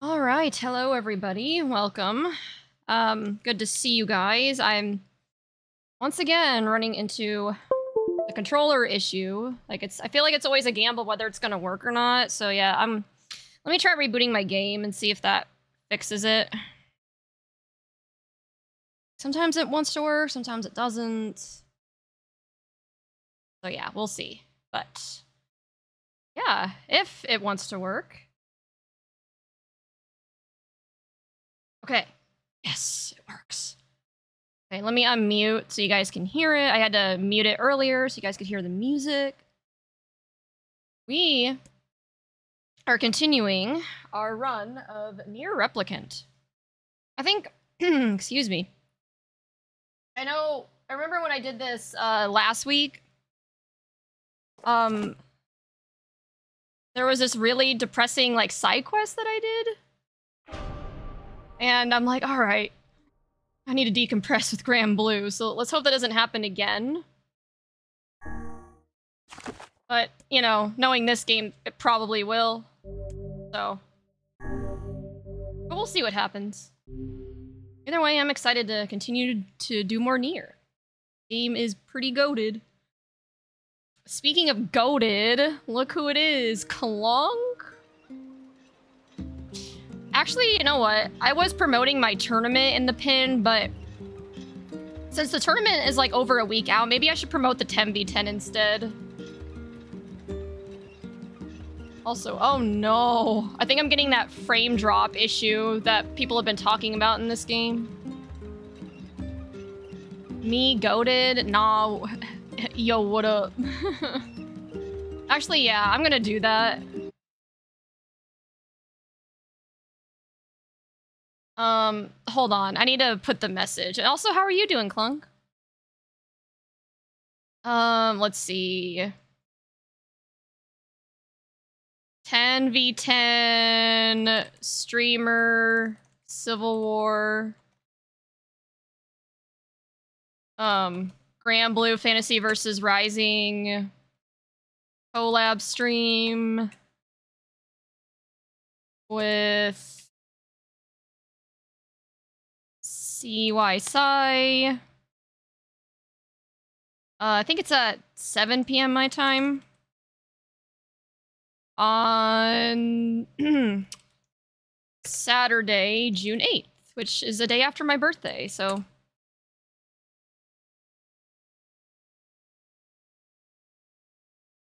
All right, hello everybody, welcome. Good to see you guys. I'm once again running into the controller issue. I feel like it's always a gamble whether it's gonna work or not. So yeah, let me try rebooting my game and see if that fixes it. Sometimes it wants to work, sometimes it doesn't. So yeah, we'll see. But yeah, if it wants to work. Okay. Yes, it works. Okay, let me unmute so you guys can hear it. I had to mute it earlier so you guys could hear the music. We are continuing our run of NieR Replicant. I think, excuse me. I remember when I did this last week, there was this really depressing side quest that I did. And I'm like, all right, I need to decompress with Grand Blue, so let's hope that doesn't happen again. But, you know, knowing this game, it probably will. So. But we'll see what happens. Either way, I'm excited to continue to do more NieR. Game is pretty goated. Speaking of goated, look who it is, Clunk. Actually, you know what? I was promoting my tournament in the pin, but since the tournament is over a week out, maybe I should promote the 10v10 instead. Also, oh no. I think I'm getting that frame drop issue that people have been talking about in this game. Me goated? Nah. Yo, what up? Actually, yeah, I'm gonna do that. Hold on. I need to put the message. And also, how are you doing, Clunk? Let's see. 10v10, streamer, Civil War. Grand Blue Fantasy versus Rising. Collab stream. With CY Psy. I think it's at 7 p.m. my time. On Saturday, June 8th, which is the day after my birthday, so.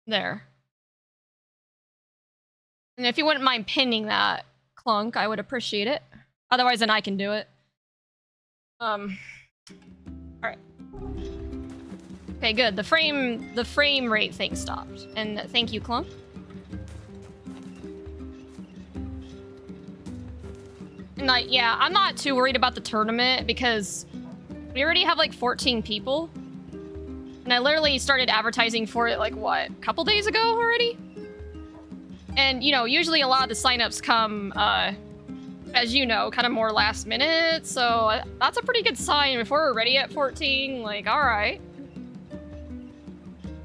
There. And if you wouldn't mind pinning that, Clunk, I would appreciate it. Otherwise, then I can do it. Alright. Okay, good. The frame rate thing stopped. And thank you, Clunk. And yeah, I'm not too worried about the tournament because we already have 14 people. And I literally started advertising for it what, a couple days ago already? And, you know, usually a lot of the signups come, as you know, kind of more last minute, so that's a pretty good sign. If we're already at 14, alright.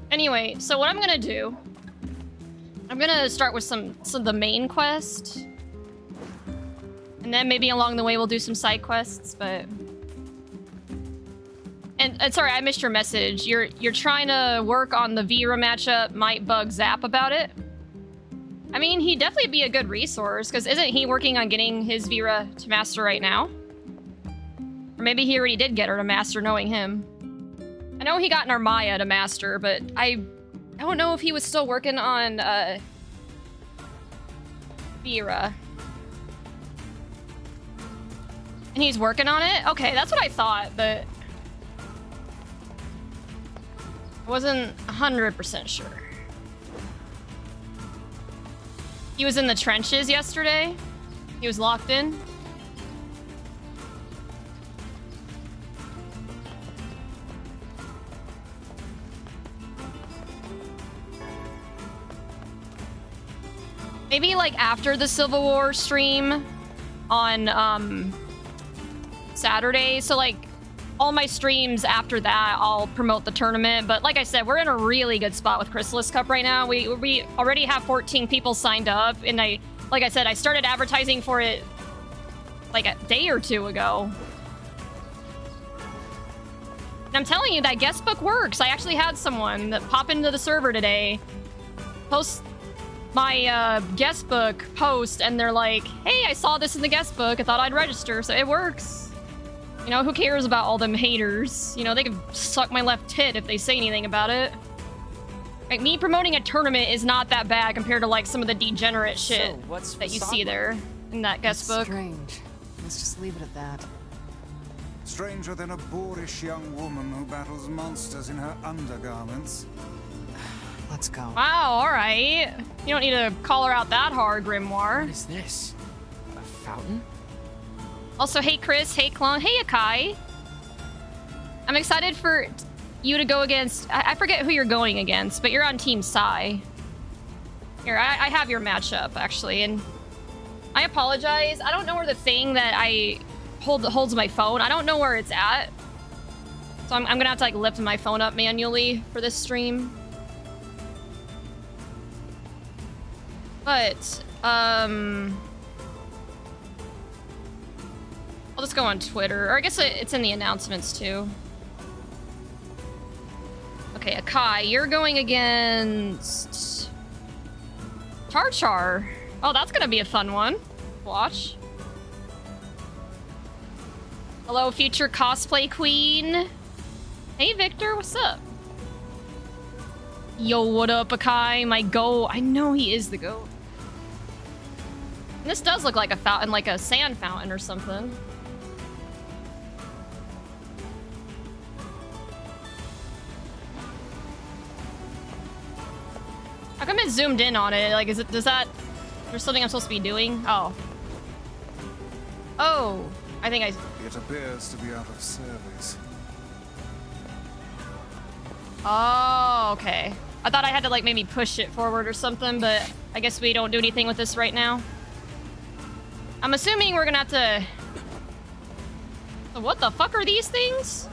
Anyway, so what I'm gonna do, I'm gonna start with some of the main quest. And then maybe along the way we'll do some side quests, but... And sorry, I missed your message. You're trying to work on the Vera matchup, might bug Zap about it? I mean, he'd definitely be a good resource, because isn't he working on getting his Vera to master right now? Or maybe he already did get her to master, knowing him. I know he got Narmaya to master, but I don't know if he was still working on, Vera. And he's working on it? Okay, that's what I thought, but... I wasn't 100% sure. He was in the trenches yesterday. He was locked in. Maybe after the Civil War stream on Saturday. So all my streams after that, I'll promote the tournament. But like I said, we're in a really good spot with Chrysalis Cup right now. We already have 14 people signed up, and I like I said, I started advertising for it like a day or two ago. And I'm telling you, that guest book works. I actually had someone that pop into the server today, post my guest book post, and they're like, hey, I saw this in the guest book. I thought I'd register. So it works. You know, who cares about all them haters? You know, they can suck my left tit if they say anything about it. Like, me promoting a tournament is not that bad compared to, like, some of the degenerate shit that you see there in that guest book. Strange. Let's just leave it at that. Stranger than a boorish young woman who battles monsters in her undergarments. Let's go. Wow, alright. You don't need to call her out that hard, Grimoire. What is this? A fountain? Also, hey Chris, hey Clone, hey Akai. I'm excited for you to go against... I forget who you're going against, but you're on Team Psy. Here, I have your matchup, actually, and... I apologize. I don't know where the thing that I holds my phone. I don't know where it's at. So I'm gonna have to, like, lift my phone up manually for this stream. But, I'll just go on Twitter. Or I guess it's in the announcements, too. Okay, Akai, you're going against... Char. Oh, that's gonna be a fun one. Watch. Hello, future cosplay queen. Hey, Victor, what's up? Yo, what up, Akai? My goat. I know he is the goat. And this does look like a fountain, like a sand fountain or something. How come it zoomed in on it? Like, is there's something I'm supposed to be doing? Oh. Oh, I think It appears to be out of service. Oh, okay. I thought I had to, like, maybe push it forward or something, but I guess we don't do anything with this right now. I'm assuming we're gonna have to... What the fuck are these things?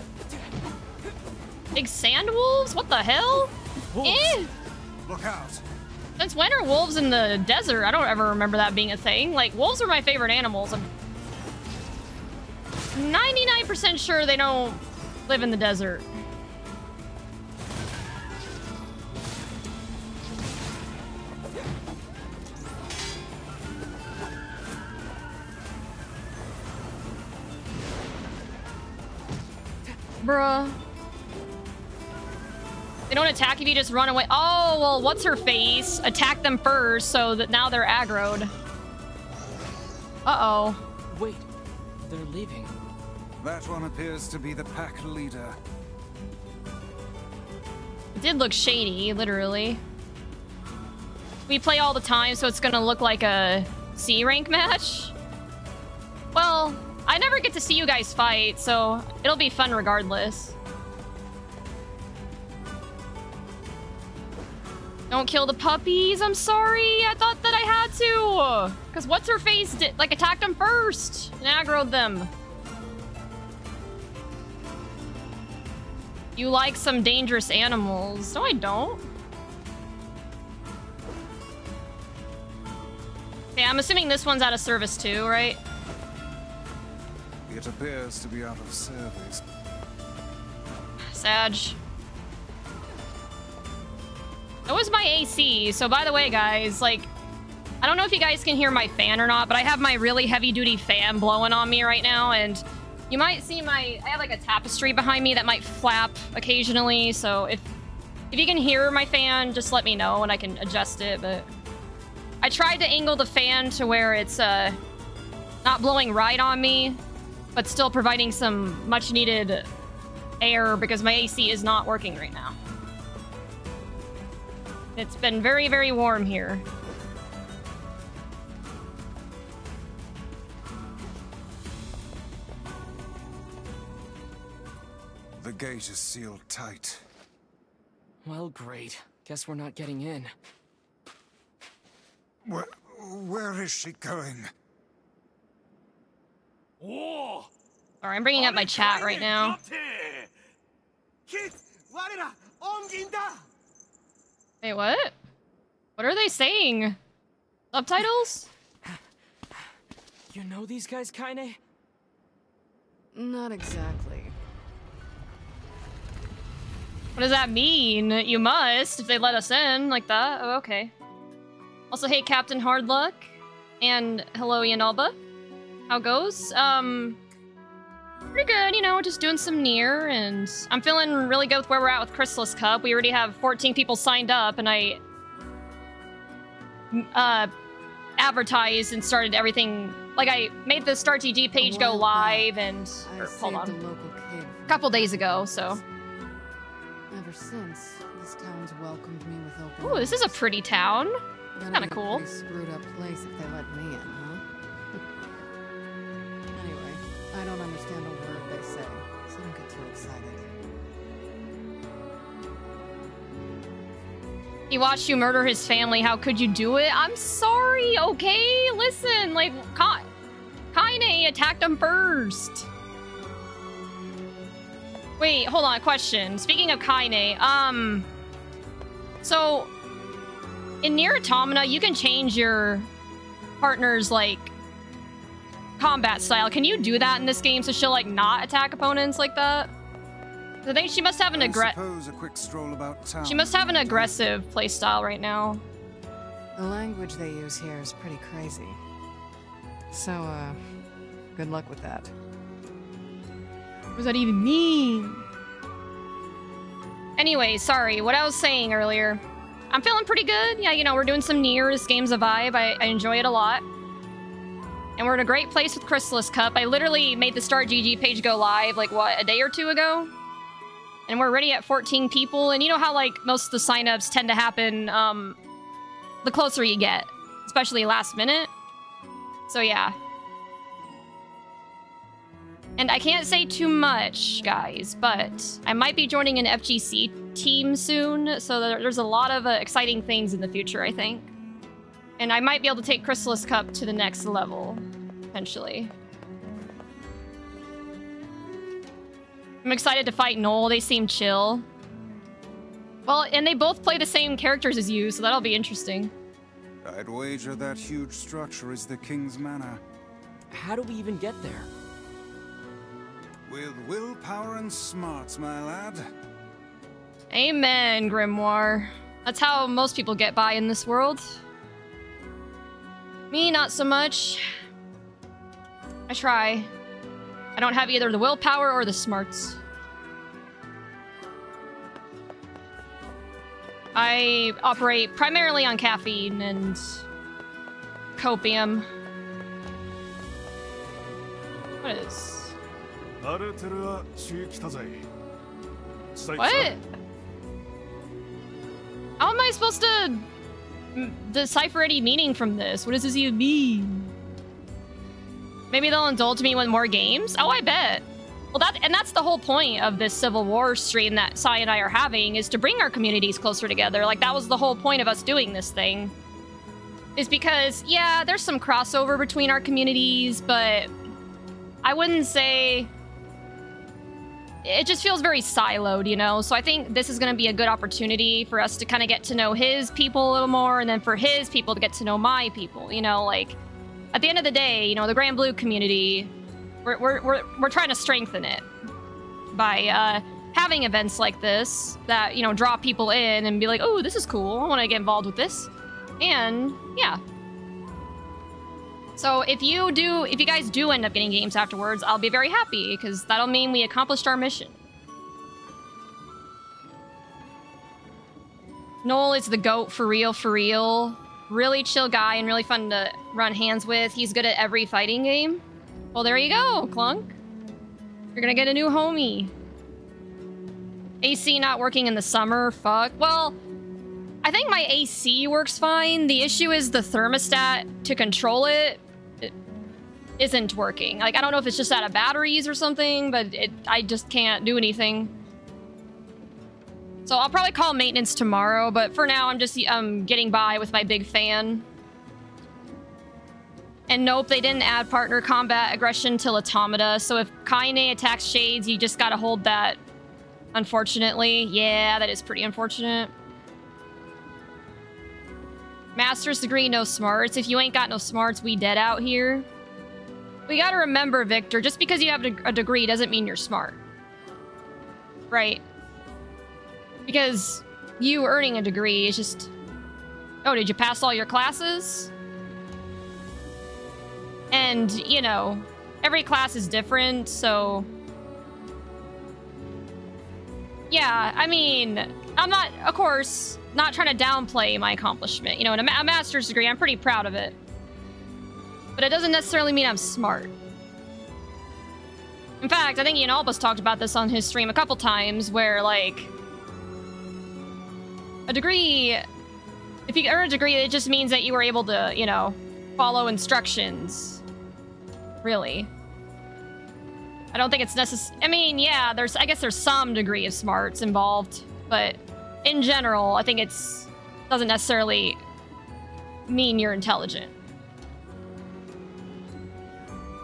Big sand wolves? What the hell? Eh? Look out! Since when are wolves in the desert? I don't ever remember that being a thing. Like, wolves are my favorite animals. I'm 99% sure they don't live in the desert. Bruh. They don't attack if you just run away. Oh, well, what's her face? Attack them first so that now they're aggroed. Uh-oh. Wait, they're leaving. That one appears to be the pack leader. It did look shady, literally. We play all the time, so it's gonna look like a C rank match. Well, I never get to see you guys fight, so it'll be fun regardless. Don't kill the puppies, I'm sorry. I thought that I had to. Because what's her face did, like, attacked them first and aggroed them. You like some dangerous animals. No, I don't. Okay, I'm assuming this one's out of service too, right? It appears to be out of service. Sag. That was my AC, so by the way, guys, like, I don't know if you guys can hear my fan or not, but I have my really heavy-duty fan blowing on me right now, and you might see I have, like, a tapestry behind me that might flap occasionally, so if you can hear my fan, just let me know and I can adjust it, but... I tried to angle the fan to where it's, not blowing right on me, but still providing some much-needed air because my AC is not working right now. It's been very, very warm here. The gate is sealed tight. Well, great. Guess we're not getting in. Where is she going? Sorry, I'm bringing up my chat right now. Wait, what? What are they saying? Subtitles? You know these guys, Kaine? Not exactly. What does that mean? You must, if they let us in like that. Oh, okay. Also, hey, Captain Hardluck. And hello, Yanalba. How goes? Pretty good, you know, just doing some NieR, and I'm feeling really good with where we're at with Chrysalis Cup. We already have 14 people signed up, and I advertised and started everything. Like, I made the Start GG page go live, and hold on, a couple days ago. So ever since, this town's welcomed me with open ooh, this is a pretty town. Kind of cool. Pretty screwed up place if they let me in, huh? Anyway, I don't understand a word they say, so don't get too excited. He watched you murder his family. How could you do it? I'm sorry, okay? Listen, like, Kaine attacked him first. Wait, hold on, question. Speaking of Kaine, so in NieR Automata, you can change your partner's, like, combat style. Can you do that in this game so she'll, like, not attack opponents like that? I think she must have an She must have an aggressive playstyle right now. The language they use here is pretty crazy. So, good luck with that. What does that even mean? Anyway, sorry, what I was saying earlier. I'm feeling pretty good. Yeah, you know, we're doing some NieR. This game's a vibe. I enjoy it a lot. And we're in a great place with Chrysalis Cup. I literally made the Start GG page go live, like, what, a day or two ago? And we're already at 14 people. And you know how, like, most of the signups tend to happen, the closer you get. Especially last minute. So, yeah. And I can't say too much, guys, but I might be joining an FGC team soon, so there's a lot of exciting things in the future, I think. And I might be able to take Chrysalis Cup to the next level, potentially. I'm excited to fight Noel. They seem chill. Well, and they both play the same characters as you, so that'll be interesting. I'd wager that huge structure is the King's Manor. How do we even get there? With willpower and smarts, my lad. Amen, Grimoire. That's how most people get by in this world. Me, not so much. I try. I don't have either the willpower or the smarts. I operate primarily on caffeine and copium. What is... What? How am I supposed to decipher any meaning from this? What does this even mean? Maybe they'll indulge me with more games? Oh, I bet. Well, that's the whole point of this Civil War stream that Sai and I are having, is to bring our communities closer together. Like, that was the whole point of us doing this thing. Is because, yeah, there's some crossover between our communities, but I wouldn't say... It just feels very siloed, you know? So I think this is going to be a good opportunity for us to kind of get to know his people a little more, and then for his people to get to know my people, you know? Like, at the end of the day, you know, the Grand Blue community, we're trying to strengthen it by having events like this that, you know, draw people in and be like, oh, this is cool, I want to get involved with this. And, yeah. So if you guys do end up getting games afterwards, I'll be very happy, because that'll mean we accomplished our mission. Noel is the GOAT for real, for real. Really chill guy and really fun to run hands with. He's good at every fighting game. Well, there you go, Clunk. You're gonna get a new homie. AC not working in the summer, fuck. Well, I think my AC works fine. The issue is the thermostat to control it isn't working. Like, I don't know if it's just out of batteries or something, but I just can't do anything. So I'll probably call maintenance tomorrow, but for now I'm just getting by with my big fan. And nope, they didn't add partner combat aggression till Automata, so if Kaine attacks Shades, you just gotta hold that, unfortunately. Yeah, that is pretty unfortunate. Master's degree, no smarts. If you ain't got no smarts, we dead out here. we gotta remember, Victor, just because you have a degree doesn't mean you're smart. Right? Because you earning a degree is just... Oh, did you pass all your classes? And, you know, every class is different, so... Yeah, I mean, I'm not, of course, not trying to downplay my accomplishment. You know, in a master's degree, I'm pretty proud of it. But it doesn't necessarily mean I'm smart. In fact, I think Ian Albus talked about this on his stream a couple times, where, like... A degree... If you earn a degree, it just means that you were able to, you know, follow instructions. Really. I don't think it's necessary. I mean, yeah, I guess there's some degree of smarts involved, but in general, I think doesn't necessarily mean you're intelligent.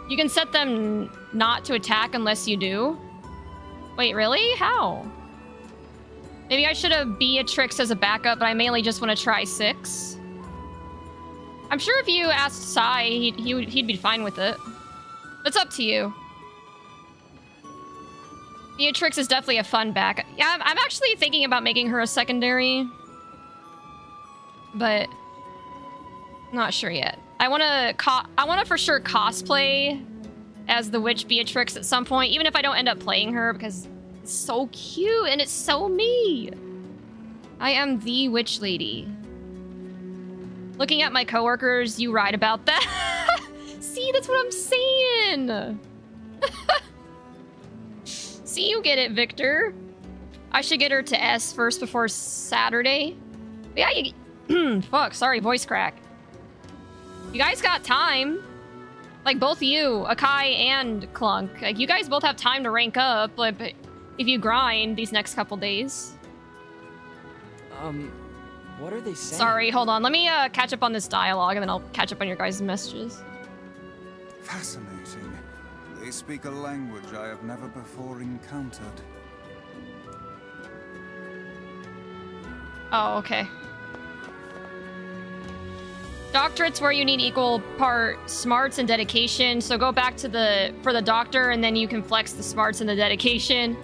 You can set them not to attack unless you do. Wait, really? How? Maybe I should have Beatrix as a backup, but I mainly just want to try 6. I'm sure if you asked Sai, he'd be fine with it. It's up to you. Beatrix is definitely a fun backup. Yeah, I'm actually thinking about making her a secondary. But... not sure yet. I want to for sure cosplay as the witch Beatrix at some point, even if I don't end up playing her, because it's so cute and it's so me. I am the witch lady. Looking at my coworkers, you write about that. See, that's what I'm saying. See, you get it, Victor. I should get her to S first before Saturday. But yeah, you... Fuck, sorry, voice crack. You guys got time. Like, both you, Akai and Clunk. Like, you guys both have time to rank up, like, if you grind these next couple days. What are they saying? Sorry, hold on. Let me catch up on this dialogue, and then I'll catch up on your guys' messages. Fascinating. They speak a language I have never before encountered. Oh, okay. Doctorate's where you need equal part smarts and dedication, so go back to for the doctor, and then you can flex the smarts and the dedication.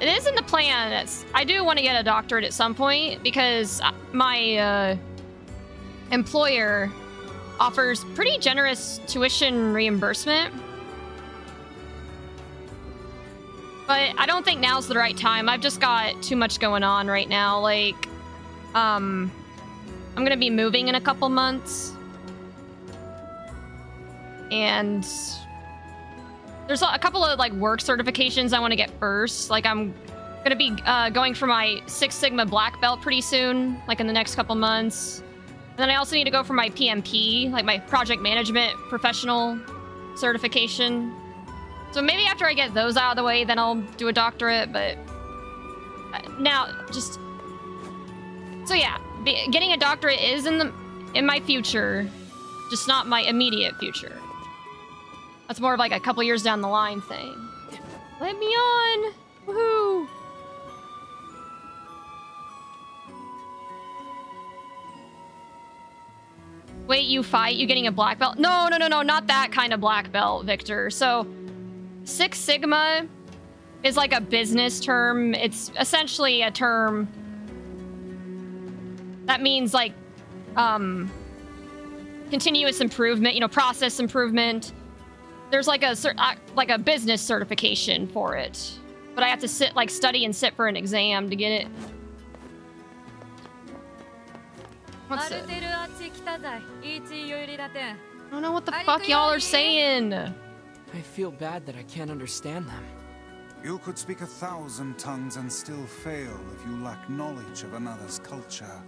It is in the plan. I do want to get a doctorate at some point, because my employer offers pretty generous tuition reimbursement. But I don't think now's the right time. I've just got too much going on right now. Like, I'm gonna be moving in a couple months. And there's a couple of, like, work certifications I want to get first. Like, I'm gonna be going for my 6 Sigma black belt pretty soon, like in the next couple months. And then I also need to go for my PMP, like my project management professional certification. So maybe after I get those out of the way, then I'll do a doctorate, but now, just... So yeah, getting a doctorate is in my future, just not my immediate future. That's more of like a couple years down the line thing. Let me on! Woohoo! Wait, you fight? You getting a black belt? No, not that kind of black belt, Victor. So, 6 Sigma is like a business term. It's essentially a term that means like continuous improvement, you know, process improvement. There's like a business certification for it, but I have to study and sit for an exam to get it. What's it? I don't know what the fuck y'all are saying. I feel bad that I can't understand them. You could speak 1,000 tongues and still fail if you lack knowledge of another's culture.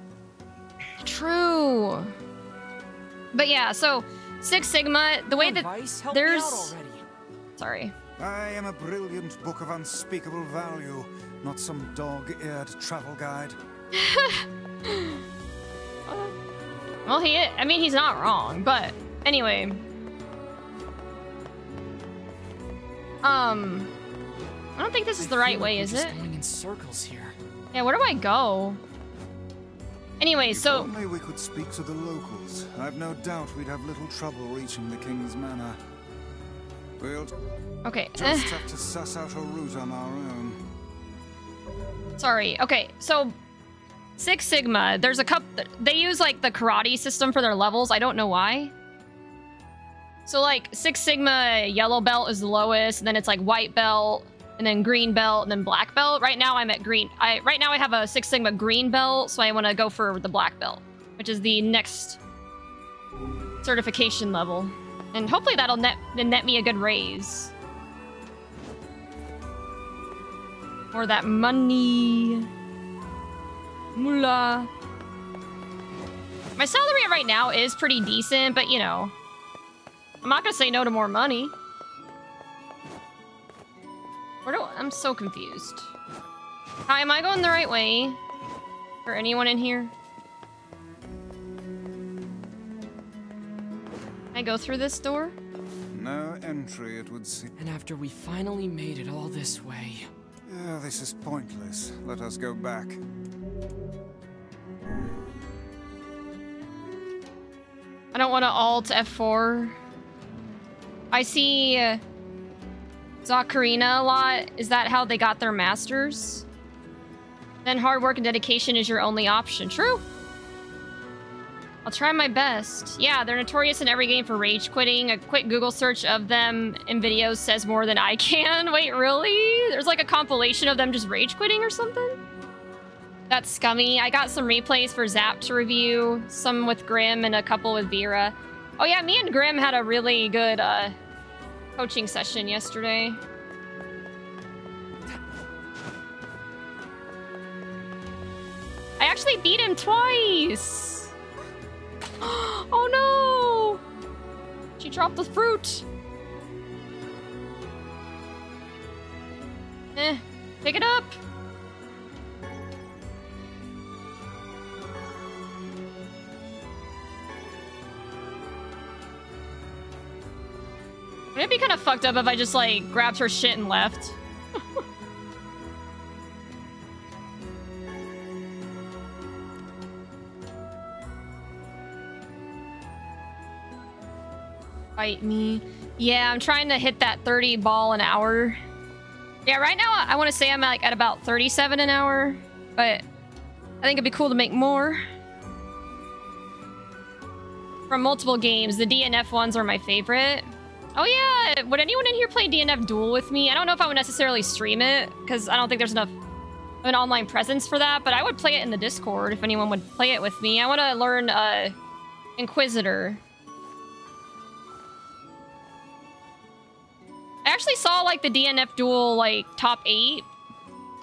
True. But yeah, so 6 Sigma, the way that there's... Sorry. I am a brilliant book of unspeakable value, not some dog-eared travel guide. Well, I mean, he's not wrong, but anyway. I don't think this is the right way, is it? Going in circles here. Yeah, where do I go? Anyway, so... If only we could speak to the locals. I've no doubt we'd have little trouble reaching the king's manor. We'll Okay. just have to suss out a route on our own. Sorry. Okay, so Six Sigma, there's a couple. They use like the karate system for their levels. I don't know why. So like Six Sigma yellow belt is the lowest, and then it's like white belt, and then green belt, and then black belt. Right now I'm at green. Right now I have a Six Sigma green belt, so I want to go for the black belt, which is the next certification level, and hopefully that'll net me a good raise. Or that money. Moolah. My salary right now is pretty decent, but you know, I'm not gonna say no to more money. I'm so confused. Hi, am I going the right way? For anyone in here? Can I go through this door? No entry, it would seem. And after we finally made it all this way... Yeah, this is pointless. Let us go back. I don't want to alt F4. I see Zakarina a lot. Is that how they got their masters? Then hard work and dedication is your only option. True. I'll try my best. Yeah, they're notorious in every game for rage quitting. A quick Google search of them in videos says more than I can. Wait, really? There's like a compilation of them just rage quitting or something? That's scummy. I got some replays for Zap to review. Some with Grim and a couple with Vera. Oh yeah, me and Grim had a really good coaching session yesterday. I actually beat him twice! Oh no! She dropped the fruit! Pick it up! It'd be kind of fucked up if I just, like, grabbed her shit and left. Fight me. Yeah, I'm trying to hit that 30 ball an hour. Yeah, right now I want to say I'm like at about 37 an hour, but I think it'd be cool to make more. From multiple games, the DNF ones are my favorite. Oh yeah, would anyone in here play DNF Duel with me? I don't know if I would necessarily stream it, because I don't think there's enough of an online presence for that, but I would play it in the Discord if anyone would play it with me. I want to learn Inquisitor. I actually saw like the DNF Duel like top 8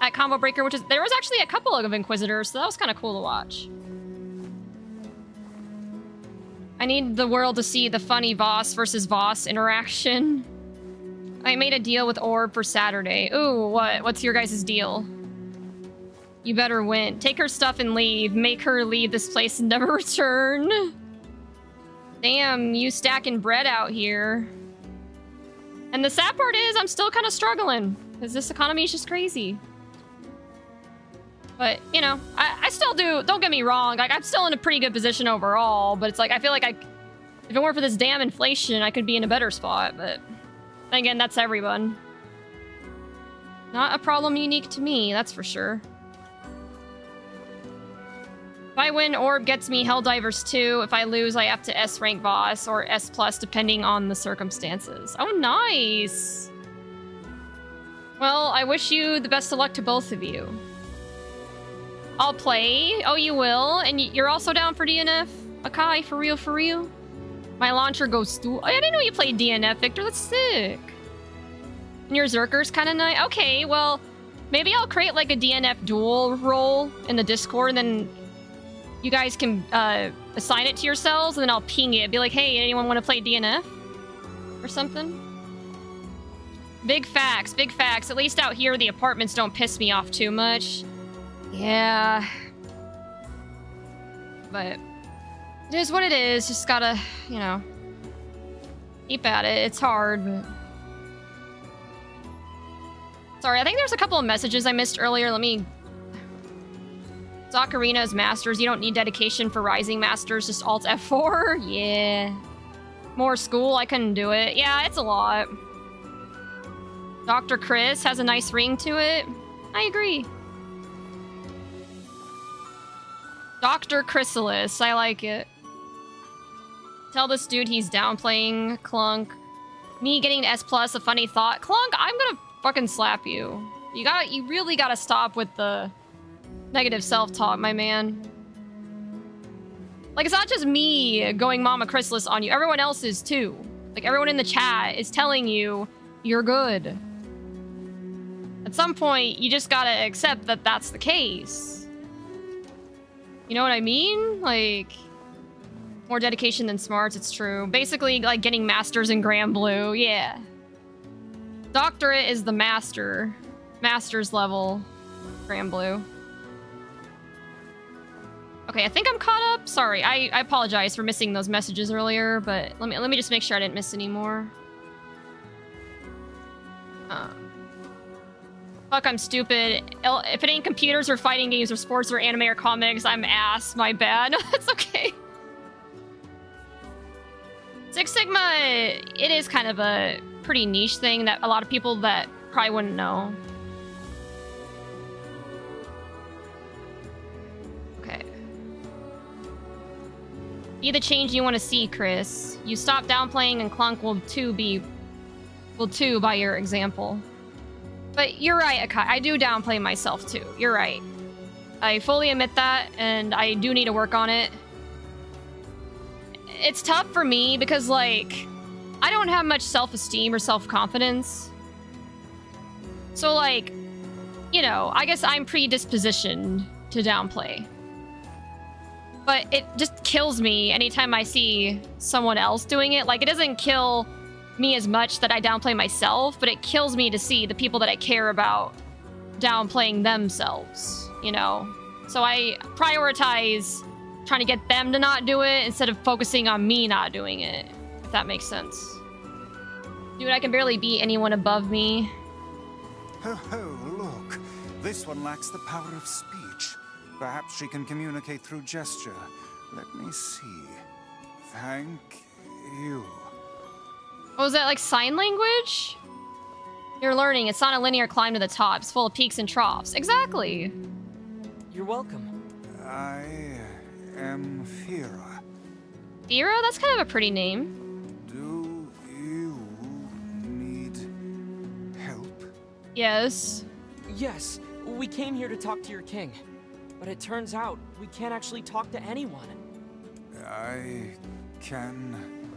at Combo Breaker, which is there was actually a couple of Inquisitors, so that was kind of cool to watch. I need the world to see the funny Voss versus Voss interaction. I made a deal with Orb for Saturday. Ooh, what? What's your guys' deal? You better win. Take her stuff and leave. Make her leave this place and never return. Damn, you stacking bread out here. And the sad part is, I'm still kind of struggling. Because this economy is just crazy. But, you know, I still do, don't get me wrong, like, I'm still in a pretty good position overall, but it's like, I feel like if it weren't for this damn inflation, I could be in a better spot, but then again, that's everyone. Not a problem unique to me, that's for sure. If I win, Orb gets me Helldivers 2. If I lose, I have to S rank boss or S+, depending on the circumstances. Oh, nice! Well, I wish you the best of luck to both of you. I'll play. Oh, you will? And you're also down for DNF? Akai, for real, for real? My launcher goes through. Oh, I didn't know you played DNF, Victor. That's sick. And your Zerker's kind of nice. Okay, well, maybe I'll create like a DNF duel role in the Discord, and then you guys can assign it to yourselves, and then I'll ping it. Be like, hey, anyone want to play DNF? Or something? Big facts, big facts. At least out here, the apartments don't piss me off too much. Yeah. But it is what it is. Just gotta, you know, keep at it. It's hard, but... Sorry, I think there's a couple of messages I missed earlier. Let me... Zakarina's Masters. You don't need dedication for Rising Masters. Just Alt F4. Yeah. More school. I couldn't do it. Yeah, it's a lot. Dr. Chris has a nice ring to it. I agree. Dr. Chrysalis, I like it. Tell this dude he's downplaying Clunk. Me getting an S+, a funny thought. Clunk, I'm gonna fucking slap you. You really gotta stop with the negative self-talk, my man. Like, it's not just me going Mama Chrysalis on you. Everyone else is too. Like, everyone in the chat is telling you you're good. At some point, you just gotta accept that that's the case. You know what I mean? Like, more dedication than smarts, it's true. Basically, like, getting masters in Grand Blue, yeah. Doctorate is the master. Master's level. Grand Blue. Okay, I think I'm caught up. Sorry, I apologize for missing those messages earlier, but let me just make sure I didn't miss any more. Fuck, I'm stupid. If it ain't computers or fighting games or sports or anime or comics, I'm ass. My bad. No, that's okay. Six Sigma, it is kind of a pretty niche thing that a lot of people that probably wouldn't know. Okay. Be the change you want to see, Chris. You stop downplaying and Clunk will too by your example. But you're right, Akai. I do downplay myself too. You're right. I fully admit that, and I do need to work on it. It's tough for me because, like, I don't have much self-esteem or self-confidence. So, like, you know, I guess I'm predispositioned to downplay. But it just kills me anytime I see someone else doing it. Like, it doesn't kill me as much that I downplay myself, but it kills me to see the people that I care about downplaying themselves, you know? So I prioritize trying to get them to not do it instead of focusing on me not doing it, if that makes sense. Dude, I can barely beat anyone above me. Ho ho, look. This one lacks the power of speech. Perhaps she can communicate through gesture. Let me see. Thank you. Oh, is that like sign language? You're learning. It's not a linear climb to the top. It's full of peaks and troughs. Exactly. You're welcome. I am Fira. Fira? That's kind of a pretty name. Do you need help? Yes. Yes, we came here to talk to your king. But it turns out we can't actually talk to anyone. I can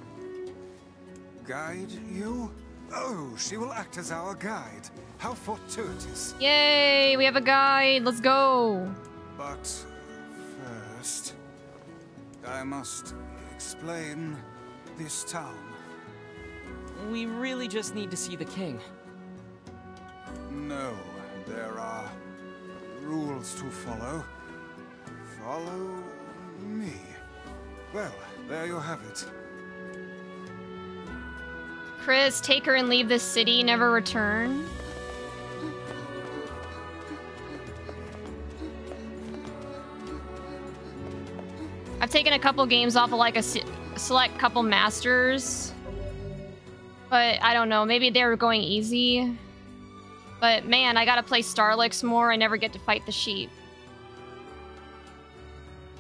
guide you? Oh, she will act as our guide. How fortuitous. Yay, we have a guide. Let's go. But first, I must explain this town. We really just need to see the king. No, there are rules to follow. Follow me. Well, there you have it. Chris, take her and leave this city, never return. I've taken a couple games off of like a select couple masters. But I don't know, maybe they were going easy. But man, I gotta play Starlix more. I never get to fight the sheep.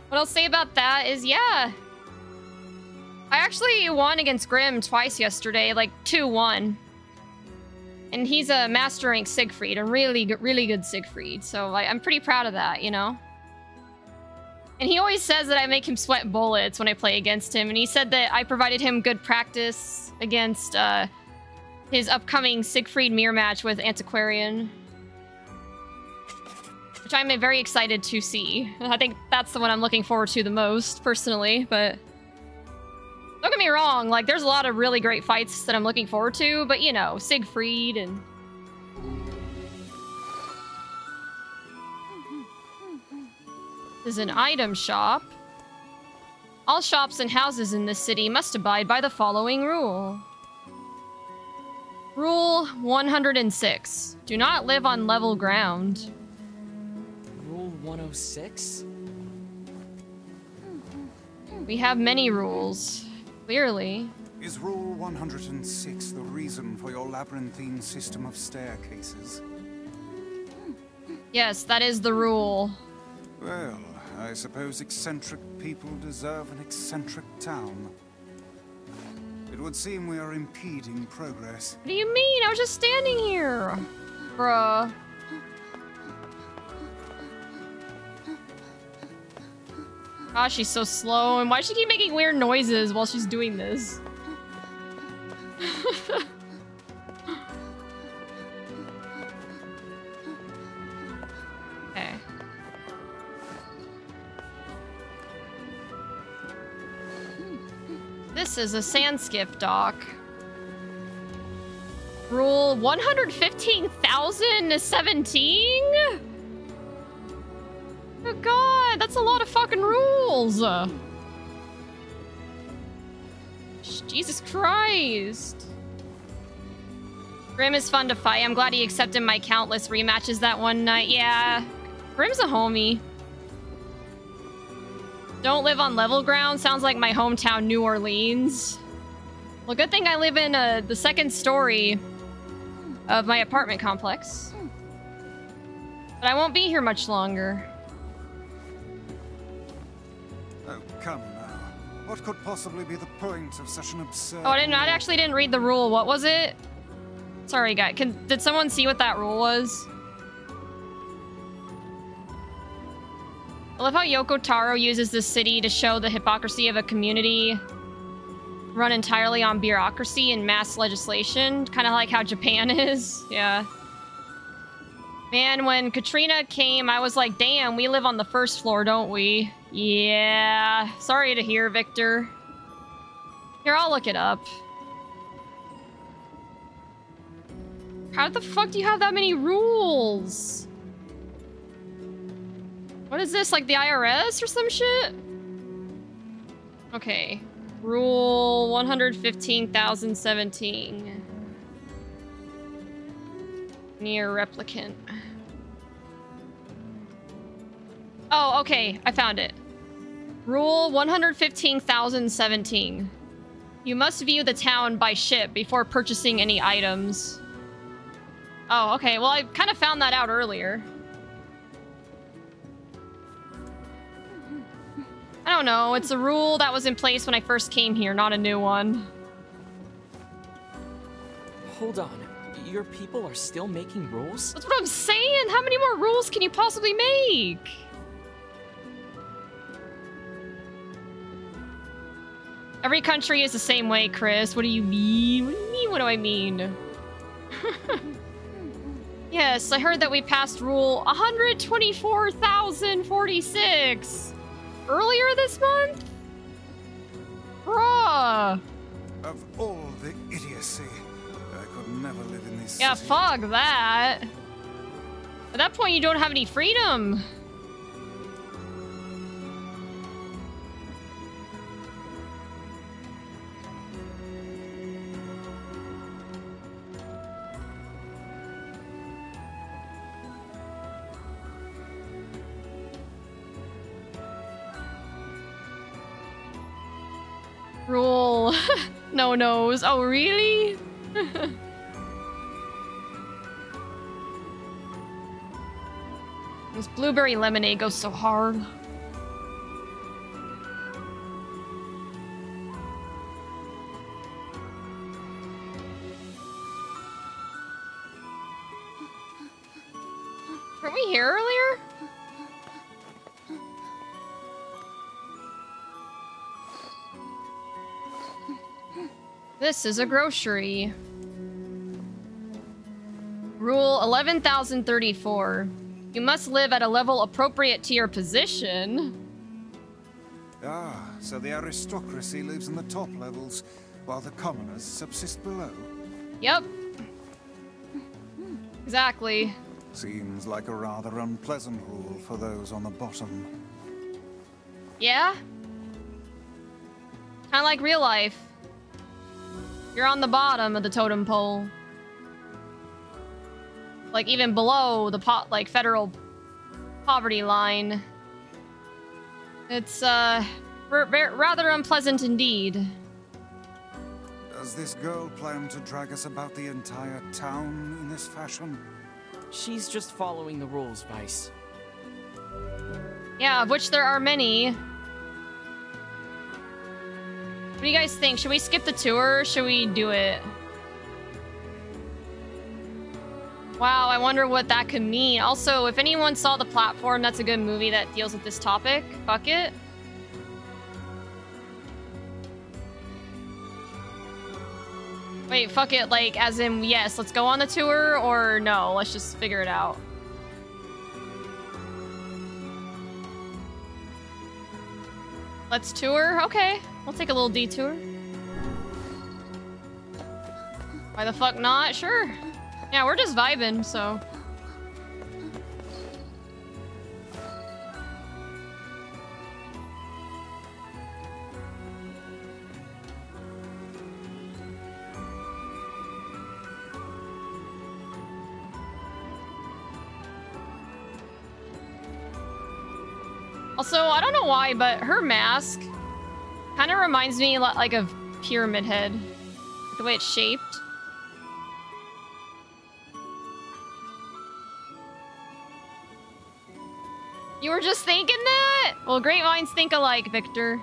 What I'll say about that is, yeah. I actually won against Grimm twice yesterday, like 2-1. And he's a master rank Siegfried, a really good Siegfried. So I'm pretty proud of that, you know? And he always says that I make him sweat bullets when I play against him. And he said that I provided him good practice against his upcoming Siegfried mirror match with Antiquarian. Which I'm very excited to see. I think that's the one I'm looking forward to the most, personally, but... Don't get me wrong, like, there's a lot of really great fights that I'm looking forward to, but, you know, Siegfried and... This is an item shop. All shops and houses in this city must abide by the following rule. Rule 106. Do not live on level ground. Rule 106? We have many rules. Clearly. Is Rule 106 the reason for your labyrinthine system of staircases? Yes, that is the rule. Well, I suppose eccentric people deserve an eccentric town. It would seem we are impeding progress. What do you mean? I was just standing here. Bruh. Gosh, she's so slow. And why does she keep making weird noises while she's doing this? Okay. This is a sand skiff dock. Rule 115,017? Oh god, that's a lot of fucking rules! Jesus Christ. Grim is fun to fight. I'm glad he accepted my countless rematches that one night. Yeah, Grim's a homie. Don't live on level ground. Sounds like my hometown, New Orleans. Well, good thing I live in the second story of my apartment complex. But I won't be here much longer. Oh, come now. What could possibly be the point of such an absurd... Oh, I actually didn't read the rule. What was it? Sorry, guy. Did someone see what that rule was? I love how Yoko Taro uses this city to show the hypocrisy of a community run entirely on bureaucracy and mass legislation. Kind of like how Japan is. Yeah. Man, when Katrina came, I was like, damn, we live on the first floor, don't we? Yeah. Sorry to hear, Victor. Here, I'll look it up. How the fuck do you have that many rules? What is this, like the IRS or some shit? Okay. Rule 115,017. NieR Replicant. Oh, okay. I found it. Rule 115,017. You must view the town by ship before purchasing any items. Oh, okay. Well, I kind of found that out earlier. I don't know. It's a rule that was in place when I first came here, not a new one. Hold on. Your people are still making rules? That's what I'm saying! How many more rules can you possibly make? Every country is the same way, Chris. What do you mean? What do you mean? What do I mean? Yes, I heard that we passed rule 124,046 earlier this month? Bruh. Of all the idiocy, I could never live in this Yeah, city. fuck that. At that point, you don't have any freedom. Rule. No nose. Oh, really? This blueberry lemonade goes so hard. Weren't we here earlier? This is a grocery. Rule 11,034. You must live at a level appropriate to your position. Ah, so the aristocracy lives in the top levels, while the commoners subsist below. Yep. Exactly. Seems like a rather unpleasant rule for those on the bottom. Yeah? Kinda like real life. You're on the bottom of the totem pole. Like, even below the federal poverty line. It's, rather unpleasant indeed. Does this girl plan to drag us about the entire town in this fashion? She's just following the rules, Vice. Yeah, of which there are many. What do you guys think? Should we skip the tour or should we do it? Wow, I wonder what that could mean. Also, if anyone saw The Platform, that's a good movie that deals with this topic. Fuck it. Wait, fuck it, like, as in, yes, let's go on the tour, or no, let's just figure it out. Let's tour? Okay, we'll take a little detour. Why the fuck not? Sure. Yeah, we're just vibing, so... Also, I don't know why, but her mask kind of reminds me a lot like of Pyramid Head. The way it's shaped. You were just thinking that? Well, great minds think alike, Victor.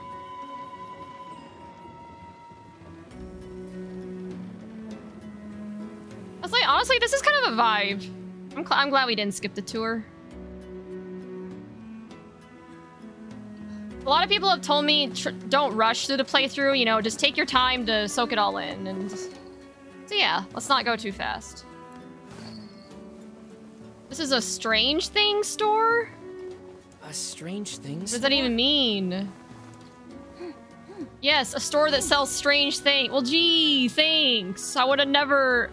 I was like, honestly, this is kind of a vibe. I'm glad we didn't skip the tour. A lot of people have told me don't rush through the playthrough, you know, just take your time to soak it all in. And so yeah, let's not go too fast. This is a Strange Things store? A Strange Things? What does that even mean? Yes, a store that sells strange things. Well, gee, thanks. I would have never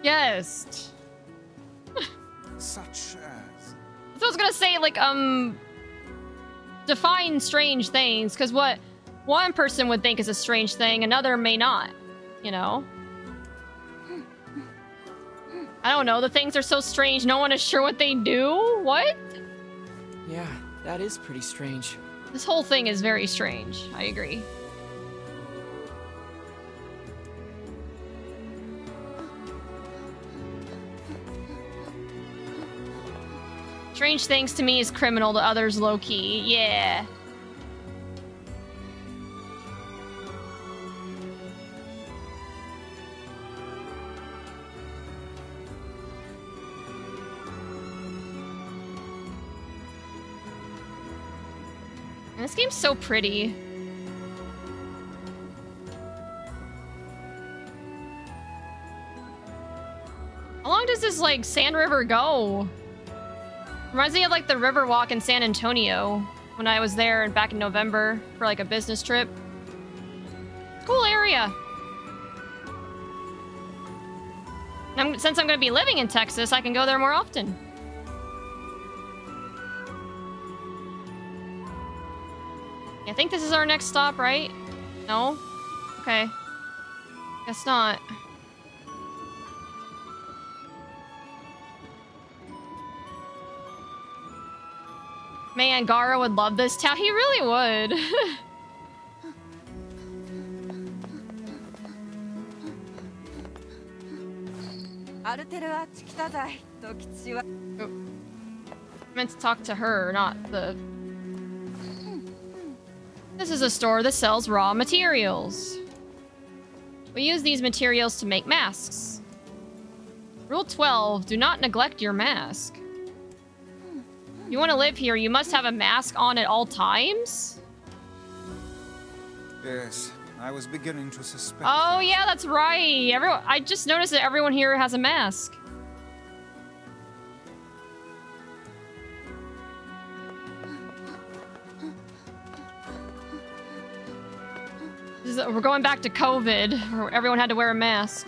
guessed. Such as... I was gonna say, like, define strange things, because what one person would think is a strange thing, another may not, you know? I don't know, the things are so strange, no one is sure what they do? What? Yeah, that is pretty strange. This whole thing is very strange, I agree. Strange things to me is criminal, to others low-key. Yeah. And this game's so pretty. How long does this, like, Sand River go? Reminds me of like the river walk in San Antonio when I was there and back in November for like a business trip. Cool area. Since I'm going to be living in Texas, I can go there more often. I think this is our next stop, right? No? Okay. Guess not. Man, Gara would love this town. He really would. I meant to talk to her, not the... This is a store that sells raw materials. We use these materials to make masks. Rule 12, do not neglect your mask. You want to live here, you must have a mask on at all times? Yes, I was beginning to suspect. Oh, yeah, that's right. I just noticed that everyone here has a mask. We're going back to COVID, where everyone had to wear a mask.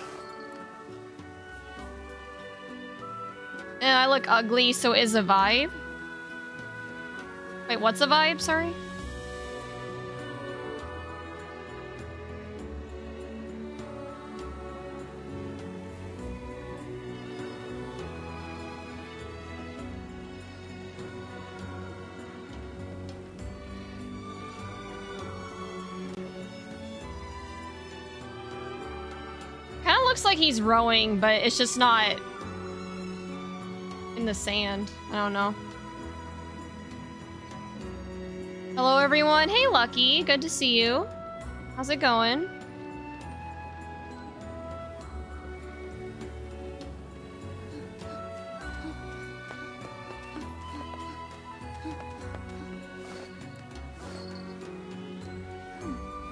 And I look ugly, so is a vibe. Wait, what's a vibe? Sorry? looks like he's rowing, but it's just not in the sand. I don't know. Hello, everyone. Hey, Lucky. Good to see you. How's it going?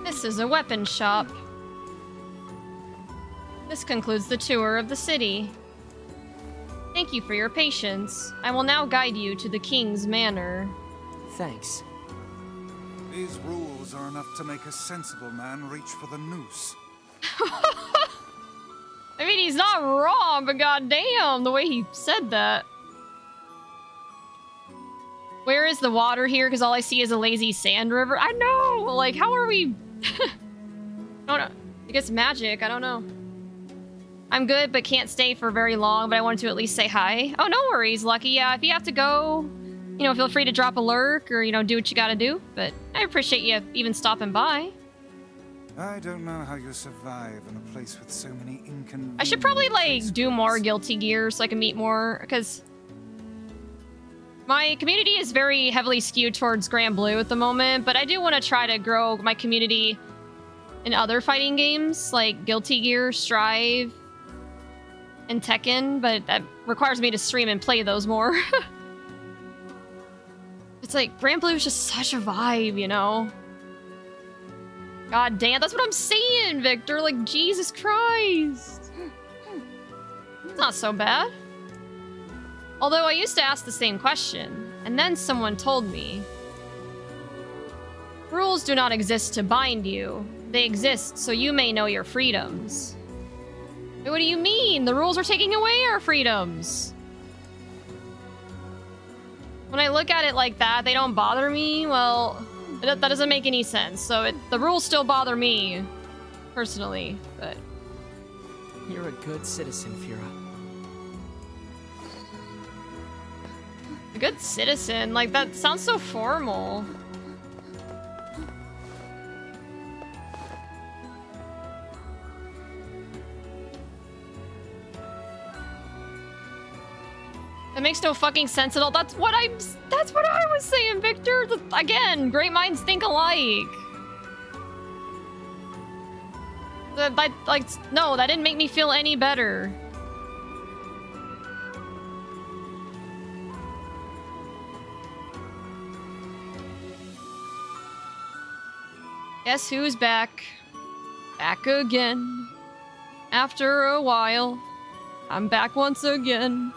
This is a weapon shop. This concludes the tour of the city. Thank you for your patience. I will now guide you to the king's manor. Thanks. These rules are enough to make a sensible man reach for the noose. I mean, he's not wrong, but goddamn, the way he said that. Where is the water here? Because all I see is a lazy sand river. I know! Like, how are we... I don't know. I guess magic. I don't know. I'm good, but can't stay for very long, but I wanted to at least say hi. Oh, no worries, Lucky. Yeah, if you have to go, you know, feel free to drop a lurk or, you know, do what you gotta do. But I appreciate you even stopping by. I don't know how you survive in a place with so many inconveniences. I should probably, like, do more Guilty Gear so I can meet more, because my community is very heavily skewed towards Grand Blue at the moment, but I do want to try to grow my community in other fighting games, like Guilty Gear, Strive, and Tekken, but that requires me to stream and play those more. It's like, Grand Blue is just such a vibe, you know? God damn, that's what I'm saying, Victor. Like, Jesus Christ. It's not so bad. Although I used to ask the same question, and then someone told me, rules do not exist to bind you. They exist so you may know your freedoms. What do you mean? The rules are taking away our freedoms. When I look at it like that, they don't bother me. Well, that doesn't make any sense. So the rules still bother me, personally, but... You're a good citizen, Fira. A good citizen? Like, that sounds so formal. It makes no fucking sense at all. That's what I was saying, Victor. Again, great minds think alike. No, that didn't make me feel any better. Guess who's back? Back again. After a while, I'm back once again.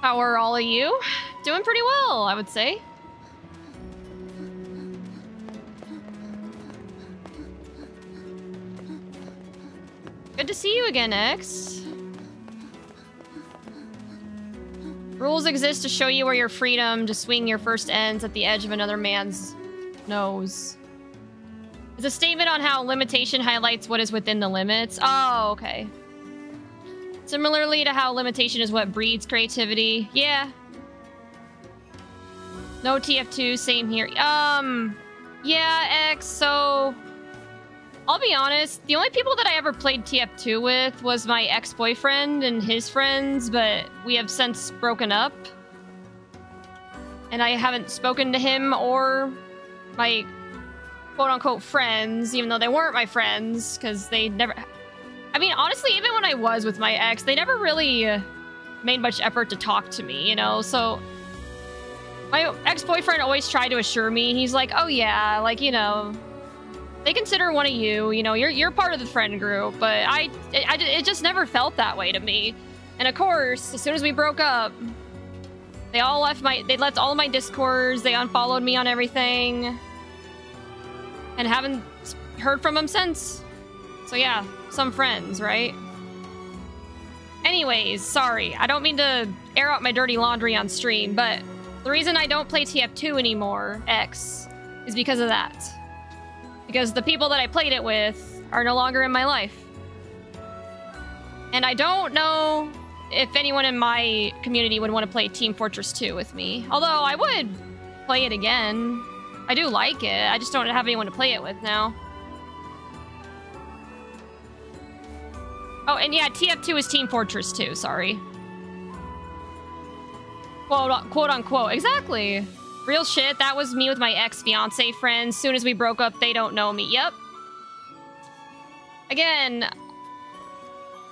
How are all of you? Doing pretty well, I would say. Good to see you again, X. Rules exist to show you where your freedom to swing your first ends at the edge of another man's nose. It's a statement on how limitation highlights what is within the limits. Oh, okay. Similarly to how limitation is what breeds creativity. Yeah. No TF2, same here. Yeah, X, so... I'll be honest, the only people that I ever played TF2 with was my ex-boyfriend and his friends, but we have since broken up. And I haven't spoken to him or my quote-unquote friends, even though they weren't my friends, because they never... I mean, honestly, even when I was with my ex, they never really made much effort to talk to me, you know? So, my ex-boyfriend always tried to assure me, he's like, oh yeah, like, you know, they consider one of you, you know, you're part of the friend group, but it just never felt that way to me. And of course, as soon as we broke up, they left all of my Discords, they unfollowed me on everything, and haven't heard from them since. So yeah. Some friends, right? Anyways, sorry. I don't mean to air out my dirty laundry on stream, but the reason I don't play TF2 anymore, X, is because of that. Because the people that I played it with are no longer in my life. And I don't know if anyone in my community would want to play Team Fortress 2 with me. Although I would play it again. I do like it. I just don't have anyone to play it with now. Oh, and yeah, TF2 is Team Fortress 2, sorry. Quote unquote. Exactly. Real shit, that was me with my ex-fiance friends. Soon as we broke up, they don't know me. Yep. Again,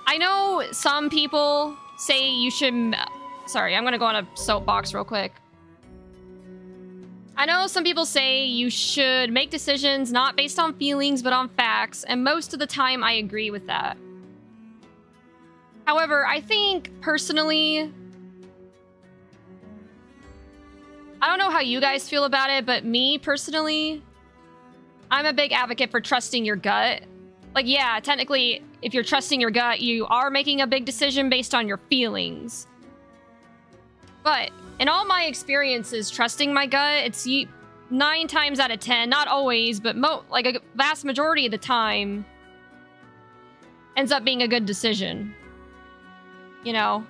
I know some people say you should... Sorry, I'm gonna go on a soapbox real quick. I know some people say you should make decisions not based on feelings, but on facts, and most of the time I agree with that. However, I think, personally... I don't know how you guys feel about it, but me, personally, I'm a big advocate for trusting your gut. Like, yeah, technically, if you're trusting your gut, you are making a big decision based on your feelings. But in all my experiences, trusting my gut, it's 9 times out of 10, not always, but like a vast majority of the time, ends up being a good decision. You know?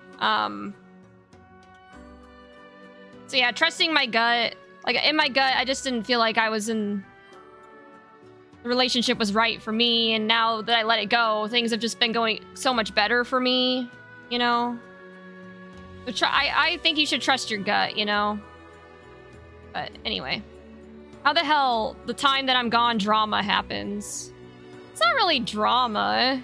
So yeah, trusting my gut. Like, in my gut, I just didn't feel like I was in... The relationship was right for me, and now that I let it go, things have just been going so much better for me, you know? So I think you should trust your gut, you know? But anyway. How the hell the time that I'm gone drama happens? It's not really drama.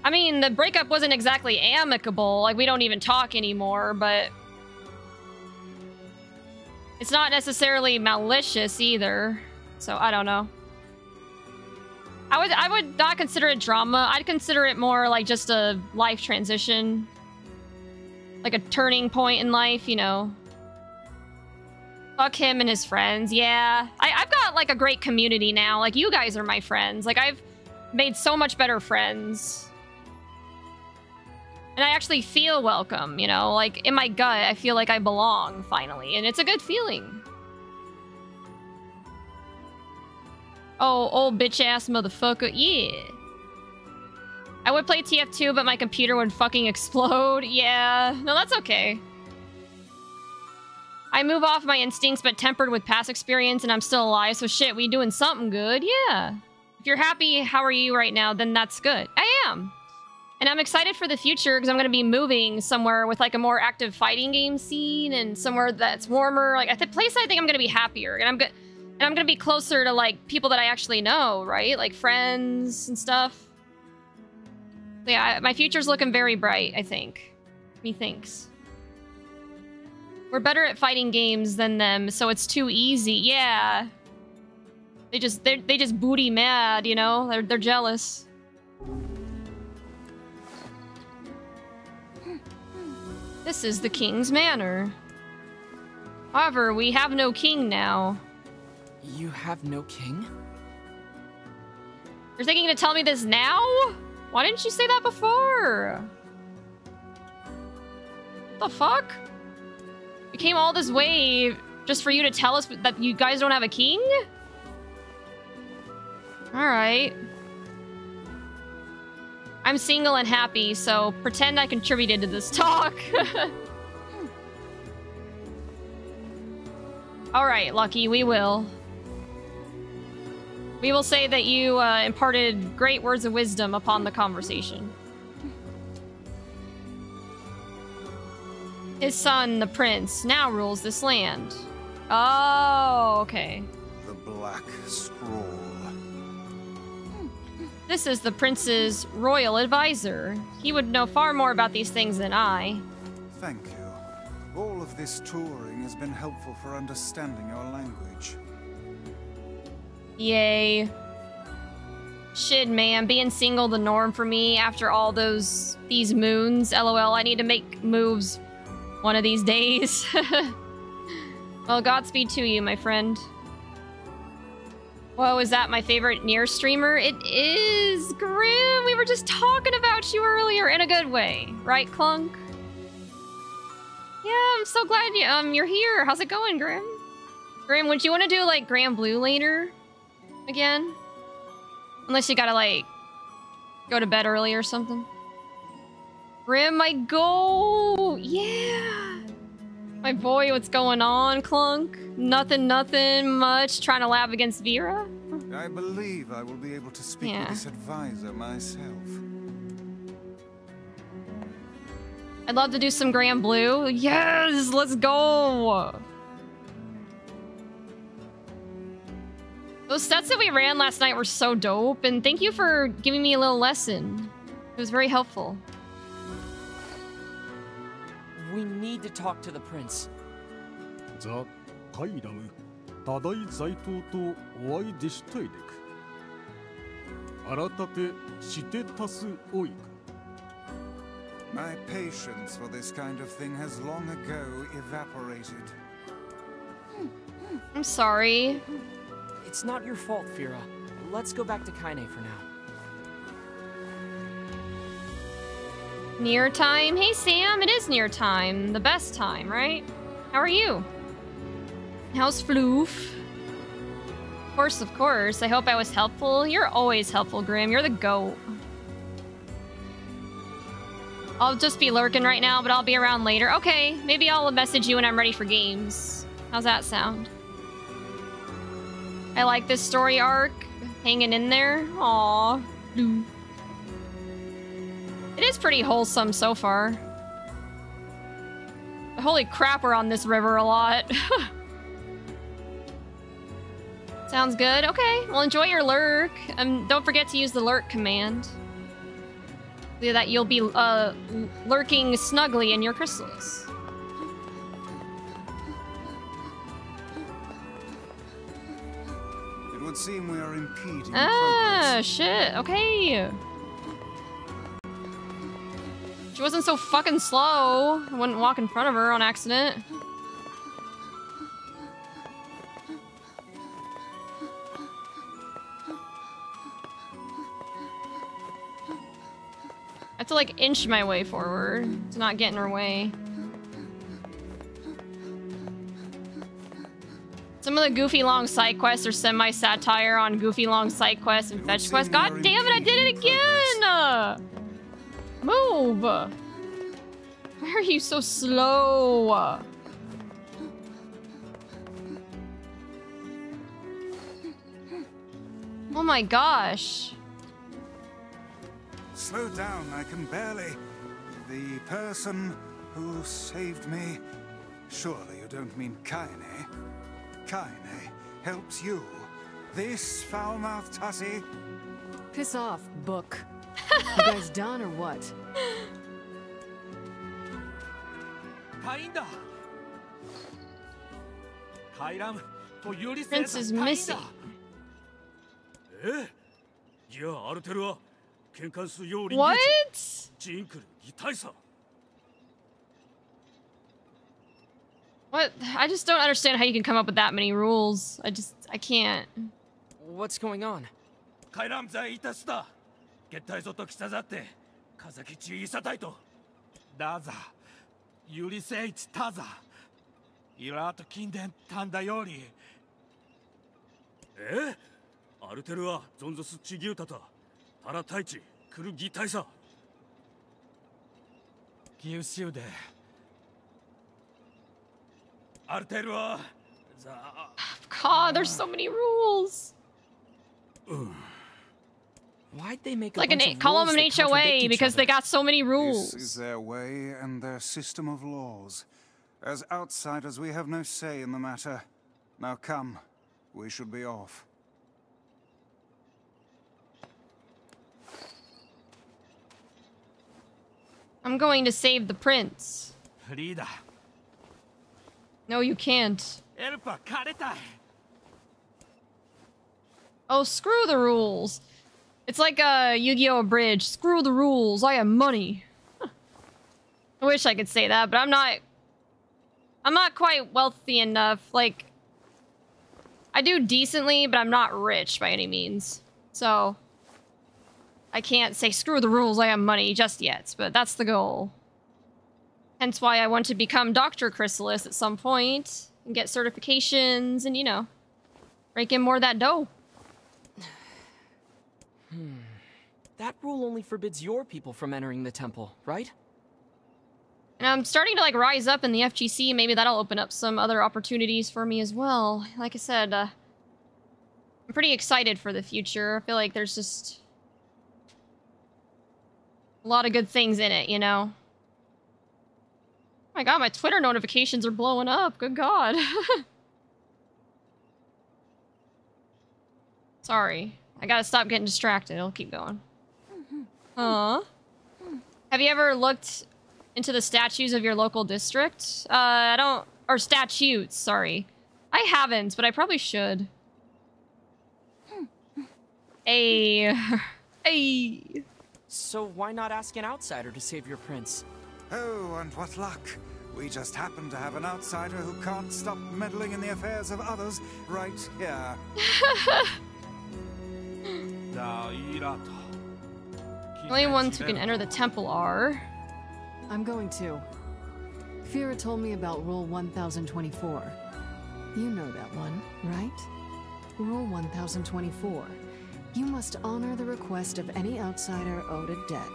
I mean, the breakup wasn't exactly amicable. Like, we don't even talk anymore, but... It's not necessarily malicious either. So, I don't know. I would not consider it drama. I'd consider it more like just a life transition. Like a turning point in life, you know. Fuck him and his friends. Yeah. I've got like a great community now. Like, you guys are my friends. Like, I've made so much better friends. And I actually feel welcome, you know? Like, in my gut, I feel like I belong, finally. And it's a good feeling. Oh, old bitch-ass motherfucker. Yeah. I would play TF2, but my computer would fucking explode. Yeah. No, that's okay. I move off my instincts, but tempered with past experience, and I'm still alive, so shit, we doing something good. Yeah. If you're happy, how are you right now, then that's good. I am. And I'm excited for the future because I'm going to be moving somewhere with like a more active fighting game scene and somewhere that's warmer. Like, at the place I think I'm going to be happier. And I'm going to be closer to like people that I actually know, right? Like friends and stuff. So yeah, my future's looking very bright, I think. Methinks. We're better at fighting games than them, so it's too easy. Yeah. They just booty mad, you know? They're jealous. This is the king's manor. However, we have no king now. You have no king? You're thinking to tell me this now? Why didn't you say that before? What the fuck? We came all this way just for you to tell us that you guys don't have a king? Alright. I'm single and happy, so pretend I contributed to this talk. Alright, Lucky, we will. We will say that you imparted great words of wisdom upon the conversation. His son, the prince, now rules this land. Oh, okay. The Black Scroll. This is the prince's royal advisor. He would know far more about these things than I. Thank you. All of this touring has been helpful for understanding your language. Yay. Shit, man. Being single the norm for me after all these moons. LOL, I need to make moves one of these days. Well, Godspeed to you, my friend. Whoa, is that my favorite NieR streamer? It is, Grim! We were just talking about you earlier in a good way. Right, Clunk? Yeah, I'm so glad you're here. How's it going, Grim? Grim, would you want to do, like, Grand Blue later? Again? Unless you gotta, like, go to bed early or something. Grim, my goal! Yeah! My boy, what's going on, Clunk? Nothing much. Trying to lab against Vera? I believe I will be able to speak with this advisor myself. I'd love to do some Grand Blue. Yes, let's go. Those sets that we ran last night were so dope, and thank you for giving me a little lesson. It was very helpful. We need to talk to the prince. ザ・カイラム、多大財頭とお会いでしたいでく。改てしてたすおいか。My patience for this kind of thing has long ago evaporated. I'm sorry. It's not your fault, Fira. Let's go back to Kaine for now. NieR time? Hey Sam, it is NieR time. The best time, right? How are you? How's Floof? Of course. I hope I was helpful. You're always helpful, Grim. You're the GOAT. I'll just be lurking right now, but I'll be around later. Okay, maybe I'll message you when I'm ready for games. How's that sound? I like this story arc. Hanging in there. Aww. It is pretty wholesome so far. Holy crap, we're on this river a lot. Sounds good. Okay, well enjoy your lurk. Don't forget to use the lurk command. So that you'll be lurking snugly in your crystals. It would seem we are impeding progress. Shit. Okay. She wasn't so fucking slow. I wouldn't walk in front of her on accident. I have to like inch my way forward to not get in her way. Some of the goofy long side quests are semi-satire on goofy long side quests and fetch quests. God damn it, I did it again! Move! Why are you so slow? Oh my gosh. Slow down, I can barely. The person who saved me. Surely you don't mean Kaine. Kaine helps you. This foul-mouthed hussy. Piss off, book. You guys done or what? Prince is missing. What? What? I just don't understand how you can come up with that many rules. I can't. What's going on? God, there's so many rules. Why'd they make like call them an HOA because they got so many rules. This is their way and their system of laws. As outsiders, we have no say in the matter. Now come, we should be off. I'm going to save the prince. No, you can't. Oh, screw the rules. It's like a Yu-Gi-Oh! Abridged. Screw the rules, I have money. I wish I could say that, but I'm not quite wealthy enough. Like, I do decently, but I'm not rich by any means. So, I can't say screw the rules, I have money just yet, but that's the goal. Hence why I want to become Dr. Chrysalis at some point, and get certifications, and you know, rake in more of that dough. That rule only forbids your people from entering the temple, right? And I'm starting to like rise up in the FGC. Maybe that'll open up some other opportunities for me as well. Like I said, I'm pretty excited for the future. I feel like there's just a lot of good things in it, you know? my god, my Twitter notifications are blowing up. Good god. Sorry. I gotta stop getting distracted. I'll keep going. Huh? Have you ever looked into the statues of your local district? I don't... Or statutes, sorry. I haven't, but I probably should. Hey. Hey. So why not ask an outsider to save your prince? Oh, and what luck. We just happen to have an outsider who can't stop meddling in the affairs of others right here. The only ones who can enter the temple are... I'm going to. Fira told me about Rule 1024. You know that one, right? Rule 1024. You must honor the request of any outsider owed a debt.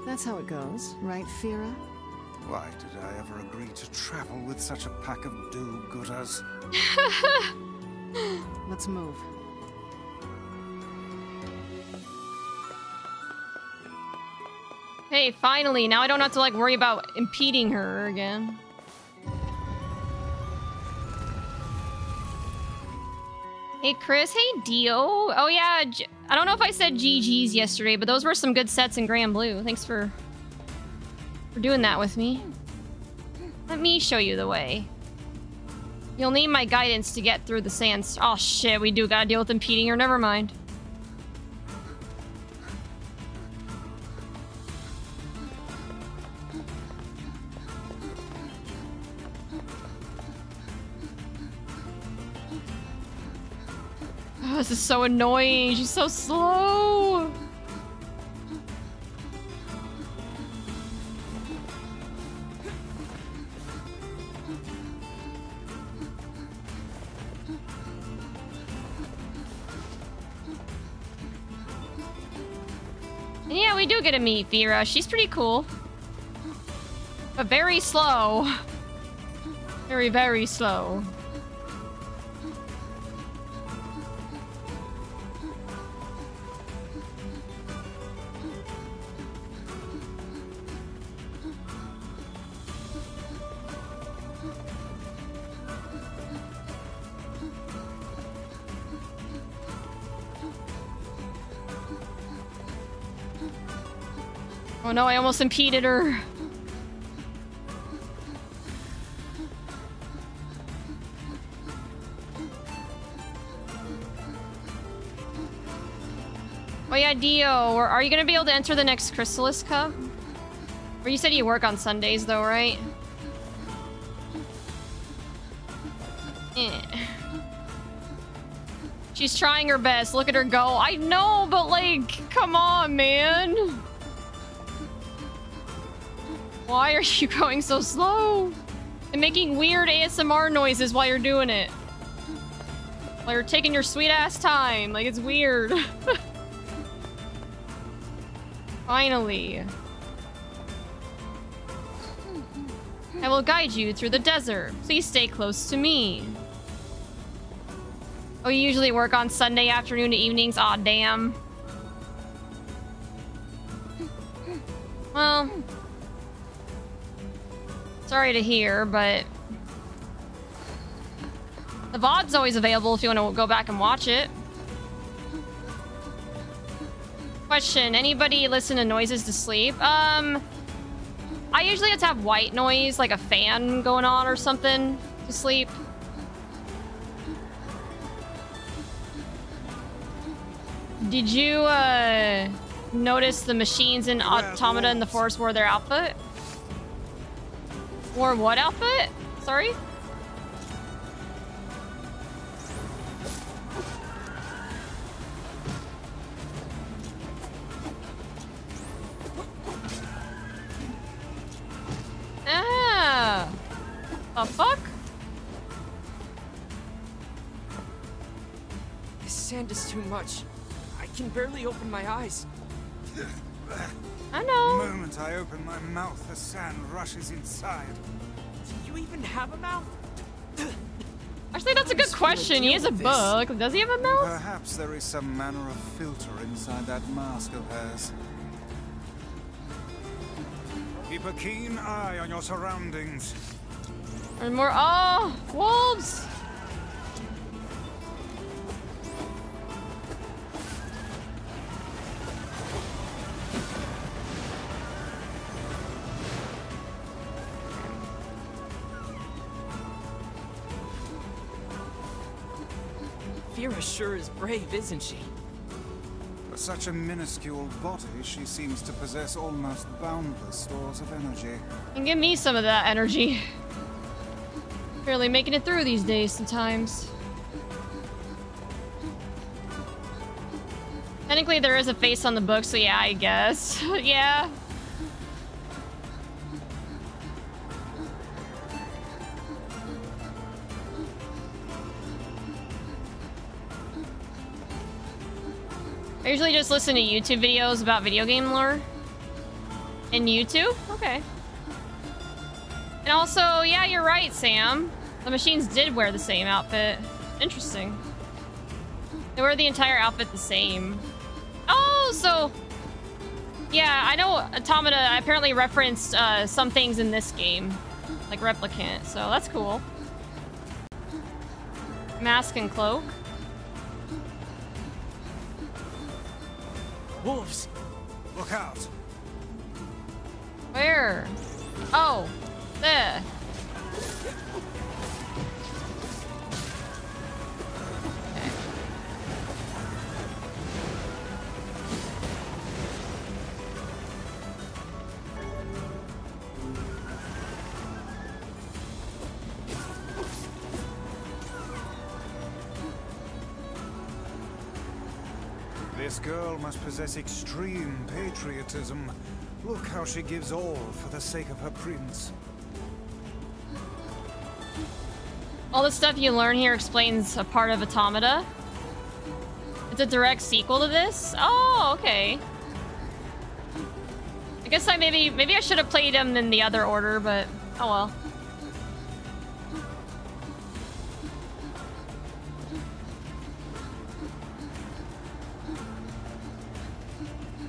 That's how it goes, right, Fira? Why did I ever agree to travel with such a pack of do-gooders? Let's move. Hey, finally, now I don't have to, like, worry about impeding her again. Hey, Chris. Hey, Dio. Oh, yeah, I don't know if I said GG's yesterday, but those were some good sets in Grand Blue. Thanks for doing that with me. Let me show you the way. You'll need my guidance to get through the sands. Oh, shit, we do gotta deal with impeding her. Never mind. Oh, this is so annoying. She's so slow. And yeah, we do get to meet Fira. She's pretty cool. But very slow. Very, very slow. Oh no, I almost impeded her. Oh yeah, Dio, are you gonna be able to enter the next Chrysalis Cup? Or you said you work on Sundays though, right? Eh. She's trying her best. Look at her go. I know, but like, come on, man. Why are you going so slow? And making weird ASMR noises while you're doing it. While you're taking your sweet ass time. Like, it's weird. Finally. I will guide you through the desert. Please stay close to me. Oh, you usually work on Sunday afternoon to evenings? Aw, damn. Well... sorry to hear, but... the VOD's always available if you want to go back and watch it. Question, anybody listen to noises to sleep? I usually have to have white noise, like a fan going on or something, to sleep. Did you, notice the machines in Automata in the Forest wore their outfit? Wore what outfit? Sorry? Ah! The fuck? This sand is too much. I can barely open my eyes. I know. The moment I open my mouth, the sand rushes inside. Do you even have a mouth? Actually, that's a good question. He has a book. Does he have a mouth? Perhaps there is some manner of filter inside that mask of hers. Keep a keen eye on your surroundings. And more. Oh, wolves! Vera sure is brave, isn't she? For such a minuscule body, she seems to possess almost boundless stores of energy. And give me some of that energy. Barely making it through these days sometimes. Technically, there is a face on the book, so yeah, I guess. Yeah. I usually just listen to YouTube videos about video game lore. In YouTube? Okay. And also, yeah, you're right, Sam. The machines did wear the same outfit. Interesting. They wear the entire outfit the same. Oh, so... Yeah, I know Automata apparently referenced some things in this game. Like Replicant, so that's cool. Mask and cloak. Wolves! Look out! Where? Oh, there. Okay. This girl must possess extreme patriotism. Look how she gives all for the sake of her prince. All the stuff you learn here explains a part of Automata. It's a direct sequel to this? Oh, okay. I guess maybe I should have played them in the other order, but oh well.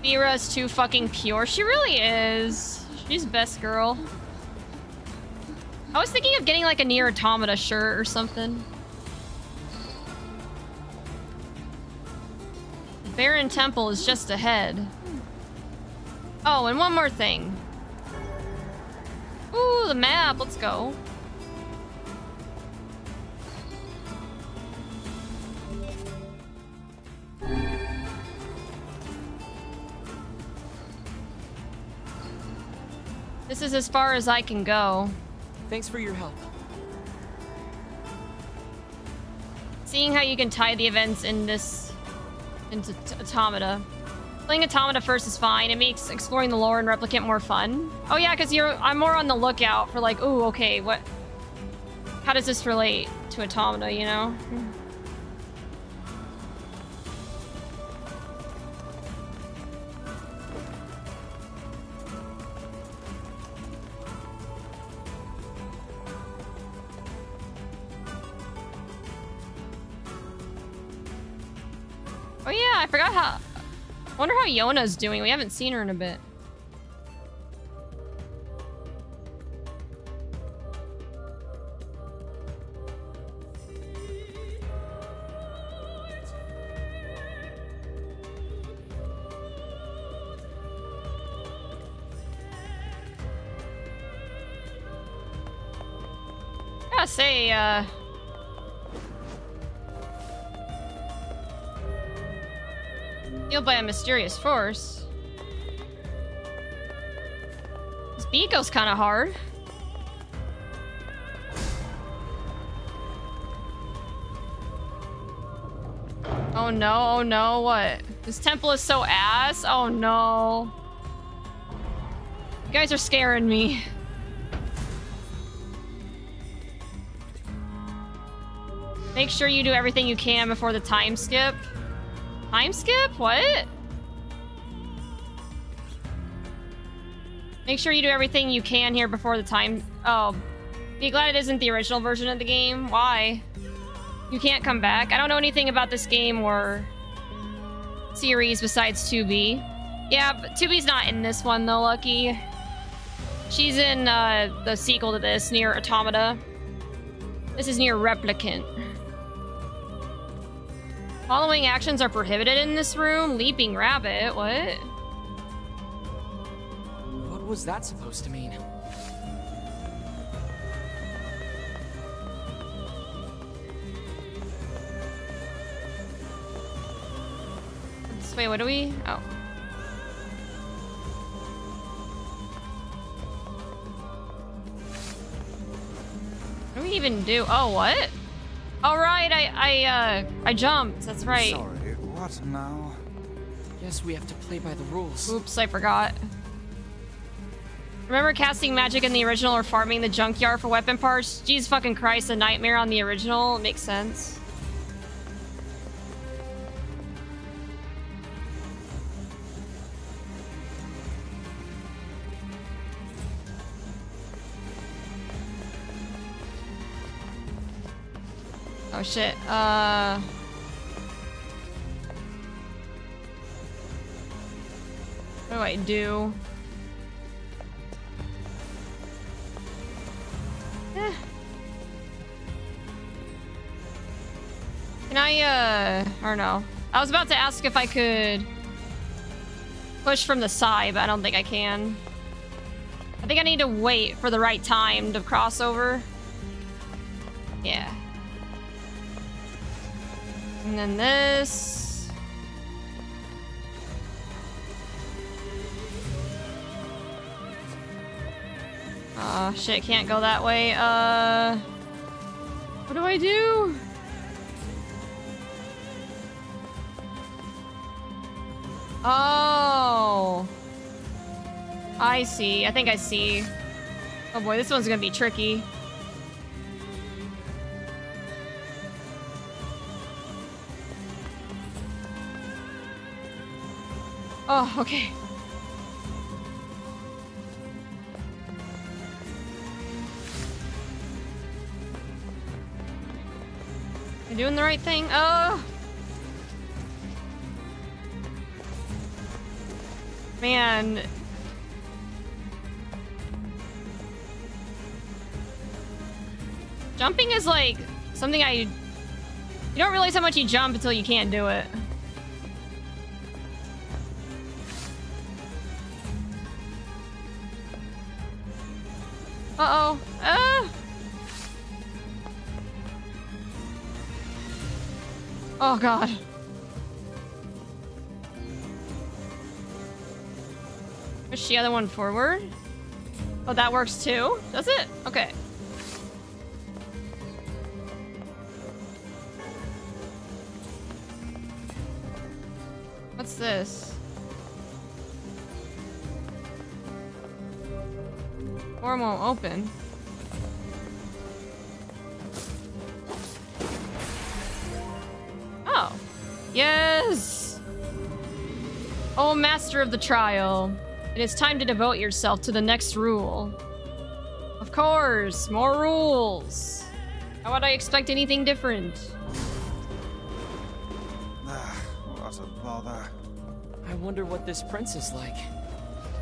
Vera's too fucking pure. She really is. She's best girl. I was thinking of getting like a NieR Automata shirt or something. The Barren Temple is just ahead. Oh, and one more thing. Ooh, the map. Let's go. This is as far as I can go. Thanks for your help. Seeing how you can tie the events in this into Automata. Playing Automata first is fine. It makes exploring the lore and Replicant more fun. Oh yeah, because I'm more on the lookout for like, ooh, okay, how does this relate to Automata, you know? Oh yeah, I forgot how... I wonder how Yona's doing. We haven't seen her in a bit. I gotta say, Healed by a mysterious force. This beat goes kind of hard. Oh no, what? This temple is so ass? Oh no. You guys are scaring me. Make sure you do everything you can before the time skip. Time skip? What? Make sure you do everything you can here before the time... Oh. Be glad it isn't the original version of the game. Why? You can't come back. I don't know anything about this game or series besides 2B. Yeah, but 2B's not in this one though, Lucky. She's in the sequel to this, NieR Automata. This is NieR Replicant. Following actions are prohibited in this room. Leaping rabbit, what? What was that supposed to mean? Wait, what do we? Oh. What do we even do? Oh, what? Oh, right, I jumped. That's right. Sorry, what now? Guess we have to play by the rules. Oops, I forgot. Remember casting magic in the original or farming the junkyard for weapon parts? Jesus fucking Christ, a nightmare on the original. It makes sense. Oh shit, what do I do? Can I don't know. I was about to ask if I could push from the side, but I don't think I can. I think I need to wait for the right time to cross over. Yeah. And then this. Oh shit, can't go that way. What do I do? Oh. I see. I think I see. Oh boy, this one's gonna be tricky. Oh, okay. Am I doing the right thing? Oh! Man. Jumping is like something you don't realize how much you jump until you can't do it. Uh-oh. Oh, God. Push the other one forward. Oh, that works too? Does it? Okay. What's this? Door won't open. Oh. Yes! Oh, master of the trial. It is time to devote yourself to the next rule. Of course, more rules. How would I expect anything different? What a bother. I wonder what this prince is like.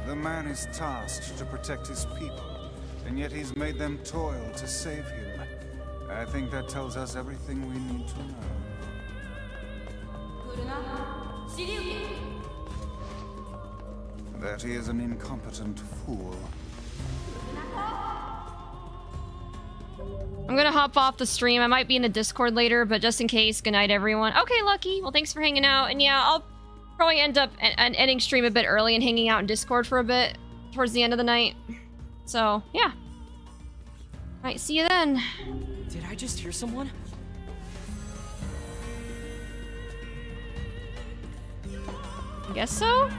The man is tasked to protect his people, and yet he's made them toil to save him. I think that tells us everything we need to know. That he is an incompetent fool. I'm gonna hop off the stream. I might be in the Discord later, but just in case, good night, everyone. Okay, Lucky. Well, thanks for hanging out. And yeah, I'll probably end up ending stream a bit early and hanging out in Discord for a bit towards the end of the night. So, yeah. Alright, see you then. Did I just hear someone? I guess so?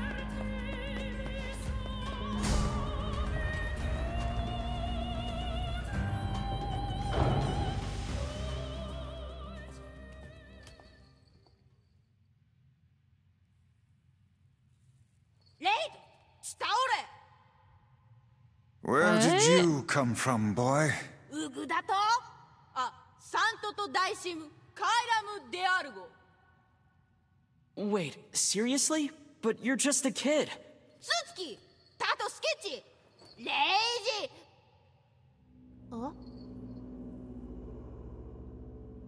Where did you come from, boy? Wait, seriously? But you're just a kid. Lazy. Oh?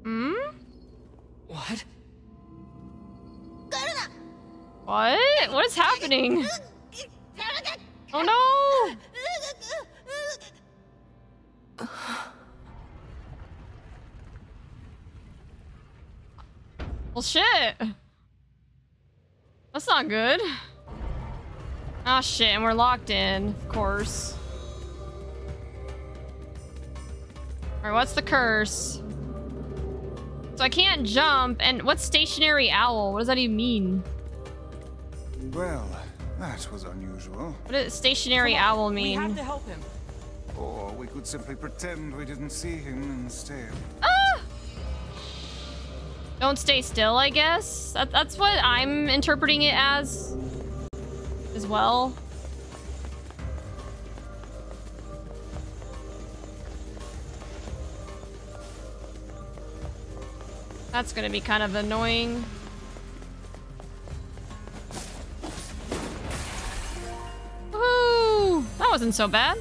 Hmm? What? What? What is happening? Oh no! Well, shit. That's not good. Ah, shit, and we're locked in, of course. Alright, what's the curse? So I can't jump, and what's stationary owl? What does that even mean? Well, that was unusual. What does stationary owl mean? We have to help him. Or we could simply pretend we didn't see him instead. Ah! Don't stay still, I guess? That's what I'm interpreting it as well. That's gonna be kind of annoying. Woohoo! That wasn't so bad.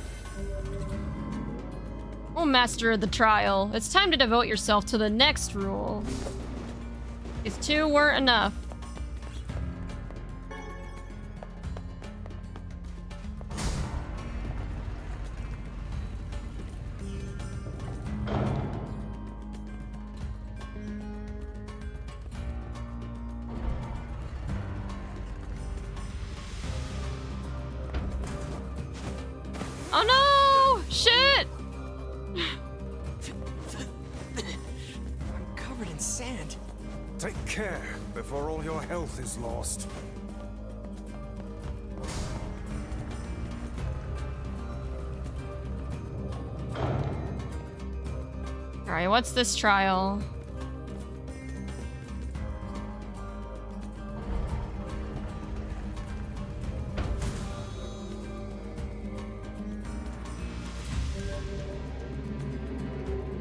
Oh, master of the trial. It's time to devote yourself to the next rule. If 2 weren't enough. Oh no! Shit! I'm covered in sand. Take care before all your health is lost. Alright, what's this trial?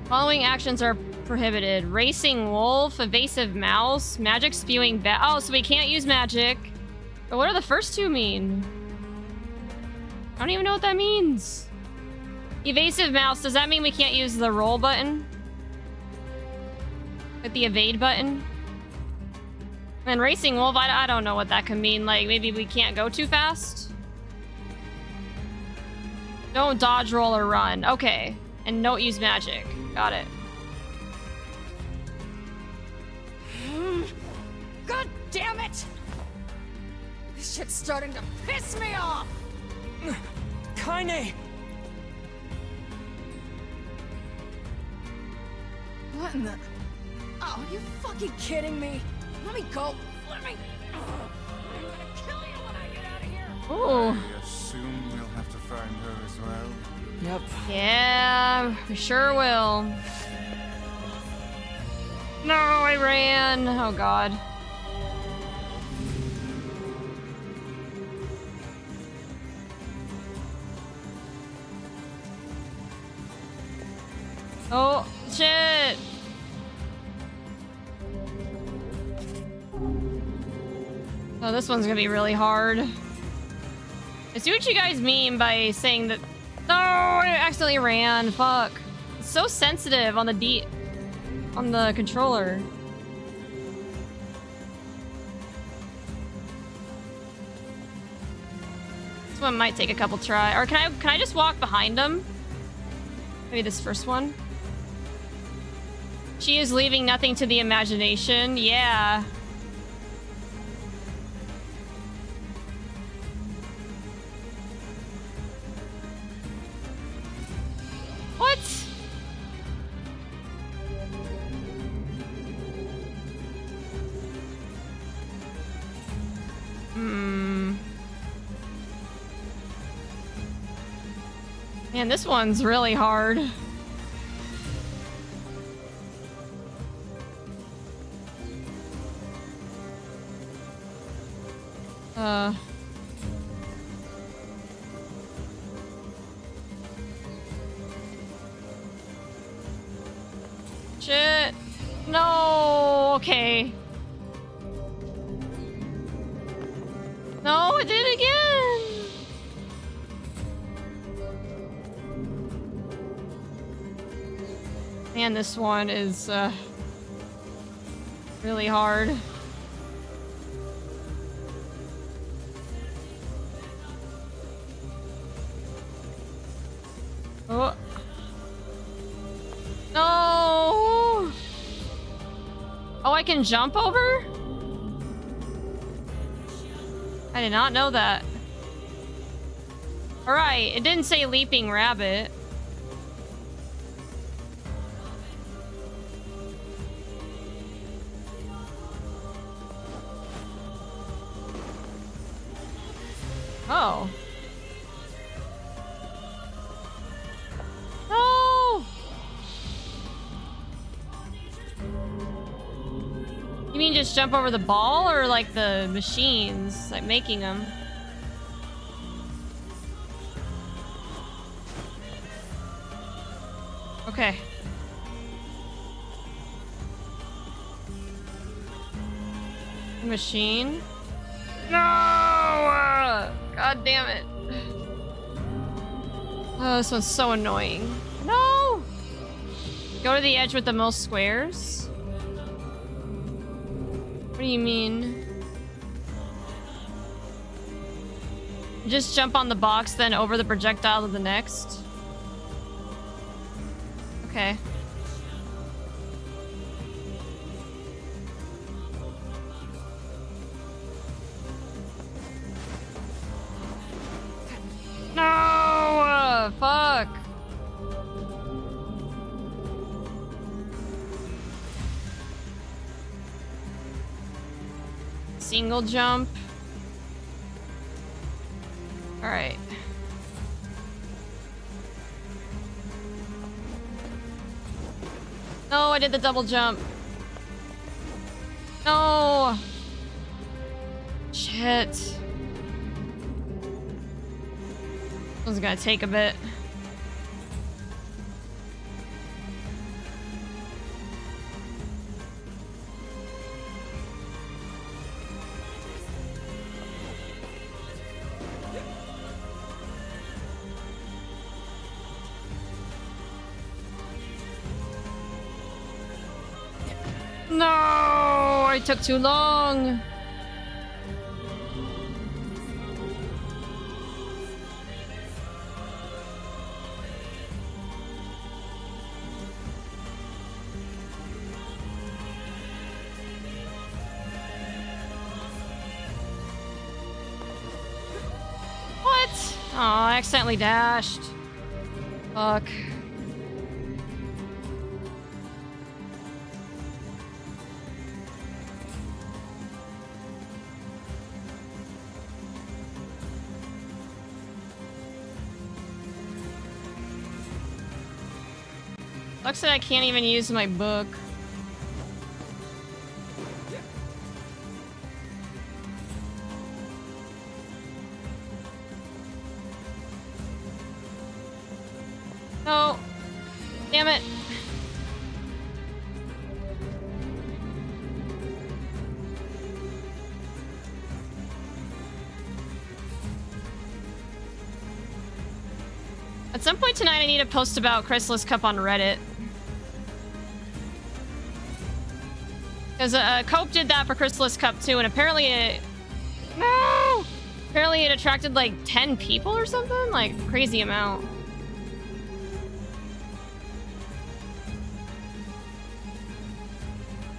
Following actions are prohibited. Racing wolf, evasive mouse, magic spewing bat. Oh, so we can't use magic. But what do the first 2 mean? I don't even know what that means. Evasive mouse, does that mean we can't use the roll button? Like the evade button? And racing wolf, I don't know what that could mean. Like, maybe we can't go too fast? Don't dodge, roll, or run. Okay. And don't use magic. Got it. God damn it! This shit's starting to piss me off! Kaine! What in the... Oh, are you fucking kidding me? Let me go. Let me... I'm gonna kill you when I get out of here! Ooh. I assume we'll have to find her as well. Yep. Yeah, we sure will. No, I ran. Oh god. Oh, shit. Oh, this one's gonna be really hard. I see what you guys mean by saying that. No, I accidentally ran. Fuck. It's so sensitive on the controller. This one might take a couple tries. Or can I just walk behind them? Maybe this first one. She is leaving nothing to the imagination. Yeah. What? Man, this one's really hard. Shit. No. Okay. No, I did it again. Man, this one is really hard. Oh. No! Oh, I can jump over? I did not know that. Alright, it didn't say leaping rabbit. Oh. No! You mean just jump over the ball or like the machines, like making them? Okay. Machine? No! God damn it. Oh, this one's so annoying. No! Go to the edge with the most squares? What do you mean? Just jump on the box, then over the projectile to the next? Okay. No! Fuck. Single jump. All right. No, I did the double jump. No. Shit. This one's gonna take a bit. No, I took too long. What? Oh, I accidentally dashed. Fuck. Sucks that I can't even use my book. Oh, damn it. At some point tonight, I need to post about Chrysalis Cup on Reddit. Because Cope did that for Chrysalis Cup too, and apparently it... No! Apparently it attracted like 10 people or something? Like, crazy amount.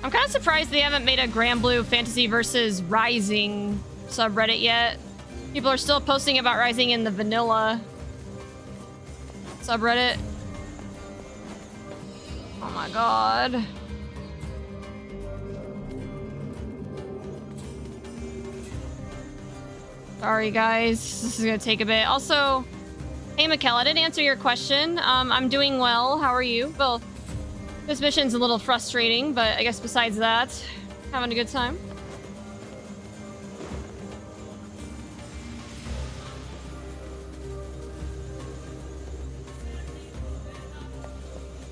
I'm kind of surprised they haven't made a Grand Blue Fantasy versus Rising subreddit yet. People are still posting about Rising in the vanilla subreddit. Oh my god. Sorry guys, this is gonna take a bit. Also, hey Mikkel, I didn't answer your question. I'm doing well, how are you? Well, this mission's a little frustrating, but I guess besides that, having a good time.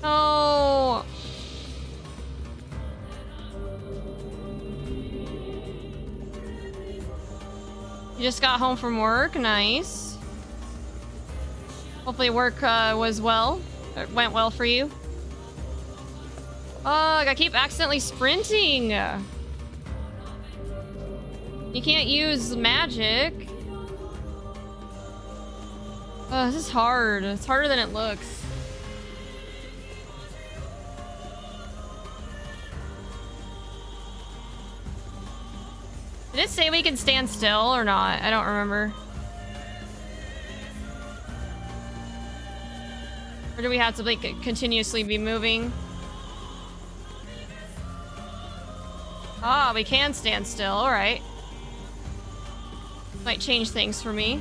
Oh. You just got home from work, nice. Hopefully work went well for you. I keep accidentally sprinting. You can't use magic. This is hard. It's harder than it looks. Did it say we can stand still or not? I don't remember. Or do we have to like continuously be moving? Ah, we can stand still. All right. Might change things for me.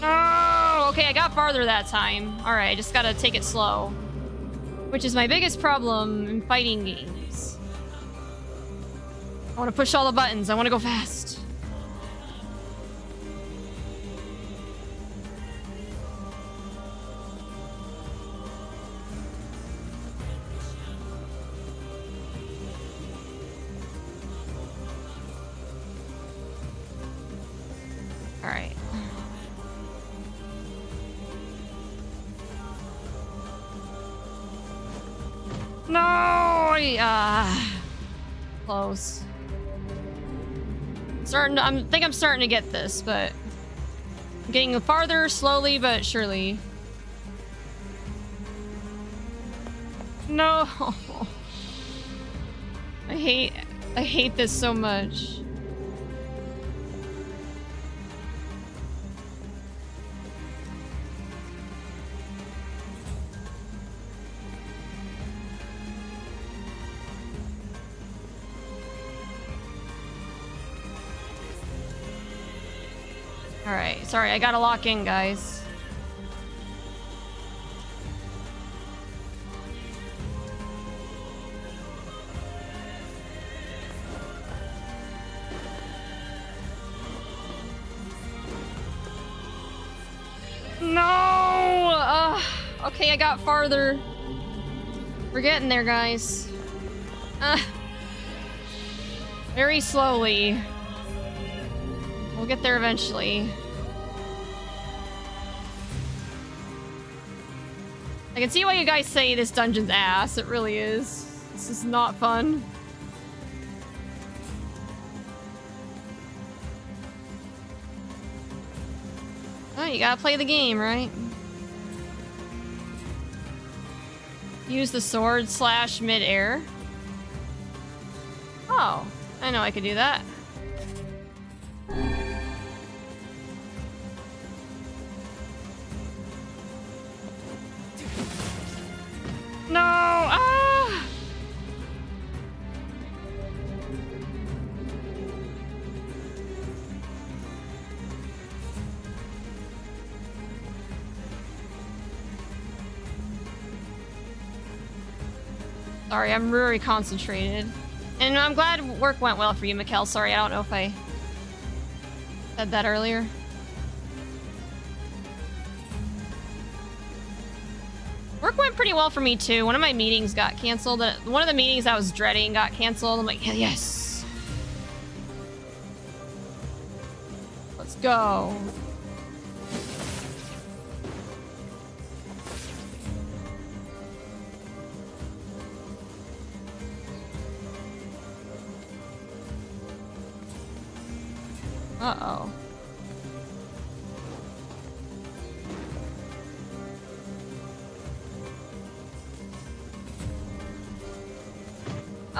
Oh, okay, I got farther that time. All right, just gotta take it slow. Which is my biggest problem in fighting games. I want to push all the buttons. I want to go fast. All right. No! Close. I think I'm starting to get this, but I'm getting farther slowly but surely. No. I hate this so much. Alright, sorry, I gotta lock in, guys. No! Okay, I got farther. We're getting there, guys. Very slowly. We'll get there eventually. I can see why you guys say this dungeon's ass. It really is. This is not fun. Oh, you gotta play the game, right? Use the sword slash mid-air. Oh, I know I could do that. No! Ah! Sorry, I'm very concentrated. And I'm glad work went well for you, Mikkel. Sorry, I don't know if I said that earlier. Work went pretty well for me too. One of my meetings got canceled. One of the meetings I was dreading got canceled. I'm like, hell yes. Let's go. Uh-oh.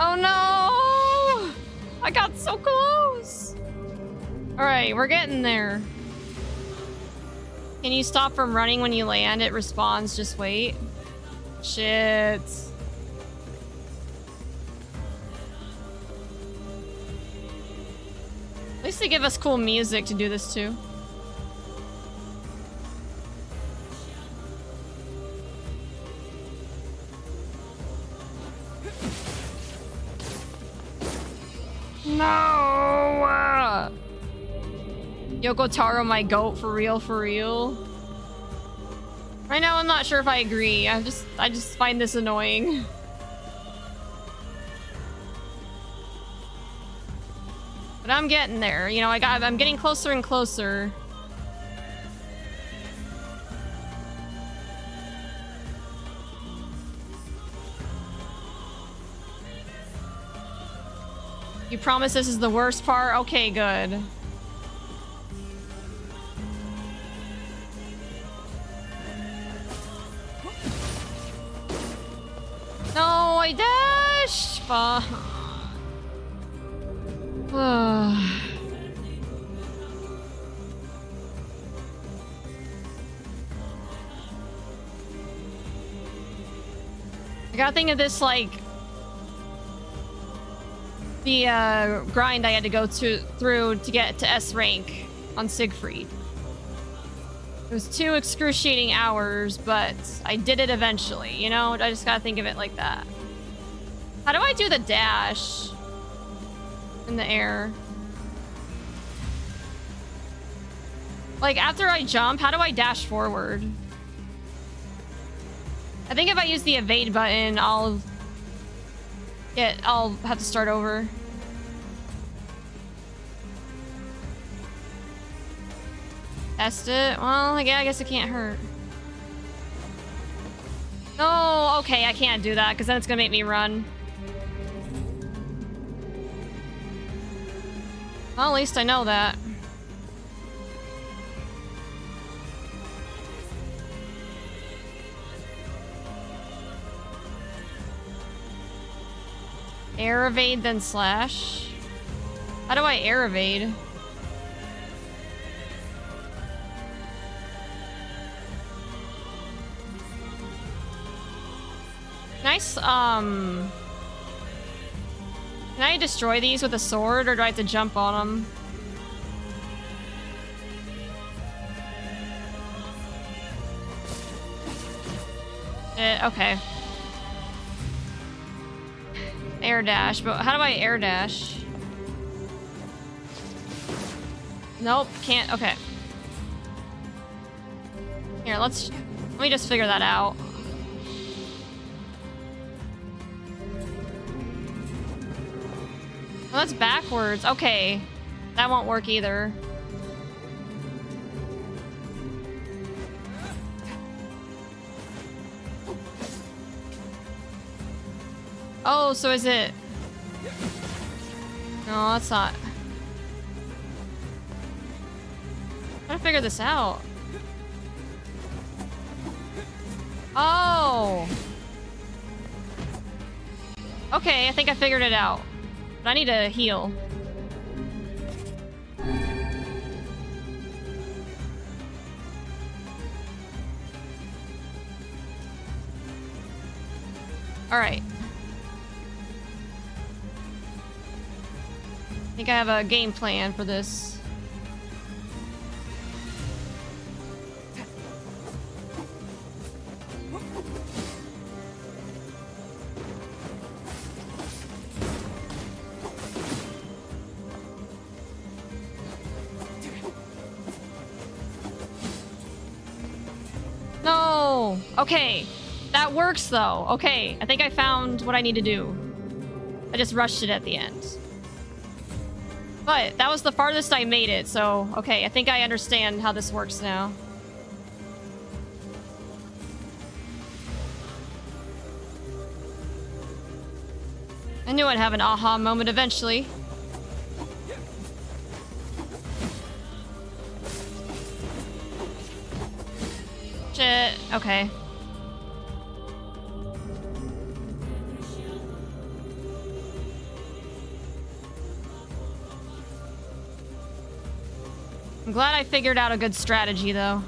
Oh no! I got so close! Alright, we're getting there. Can you stop from running when you land? It respawns, just wait. Shit. At least they give us cool music to do this too. No! Yoko Taro, my goat, for real, for real. Right now, I'm not sure if I agree. I just find this annoying. But I'm getting there. You know, I'm getting closer and closer. promise this is the worst part? Okay, good. No, I dashed! Fuck. I gotta think of this, like, the grind I had to go through to get to S rank on Siegfried. It was 2 excruciating hours, but I did it eventually, you know? I just gotta think of it like that. How do I do the dash in the air? Like, after I jump, how do I dash forward? I think if I use the evade button, I'll have to start over. Test it. Well, yeah, I guess it can't hurt. No, okay, I can't do that because then it's gonna make me run. Well, at least I know that. Air evade, then slash. How do I air evade? Nice, can I destroy these with a sword, or do I have to jump on them? Okay. Air dash, but how do I air dash? Nope, can't. Okay. Here, let me just figure that out. Well, that's backwards. Okay. That won't work either. Oh, so is it... No, that's not... I'm trying to figure this out. Oh! Okay, I think I figured it out. But I need to heal. Alright. I think I have a game plan for this. No! Okay. That works though. Okay. I think I found what I need to do. I just rushed it at the end. But that was the farthest I made it, so okay, I think I understand how this works now. I knew I'd have an aha moment eventually. Shit, okay. I'm glad I figured out a good strategy, though.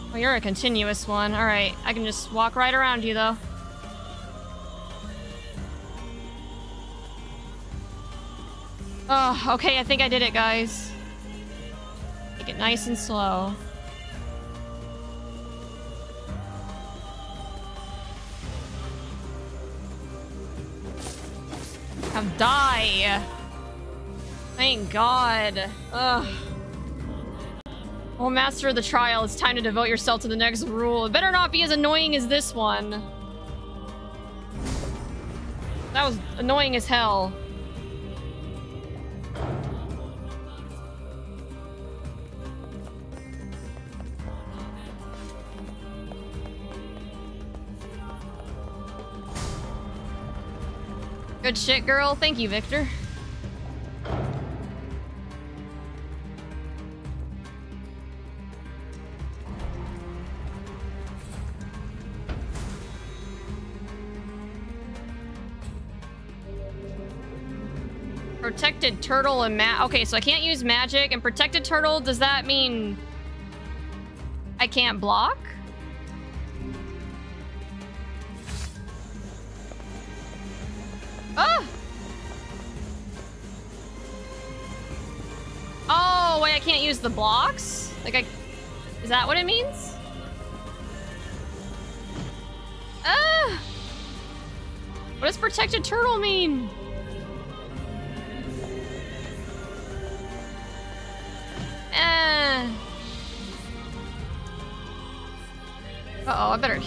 Well, you're a continuous one. Alright, I can just walk right around you, though. Oh, okay, I think I did it, guys. Take it nice and slow. Now die! Thank God. Ugh. Oh, master of the trial, it's time to devote yourself to the next rule. It better not be as annoying as this one. That was annoying as hell. Good shit, girl. Thank you, Victor. Protected turtle and okay, so I can't use magic and protected turtle. Does that mean I can't block? Ah! Oh, wait, I can't use the blocks? Like, is that what it means? Ah! What does protected turtle mean? Uh-oh, I better...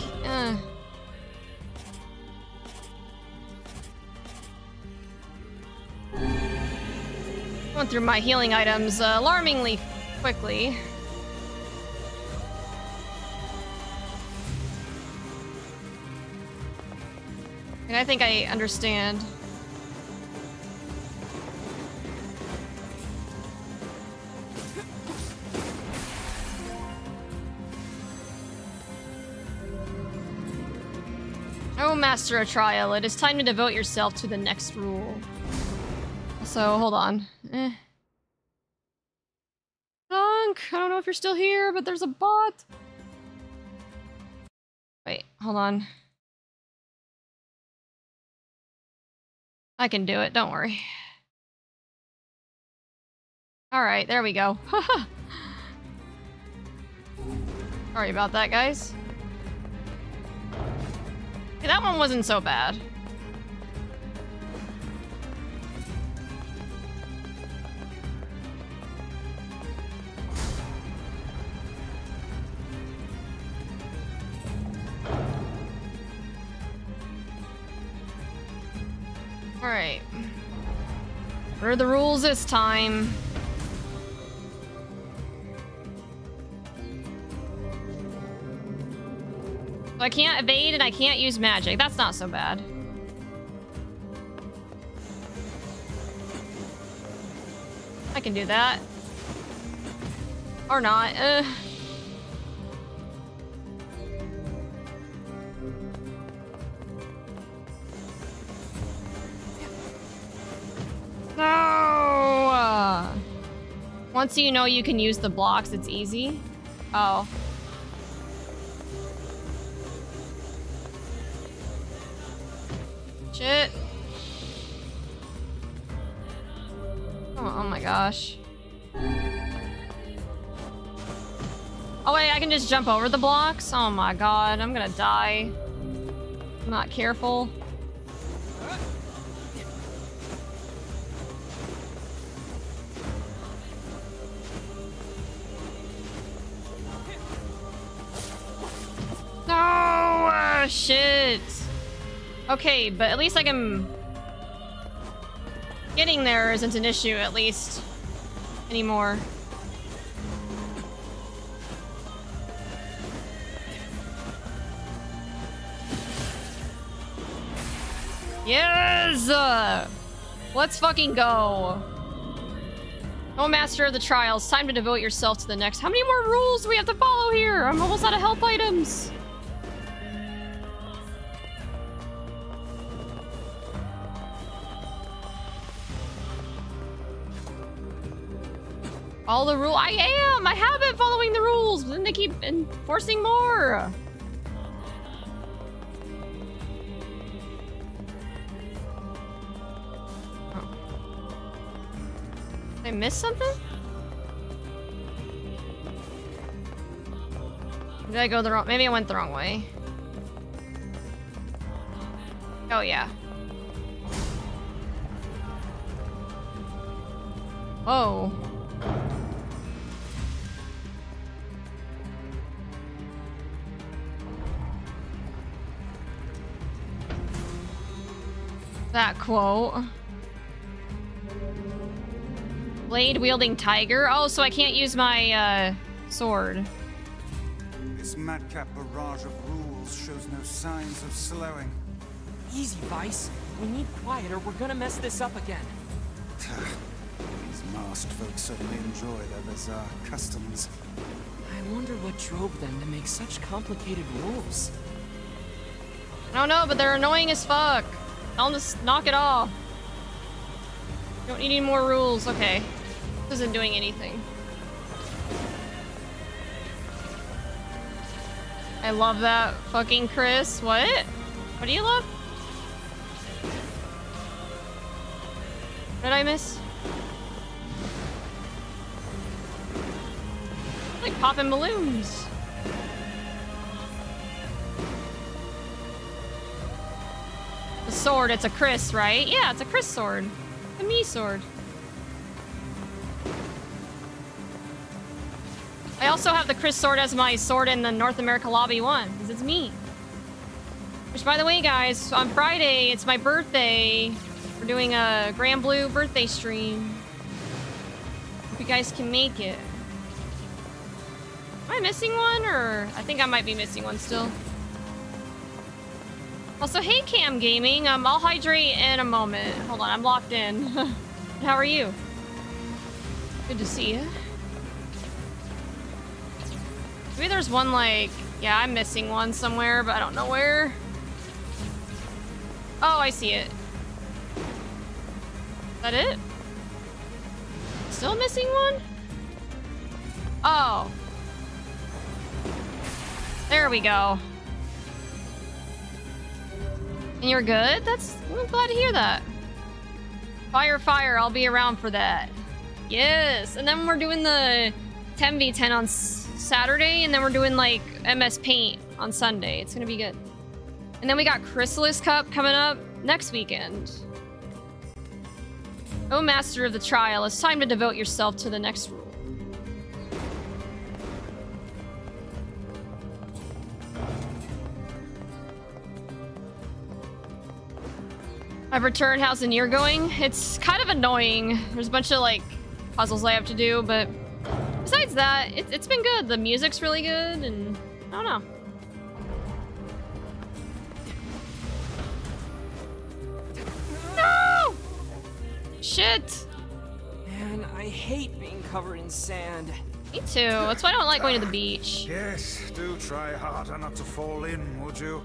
Went through my healing items alarmingly quickly. And I think I understand. Oh, Master of Trial, it is time to devote yourself to the next rule. So, hold on. Dunk, I don't know if you're still here, but there's a bot. Wait, hold on. I can do it, don't worry. Alright, there we go. Sorry about that, guys. Okay, that one wasn't so bad. Alright. What are the rules this time? So I can't evade and I can't use magic. That's not so bad. I can do that. Or not. No! Once you know you can use the blocks, it's easy. Oh. Shit. Oh my gosh. Oh wait, I can just jump over the blocks? Oh my god, I'm gonna die. I'm not careful. No! Shit. Okay, but at least I can... Getting there isn't an issue, at least. Anymore. Yes! Let's fucking go. Oh, Master of the Trials, time to devote yourself to the next... How many more rules do we have to follow here? I'm almost out of health items. All the rules. I have been following the rules, but then they keep enforcing more. Oh. Did I miss something? Did I go the wrong? Maybe I went the wrong way. Oh yeah. Whoa. that quote. Blade-wielding tiger? Oh, so I can't use my, sword. This madcap barrage of rules shows no signs of slowing. Easy, Vice. We need quiet or we're gonna mess this up again. These masked folks certainly enjoy their bizarre customs. I wonder what drove them to make such complicated rules. I don't know, but they're annoying as fuck. I'll just knock it off. Don't need any more rules. Okay. This isn't doing anything. I love that fucking Chris. What? What do you love? What did I miss? Like popping balloons. The sword, it's a Chris, right? Yeah, it's a Chris sword. A me sword. I also have the Chris sword as my sword in the North America Lobby 1, because it's me. Which, by the way, guys, on Friday, it's my birthday. We're doing a Grand Blue birthday stream. Hope you guys can make it. Am I missing one, or... I think I might be missing one still. Also, hey Cam Gaming, I'll hydrate in a moment. Hold on, I'm locked in. How are you? Good to see you. Maybe there's one like... Yeah, I'm missing one somewhere, but I don't know where. Oh, I see it. Is that it? Still missing one? Oh. There we go. And you're good? I'm glad to hear that. Fire, fire, I'll be around for that. Yes, and then we're doing the 10v10 on Saturday, and then we're doing like MS Paint on Sunday. It's gonna be good. And then we got Chrysalis Cup coming up next weekend. Oh, Master of the Trial, it's time to devote yourself to the next rule. I've returned. How's the NieR going? It's kind of annoying. There's a bunch of like puzzles I have to do, but besides that, it's been good. The music's really good, and I don't know. No! Shit! Man, I hate being covered in sand. Me too. That's why I don't like going to the beach. Yes, do try harder not to fall in, would you?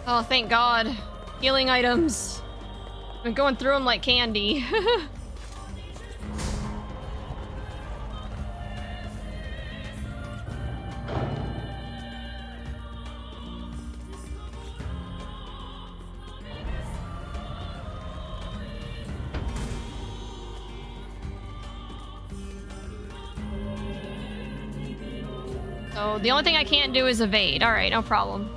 Oh, thank God. Healing items. I've been going through them like candy. So the only thing I can't do is evade. All right, no problem.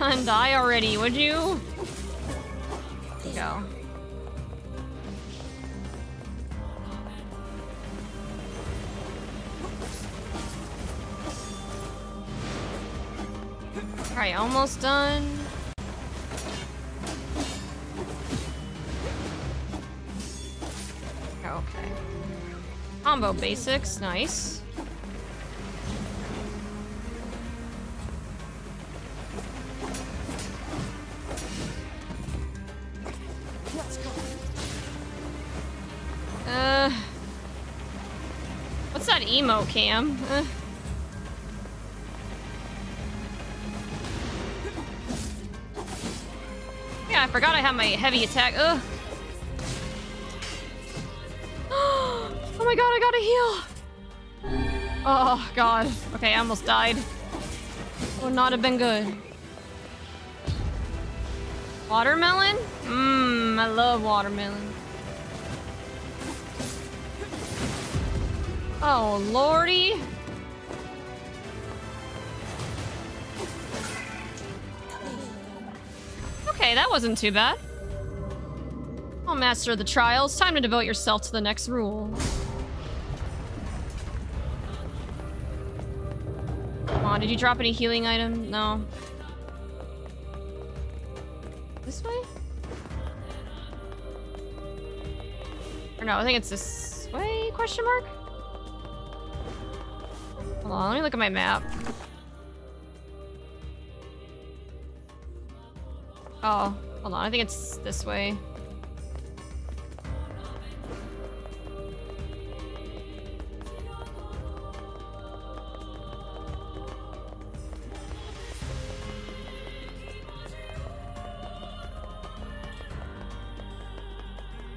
And die already, would you? Go. Alright, almost done. Okay. Combo basics, nice. What's that emo cam? Yeah, I forgot I have my heavy attack. Ugh. Oh my god, I gotta heal. Oh god. Okay, I almost died. Would not have been good. Watermelon? Mmm, I love watermelon. Oh, lordy. Okay, that wasn't too bad. Oh, master of the trials, time to devote yourself to the next rule. Come on, did you drop any healing item? No. This way? Or no, I think it's this way, question mark? Hold on, let me look at my map. Oh, hold on, I think it's this way.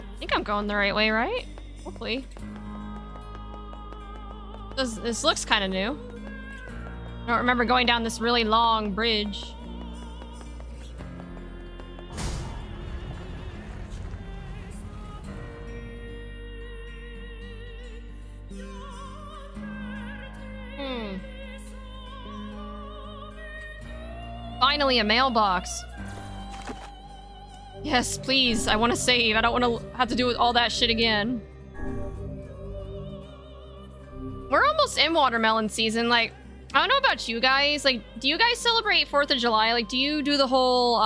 I think I'm going the right way, right? Hopefully. This looks kind of new. I don't remember going down this really long bridge. Finally, a mailbox. Yes, please. I want to save. I don't want to have to do all that shit again. We're almost in watermelon season. Like, I don't know about you guys. Like, do you guys celebrate 4th of July? Like, do you do the whole,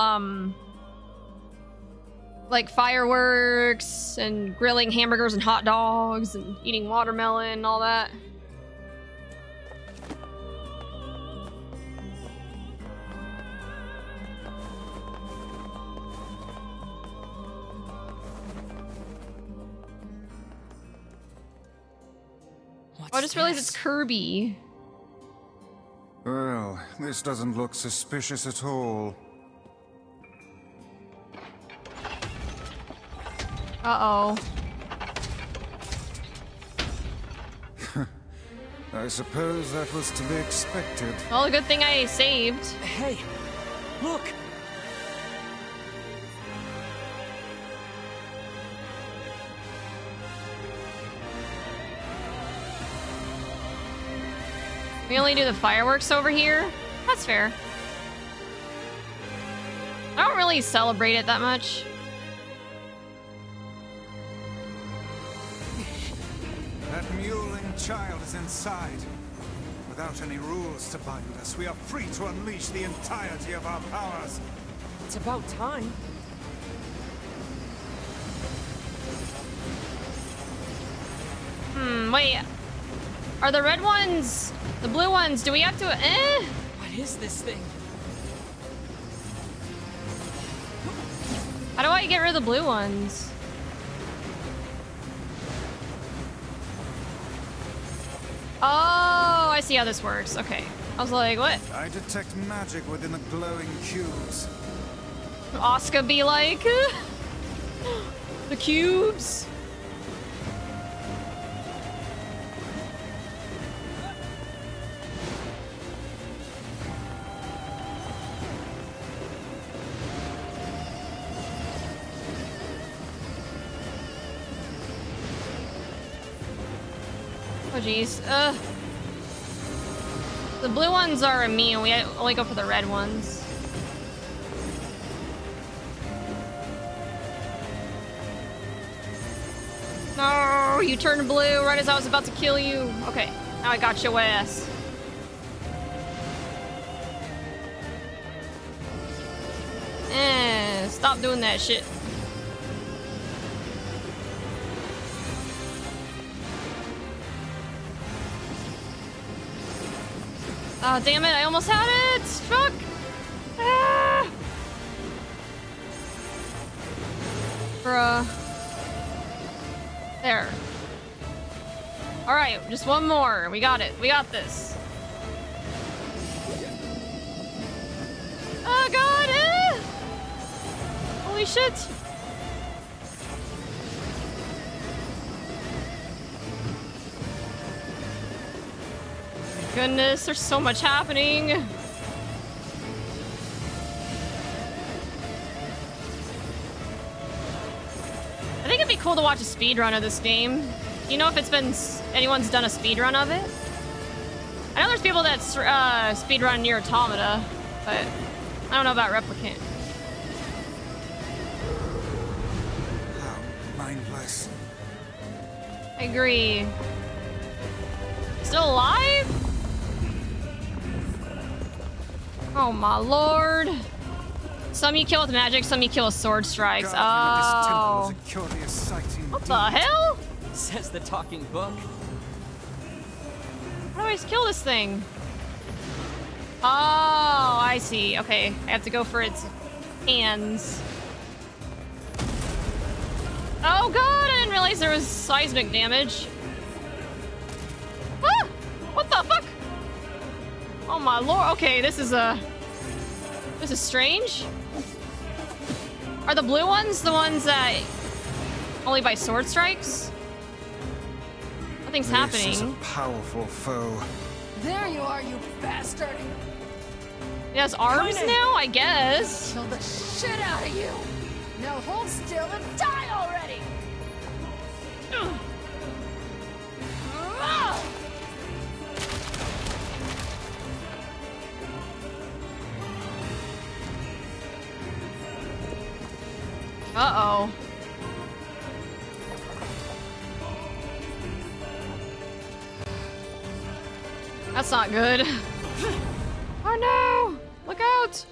like, fireworks and grilling hamburgers and hot dogs and eating watermelon and all that? Oh, I just realized it's Kirby. Well, this doesn't look suspicious at all. Uh-oh. I suppose that was to be expected. Well, a good thing I saved. Hey, look! We only do the fireworks over here? That's fair. I don't really celebrate it that much. That mewling child is inside. Without any rules to bind us, we are free to unleash the entirety of our powers. It's about time. Wait. Are the red ones... The blue ones, do we have to... What is this thing? How do I get rid of the blue ones? Oh, I see how this works. Okay. I was like, what? I detect magic within the glowing cubes. Oscar be like... the cubes? Oh jeez. The blue ones are immune. We only go for the red ones. No, you turned blue right as I was about to kill you. Okay, now I got your ass. Stop doing that shit. Oh, damn it, I almost had it! Fuck! Ah! Bruh. There. Alright, just one more. We got it. We got this. Oh god! Ah! Holy shit! goodness, there's so much happening. I think it'd be cool to watch a speedrun of this game. You know if anyone's done a speedrun of it? I know there's people that speedrun NieR Automata, but I don't know about Replicant. How mindless. I agree. Still alive? Oh my lord. Some you kill with magic, some you kill with sword strikes. Oh. What the hell? Says the talking book. How do I kill this thing? Oh, I see. Okay, I have to go for its hands. Oh god, I didn't realize there was seismic damage. Ah! What the fuck? Oh my lord. Okay, this is strange. Are the blue ones the ones that only by sword strikes? Nothing's happening. This is a powerful foe. There you are, you bastard! It has arms now, I guess. Kill the shit out of you! Now hold still and die already! Uh-oh. That's not good. Oh no! Look out!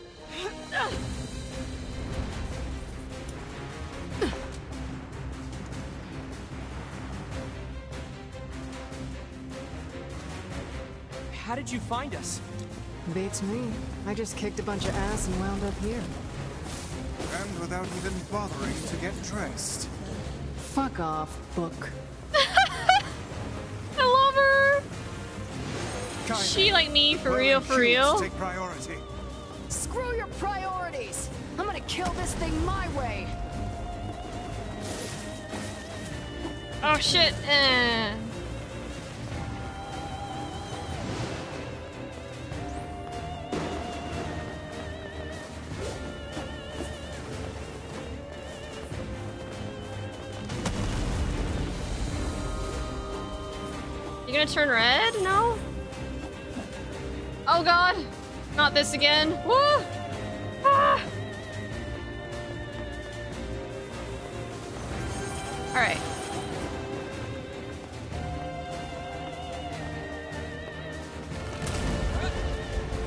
How did you find us? Beats me. I just kicked a bunch of ass and wound up here. And without even bothering to get dressed. Fuck off, book. I love her! She like me, for real, for real? Take priority. Screw your priorities! I'm gonna kill this thing my way! Oh shit! You gonna turn red? No? Oh god! Not this again! Woo! Ah! Alright.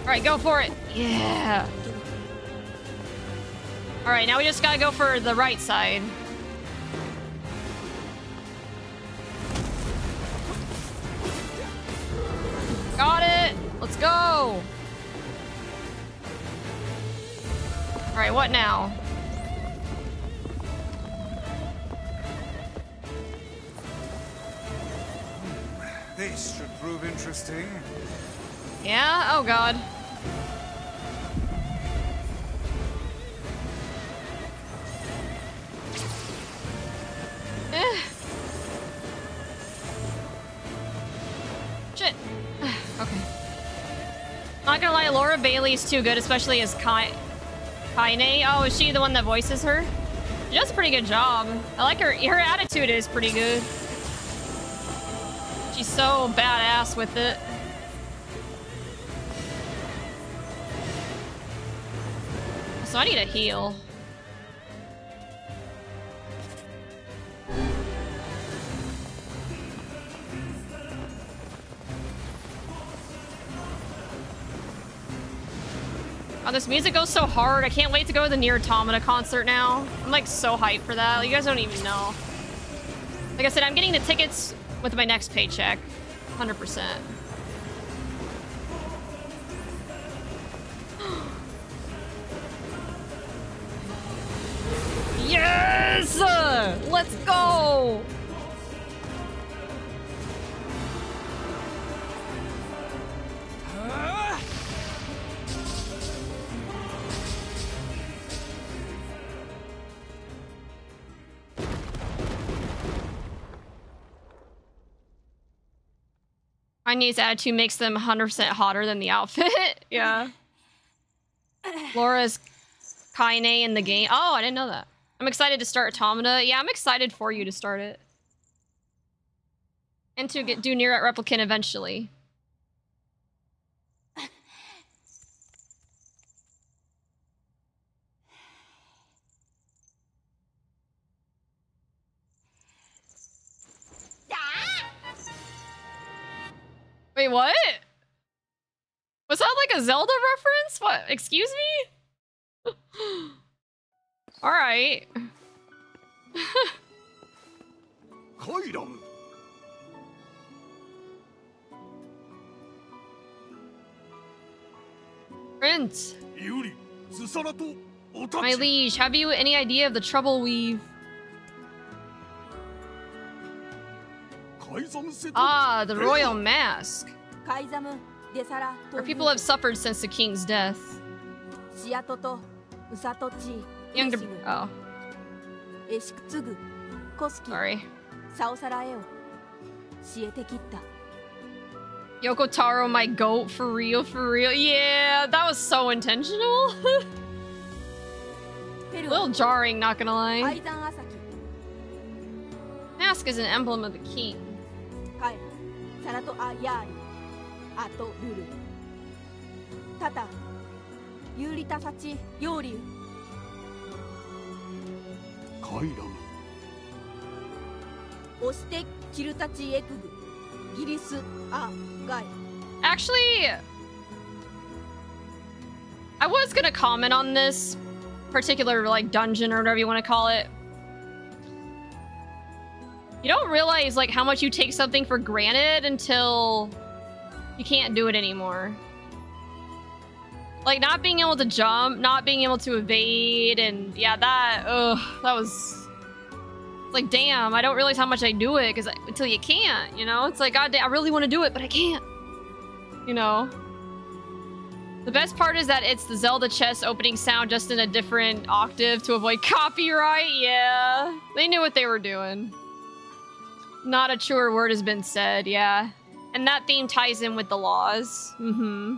Alright, go for it! Yeah! Alright, now we just gotta go for the right side. Got it! Let's go! Alright, what now? This should prove interesting. Yeah? Oh god. Shit. Okay. Not gonna lie, Laura Bailey's too good, especially as Kaine. Oh, is she the one that voices her? She does a pretty good job. I like her. Her attitude is pretty good. She's so badass with it. So I need a heal. Oh, this music goes so hard. I can't wait to go to the NieR Automata concert now. I'm like so hyped for that. You guys don't even know. Like I said, I'm getting the tickets with my next paycheck. 100%. Yes! Let's go! My niece's attitude makes them 100% hotter than the outfit. Yeah. Laura's Kaine in the game. Oh, I didn't know that. I'm excited to start Automata. Yeah, I'm excited for you to start it. And to do NieR at Replicant eventually. Wait, what? Was that like a Zelda reference? What? Excuse me? Alright. Prince. My liege, have you any idea of the trouble we've... Ah, the royal mask. Where people have suffered since the king's death. Young to... Oh. Sorry. Yoko Taro, my goat, for real, for real. Yeah, that was so intentional. A little jarring, not gonna lie. Mask is an emblem of the king. Actually, I was gonna comment on this particular like dungeon or whatever you want to call it. You don't realize like how much you take something for granted until you can't do it anymore. Like not being able to jump, not being able to evade, and yeah, that was like, damn, I don't realize how much I do it until you can't, you know? It's like, god damn, I really want to do it, but I can't. You know? The best part is that it's the Zelda chest opening sound just in a different octave to avoid copyright. Yeah, they knew what they were doing. Not a truer word has been said, yeah. And that theme ties in with the laws. Mm-hmm.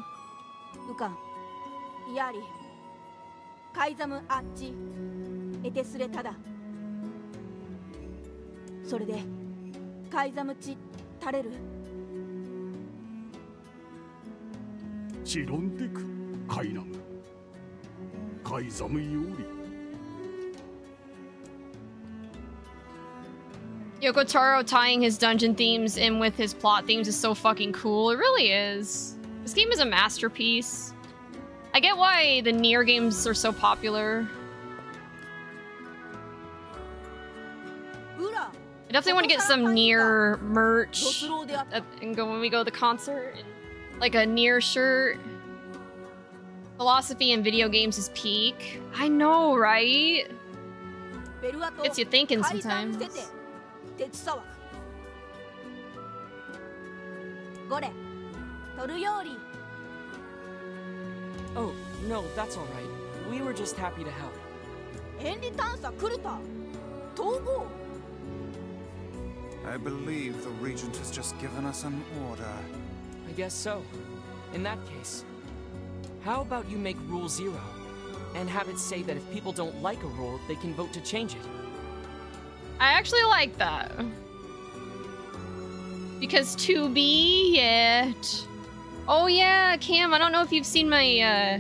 Yoko Taro tying his dungeon themes in with his plot themes is so fucking cool. It really is. This game is a masterpiece. I get why the NieR games are so popular. I definitely want to get some NieR merch and go when we go to the concert. Like a NieR shirt. Philosophy in video games is peak. I know, right? Gets you thinking sometimes. Oh, no, that's all right. We were just happy to help. I believe the Regent has just given us an order. I guess so. In that case, how about you make Rule 0? And have it say that if people don't like a rule, they can vote to change it. I actually like that. Because to be yet. Oh yeah, Cam, I don't know if you've seen my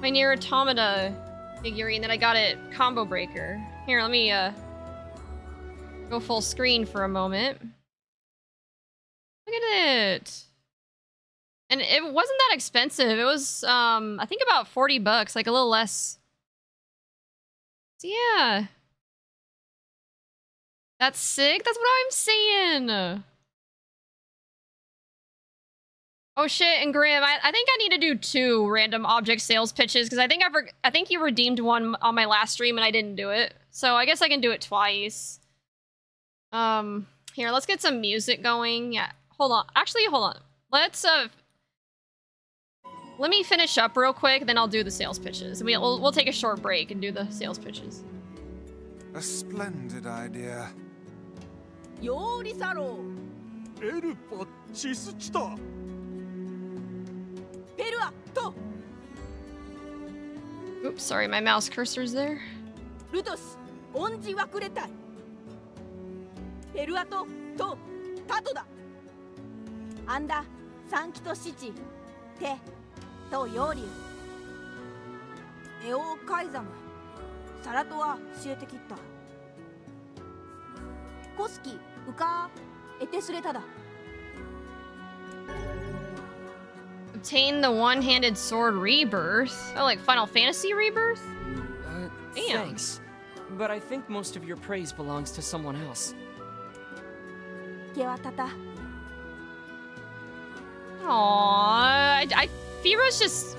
my NieR Automata figurine that I got at Combo Breaker. Here, let me go full screen for a moment. Look at it. And it wasn't that expensive. It was I think about 40 bucks, like a little less. So yeah. That's sick. That's what I'm saying. Oh shit, and Grim, I think I need to do 2 random object sales pitches because I think you redeemed one on my last stream and I didn't do it. So I guess I can do it twice. Here, let's get some music going. Yeah, hold on. Actually, hold on. Let's let me finish up real quick, then I'll do the sales pitches. We'll take a short break and do the sales pitches. A splendid idea. エルパチスチタペルアと Oops, sorry, my mouse cursor's there. ルトスオンジワクレタイペルアとタトだアンダサンキトシチテとヨーリエエオカイザムサラトは教えてきったコスキウカエテスレタだ Obtain the one-handed sword rebirth. Oh, like Final Fantasy rebirth? Damn. Thanks. But I think most of your praise belongs to someone else. ケワタタ Aww, Fira's just...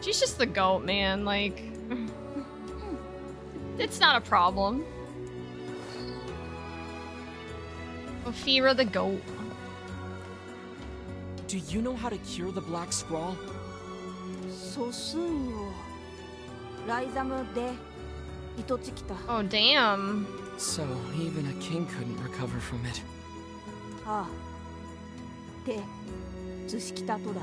She's just the goat, man, like... It's not a problem. Fira the goat. Do you know how to cure the Black Scrawl? ソスンよライザムでイトチキタ Oh, damn. So, even a king couldn't recover from it. ああでツシキタトだ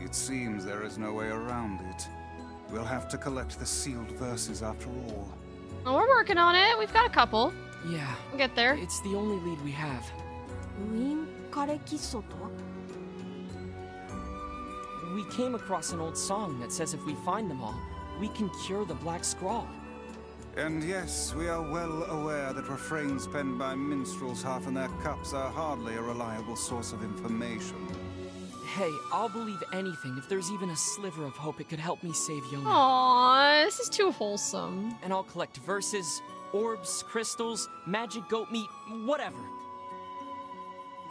It seems there is no way around it. We'll have to collect the sealed verses after all. Well, we're working on it. We've got a couple. Yeah. We'll get there. It's the only lead we have. ウィンカレキソト We came across an old song that says if we find them all, we can cure the Black Scrawl. And yes, we are well aware that refrains penned by minstrels half in their cups are hardly a reliable source of information. Hey, I'll believe anything if there's even a sliver of hope it could help me save Yona. Aww, this is too wholesome. And I'll collect verses, orbs, crystals, magic goat meat, whatever.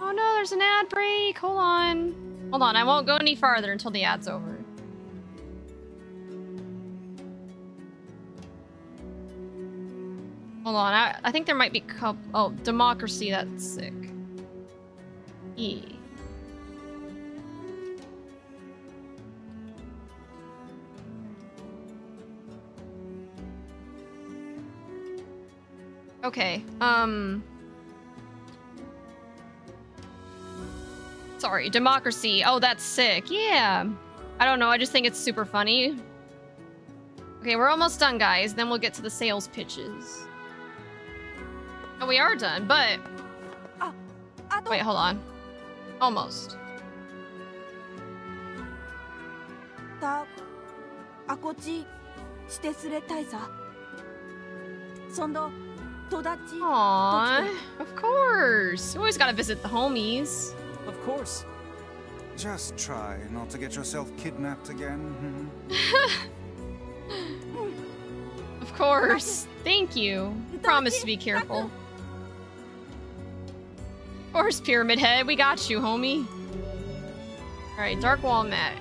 Oh no, there's an ad break. Hold on. Hold on, I won't go any farther until the ad's over. Hold on, I think there might be oh, democracy, that's sick. E. Okay, sorry, democracy. Oh, that's sick. Yeah. I don't know, I just think it's super funny. Okay, we're almost done, guys. Then we'll get to the sales pitches. Oh, we are done, but... Wait, hold on. Almost. たあこちしてすれたいさそんどとだち Aww, of course. You always gotta visit the homies. Of course. Just try not to get yourself kidnapped again. Of course. Thank you. Promise to be careful. Of course, Pyramid Head. We got you, homie. Alright, Dark Wall Mat.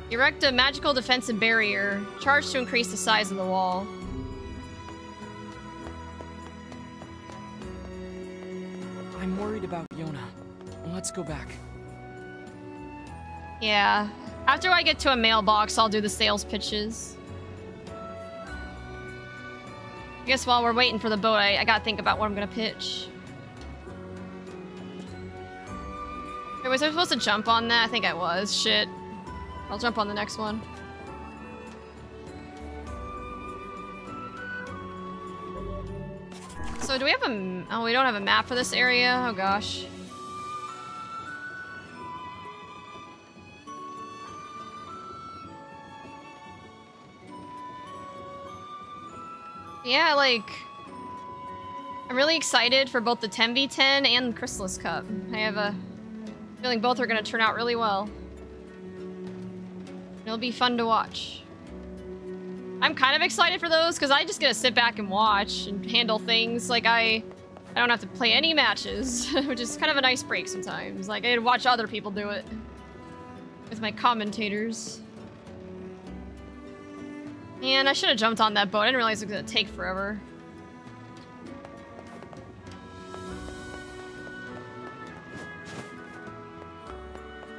Erect a magical defensive barrier. Charge to increase the size of the wall. I'm worried about Yona. Let's go back. Yeah. After I get to a mailbox, I'll do the sales pitches. I guess while we're waiting for the boat, I gotta think about what I'm gonna pitch. Wait, was I supposed to jump on that? I think I was. Shit. I'll jump on the next one. So do we have a... Oh, we don't have a map for this area? Oh, gosh. Yeah, like... I'm really excited for both the 10v10 and the Chrysalis Cup. I have a feeling both are going to turn out really well. It'll be fun to watch. I'm kind of excited for those because I just get to sit back and watch and handle things. Like I don't have to play any matches, which is kind of a nice break sometimes. Like I get to watch other people do it with my commentators. Man, I should have jumped on that boat. I didn't realize it was gonna take forever.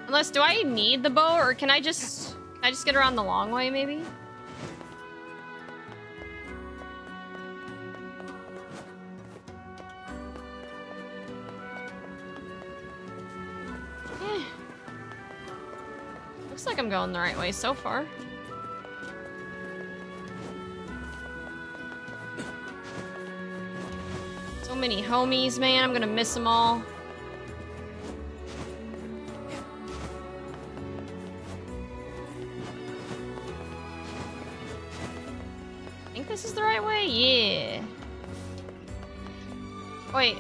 Unless, do I need the boat, or can I just get around the long way, maybe? like I'm going the right way so far. So many homies, man. I'm gonna miss them all. I think this is the right way? Yeah. Wait.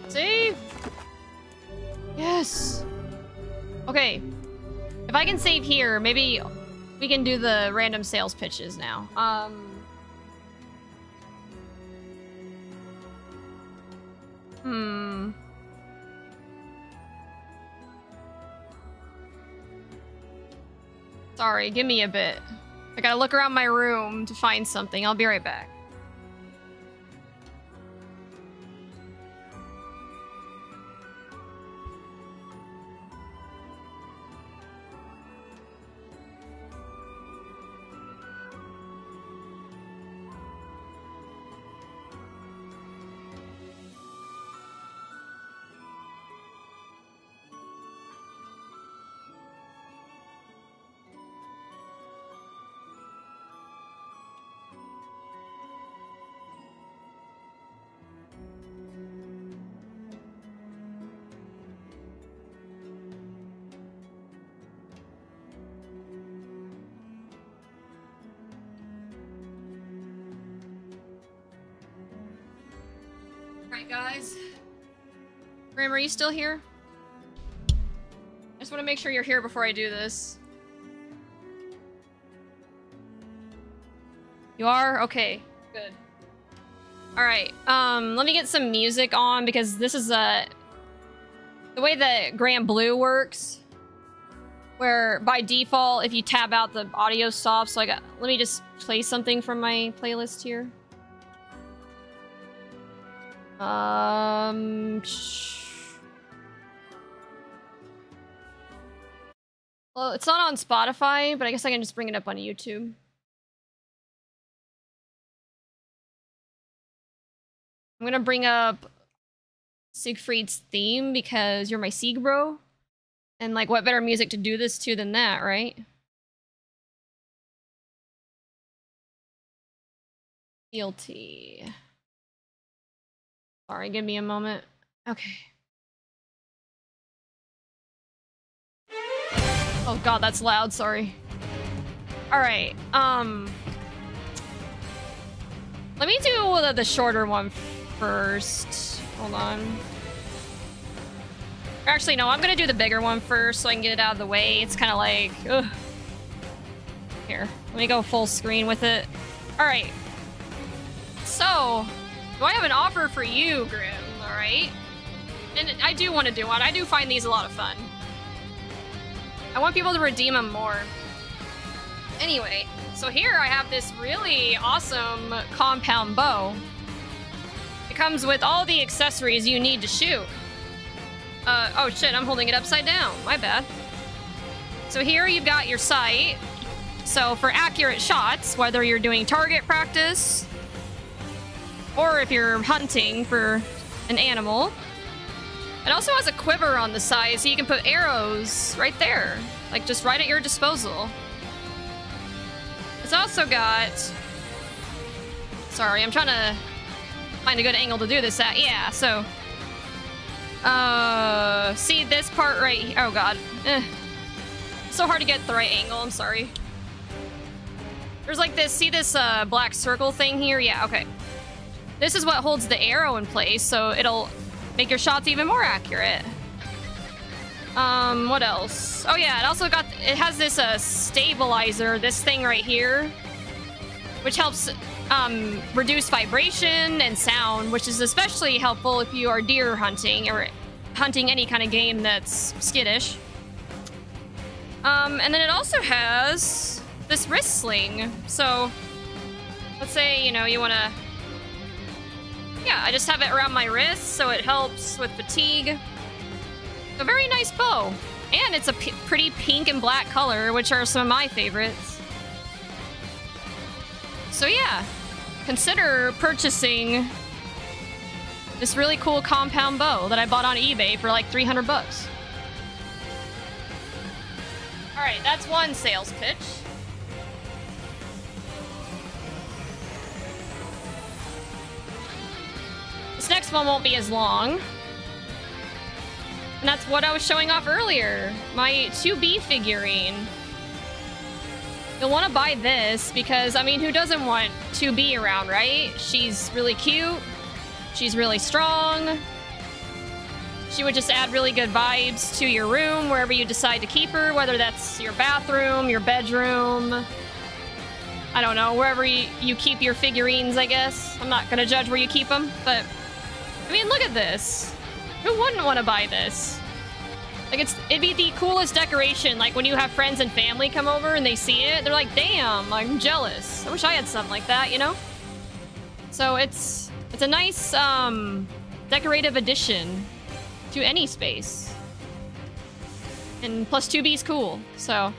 Save! Yes! Okay. If I can save here, maybe we can do the random sales pitches now. Sorry, give me a bit. I gotta look around my room to find something. I'll be right back. Alright, guys. Graham, are you still here? I just want to make sure you're here before I do this. You are? Okay, good. Alright, let me get some music on because this is the way that Grand Blue works. Where by default, if you tab out, the audio stops. So let me just play something from my playlist here. Well, it's not on Spotify, but I guess I can just bring it up on YouTube. I'm gonna bring up Siegfried's theme because you're my Sieg bro. And like, what better music to do this to than that, right? Fealty. Sorry, give me a moment. Okay. Oh god, that's loud, sorry. Alright, let me do the shorter one first. Hold on. Actually, no, I'm gonna do the bigger one first so I can get it out of the way. It's kind of like, ugh. Here, let me go full screen with it. Alright. So, do I have an offer for you, Grim, alright? And I do want to do one. I do find these a lot of fun. I want people to redeem them more. Anyway, so here I have this really awesome compound bow. It comes with all the accessories you need to shoot. Oh shit, I'm holding it upside down. My bad. So here you've got your sight. So for accurate shots, whether you're doing target practice, or if you're hunting for an animal. It also has a quiver on the side, so you can put arrows right there. Like, just right at your disposal. It's also got... Sorry, I'm trying to find a good angle to do this at. Yeah, so... see this part right here? Oh god. So hard to get the right angle, I'm sorry. There's like this, see this black circle thing here? Yeah, okay. This is what holds the arrow in place, so it'll make your shots even more accurate. What else? Oh yeah, it has this stabilizer, this thing right here, which helps reduce vibration and sound, which is especially helpful if you are deer hunting or hunting any kind of game that's skittish. And then it also has this wrist sling. So let's say, you know, you want to... Yeah, I just have it around my wrist, so it helps with fatigue. A very nice bow. And it's a pretty pink and black color, which are some of my favorites. So yeah, consider purchasing this really cool compound bow that I bought on eBay for like 300 bucks. Alright, that's one sales pitch. This next one won't be as long. And that's what I was showing off earlier. My 2B figurine. You'll want to buy this because, I mean, who doesn't want 2B around, right? She's really cute. She's really strong. She would just add really good vibes to your room, wherever you decide to keep her, whether that's your bathroom, your bedroom. I don't know, wherever you keep your figurines, I guess. I'm not gonna judge where you keep them, but... I mean, look at this. Who wouldn't want to buy this? Like, it'd be the coolest decoration, like when you have friends and family come over and they see it, they're like, damn, I'm jealous. I wish I had something like that, you know? So it's a nice, decorative addition to any space. And plus 2B's cool, so.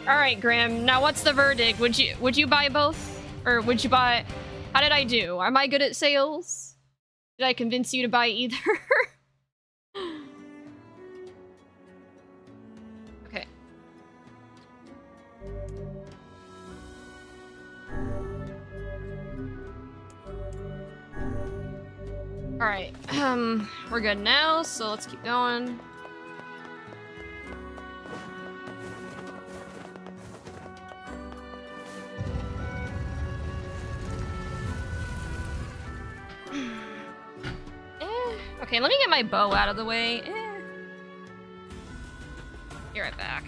Alright, Graham, now what's the verdict? Would you buy both? Or would you buy... How did I do? Am I good at sales? Did I convince you to buy either? Okay. Alright, we're good now, so let's keep going. Okay, let me get my bow out of the way. Be right back.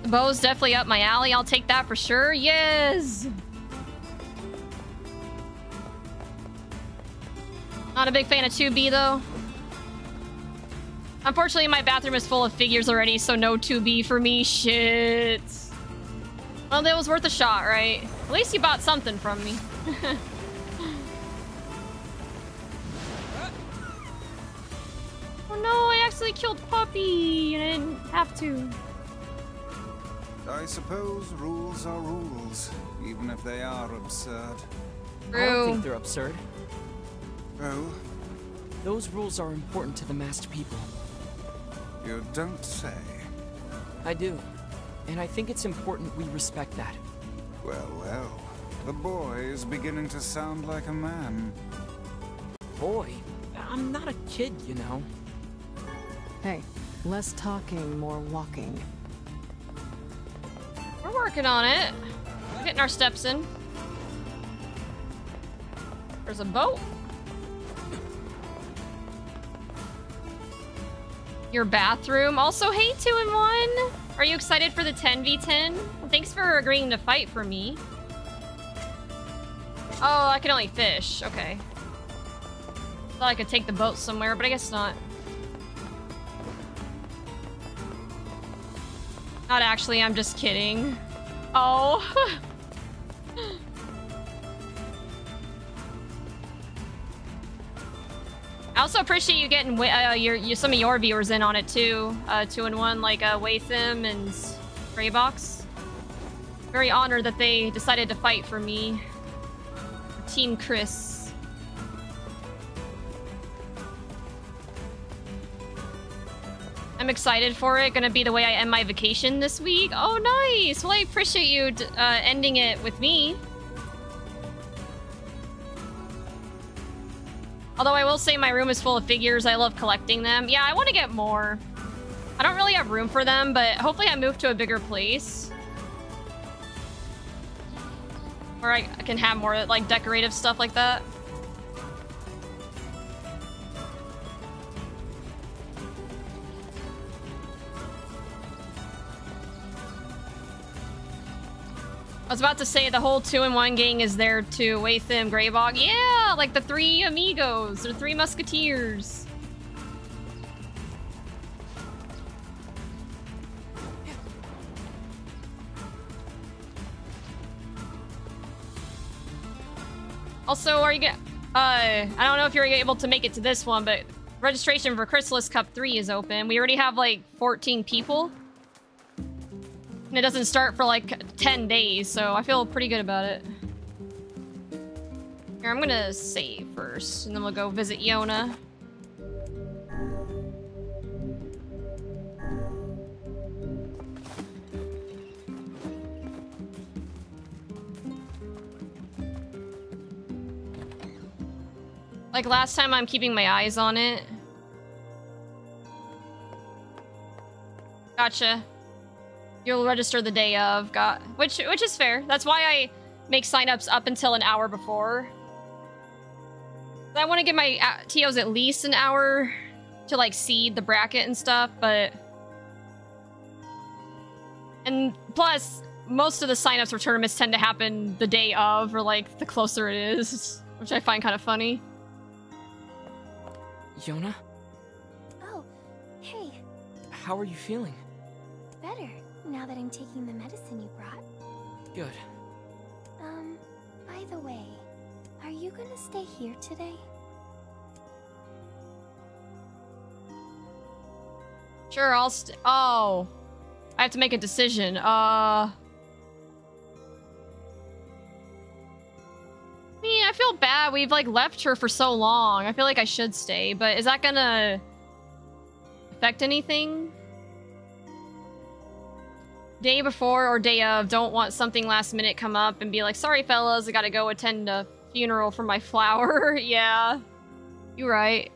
The bow's definitely up my alley. I'll take that for sure. Yes! Not a big fan of 2B, though. Unfortunately, my bathroom is full of figures already, so no 2B for me. Shit. Well, that was worth a shot, right? At least you bought something from me. Oh no, I actually killed Puppy, and I didn't have to. I suppose rules are rules, even if they are absurd. I don't think they're absurd. Oh? Those rules are important to the masked people. You don't say. I do. And I think it's important we respect that. Well, well. The boy is beginning to sound like a man. Boy? I'm not a kid, you know. Hey, less talking, more walking. We're working on it. We're getting our steps in. There's a boat. Your bathroom. Also, hey, 2-in-1. Are you excited for the 10v10? Thanks for agreeing to fight for me. Oh, I can only fish. Okay. Thought I could take the boat somewhere, but I guess not. Not actually, I'm just kidding. Oh. I also appreciate you getting some of your viewers in on it too. 2-in-1, like Watham and Greybox. Very honored that they decided to fight for me. Team Chris. I'm excited for it. Gonna be the way I end my vacation this week. Oh, nice. Well, I appreciate you ending it with me. Although I will say my room is full of figures. I love collecting them. Yeah, I want to get more. I don't really have room for them, but hopefully I move to a bigger place. Where I can have more, like, decorative stuff like that. I was about to say the whole 2-in-1 gang is there too. Watham, Greybog. Yeah, like the 3 amigos or 3 musketeers. Also, are you gonna... I don't know if you're able to make it to this one, but registration for Chrysalis Cup 3 is open. We already have like 14 people. And it doesn't start for like 10 days, so I feel pretty good about it. Here, I'm gonna save first, and then we'll go visit Yona. Like last time, I'm keeping my eyes on it. Gotcha. You'll register the day of. Which is fair. That's why I make signups up until an hour before. I want to give my TOs at least an hour to like seed the bracket and stuff, but... And plus, most of the signups for tournaments tend to happen the day of, or like the closer it is, which I find kind of funny. Yona? Oh, hey. How are you feeling? Better, now that I'm taking the medicine you brought. Good. By the way, are you gonna stay here today? Sure, I'll oh. I have to make a decision. I mean, I feel bad. We've, like, left her for so long. I feel like I should stay, but is that gonna affect anything? Day before or day of, don't want something last minute come up and be like, sorry, fellas, I gotta go attend a funeral for my flower. Yeah, you're right.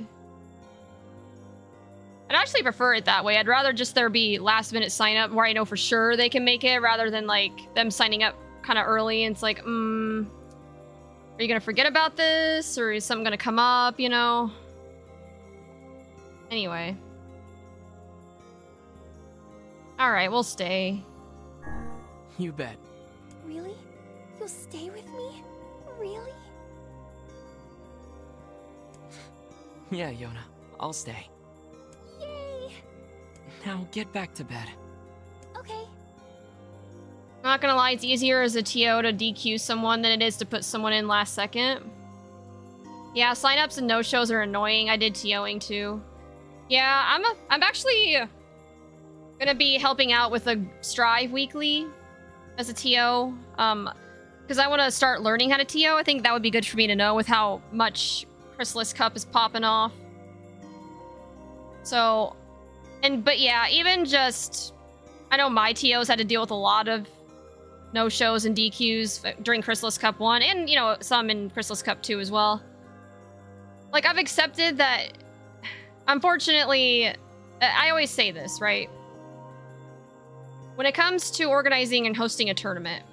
I'd actually prefer it that way. I'd rather just there be last minute sign up where I know for sure they can make it rather than, like, them signing up kind of early and it's like, are you gonna forget about this? Or is something gonna come up, you know? Anyway. Alright, we'll stay. You bet. Really? You'll stay with me? Really? Yeah, Yona. I'll stay. Yay! Now get back to bed. Okay. Not gonna lie, it's easier as a TO to DQ someone than it is to put someone in last second. Yeah, signups and no-shows are annoying. I did TOing too. Yeah, I'm actually gonna be helping out with a Strive weekly as a TO. Because I want to start learning how to TO. I think that would be good for me to know with how much Chrysalis Cup is popping off. So, but yeah, even just, I know my TOs had to deal with a lot of no-shows and DQs during Chrysalis Cup 1, and, you know, some in Chrysalis Cup 2 as well. Like, I've accepted that, unfortunately, I always say this, right? When it comes to organizing and hosting a tournament,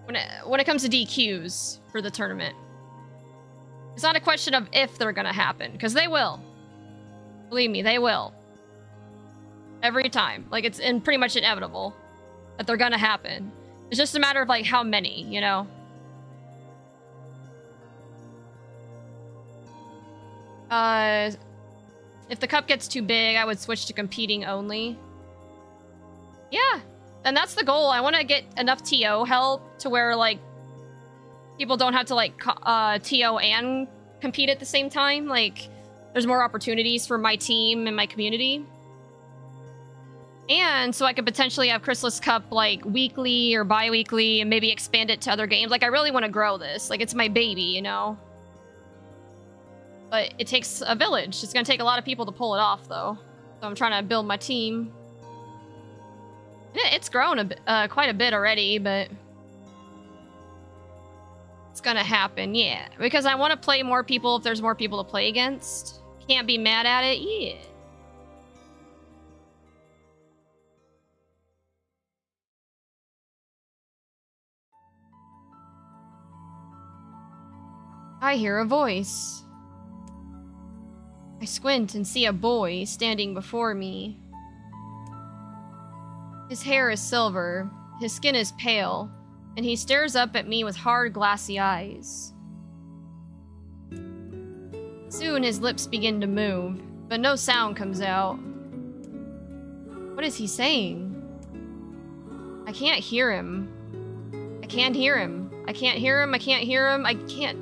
when it comes to DQs for the tournament, it's not a question of if they're gonna happen, because they will. Believe me, they will. Every time. Like, it's pretty much inevitable that they're gonna happen. It's just a matter of, like, how many, you know? If the cup gets too big, I would switch to competing only. Yeah, and that's the goal. I want to get enough TO help to where, like, people don't have to, like, TO and compete at the same time. Like, there's more opportunities for my team and my community. And so I could potentially have Chrysalis Cup, like, weekly or bi-weekly and maybe expand it to other games. Like, I really want to grow this. Like, it's my baby, you know? But it takes a village. It's going to take a lot of people to pull it off, though. So I'm trying to build my team. It's grown quite a bit already, but it's gonna happen, yeah. Because I want to play more people if there's more people to play against. Can't be mad at it, yeah. I hear a voice. I squint and see a boy standing before me. His hair is silver, his skin is pale, and he stares up at me with hard, glassy eyes. Soon his lips begin to move, but no sound comes out. What is he saying? I can't hear him. I can't hear him. I can't hear him. I can't hear him. I can't.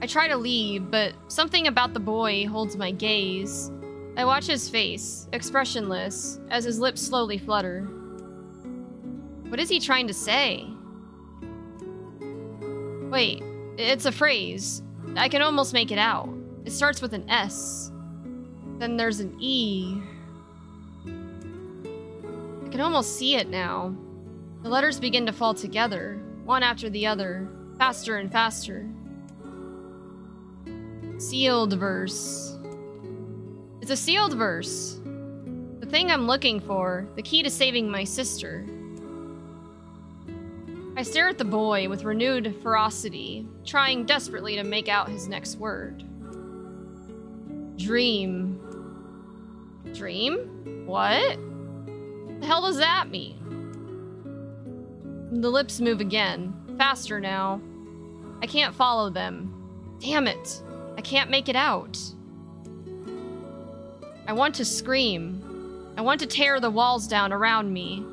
I try to leave, but something about the boy holds my gaze. I watch his face, expressionless, as his lips slowly flutter. What is he trying to say? Wait, it's a phrase. I can almost make it out. It starts with an S. Then there's an E. I can almost see it now. The letters begin to fall together, one after the other, faster and faster. Sealed verse. It's a sealed verse. The thing I'm looking for, the key to saving my sister. I stare at the boy with renewed ferocity, trying desperately to make out his next word. Dream. Dream? What? The hell does that mean? The lips move again, faster now. I can't follow them. Damn it. I can't make it out. I want to scream. I want to tear the walls down around me.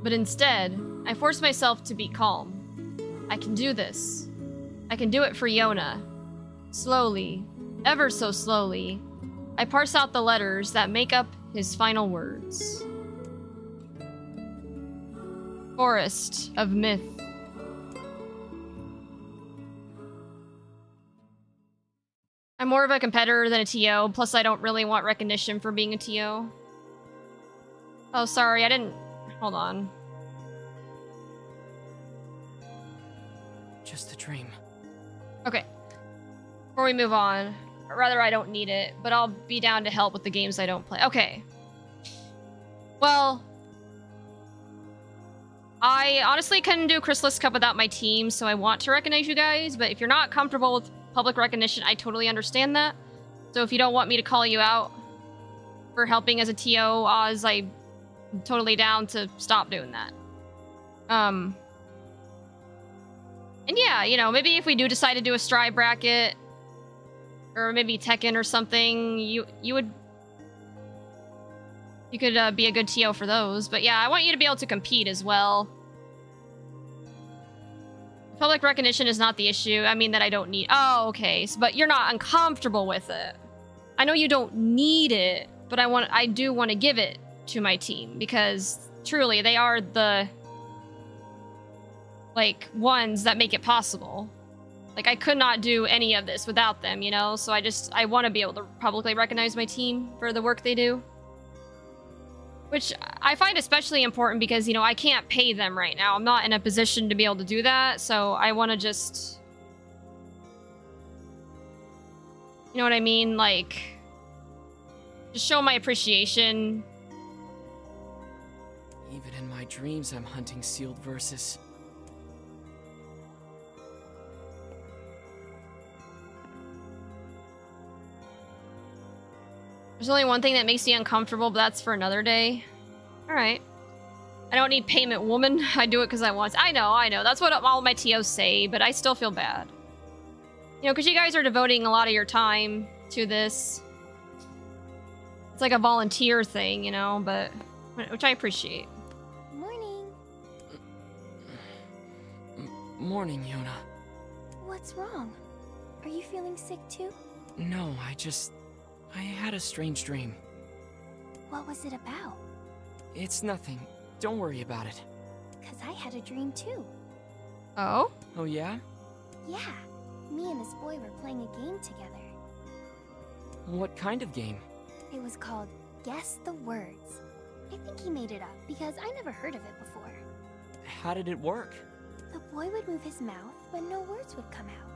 But instead, I force myself to be calm. I can do this. I can do it for Yona. Slowly, ever so slowly, I parse out the letters that make up his final words. Forest of Myth. I'm more of a competitor than a TO, plus I don't really want recognition for being a TO. Oh, sorry, I didn't... Hold on. Just a dream. Okay. Before we move on, or rather I don't need it, but I'll be down to help with the games I don't play. Okay. Well... I honestly couldn't do Chrysalis Cup without my team, so I want to recognize you guys, but if you're not comfortable with public recognition, I totally understand that. So if you don't want me to call you out for helping as a TO, Oz, I'm totally down to stop doing that. And yeah, you know, maybe if we do decide to do a Stride bracket, or maybe Tekken or something, you could be a good TO for those. But yeah, I want you to be able to compete as well. Public recognition is not the issue. I mean that I don't need... Oh, okay. But you're not uncomfortable with it. I know you don't need it, but I do want to give it to my team because truly they are the like ones that make it possible. Like I could not do any of this without them, you know? So I want to be able to publicly recognize my team for the work they do. Which I find especially important because, you know, I can't pay them right now. I'm not in a position to be able to do that, so I want to just... You know what I mean? Like, just show my appreciation. Even in my dreams, I'm hunting sealed verses. There's only one thing that makes me uncomfortable, but that's for another day. Alright. I don't need payment, woman. I do it because I want to. I know. That's what all my TOs say, but I still feel bad. You know, because you guys are devoting a lot of your time to this. It's like a volunteer thing, you know, but... Which I appreciate. Morning. Morning, Yona. What's wrong? Are you feeling sick too? No, I had a strange dream. What was it about? It's nothing. Don't worry about it. 'Cause I had a dream too. Oh? Oh, yeah? Yeah. Me and this boy were playing a game together. What kind of game? It was called Guess the Words. I think he made it up because I never heard of it before. How did it work? The boy would move his mouth, but no words would come out.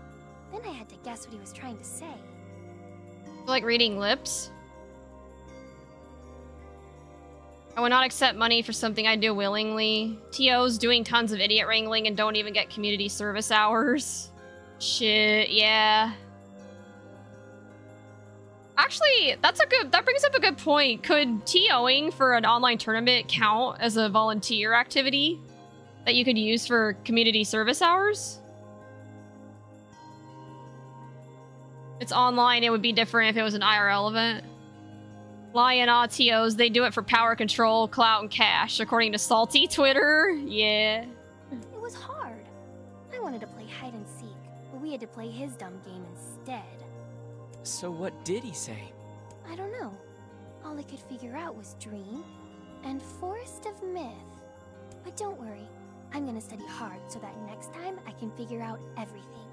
Then I had to guess what he was trying to say. Like reading lips? I will not accept money for something I do willingly. TOs doing tons of idiot wrangling and don't even get community service hours. Shit, yeah. Actually, that brings up a good point. Could TOing for an online tournament count as a volunteer activity that you could use for community service hours? It's online, it would be different if it was an IRL event. Lion ATOs, they do it for power control, clout, and cash, according to Salty Twitter. Yeah. It was hard. I wanted to play hide and seek, but we had to play his dumb game instead. So what did he say? I don't know. All I could figure out was dream and forest of myth. But don't worry, I'm gonna study hard so that next time I can figure out everything.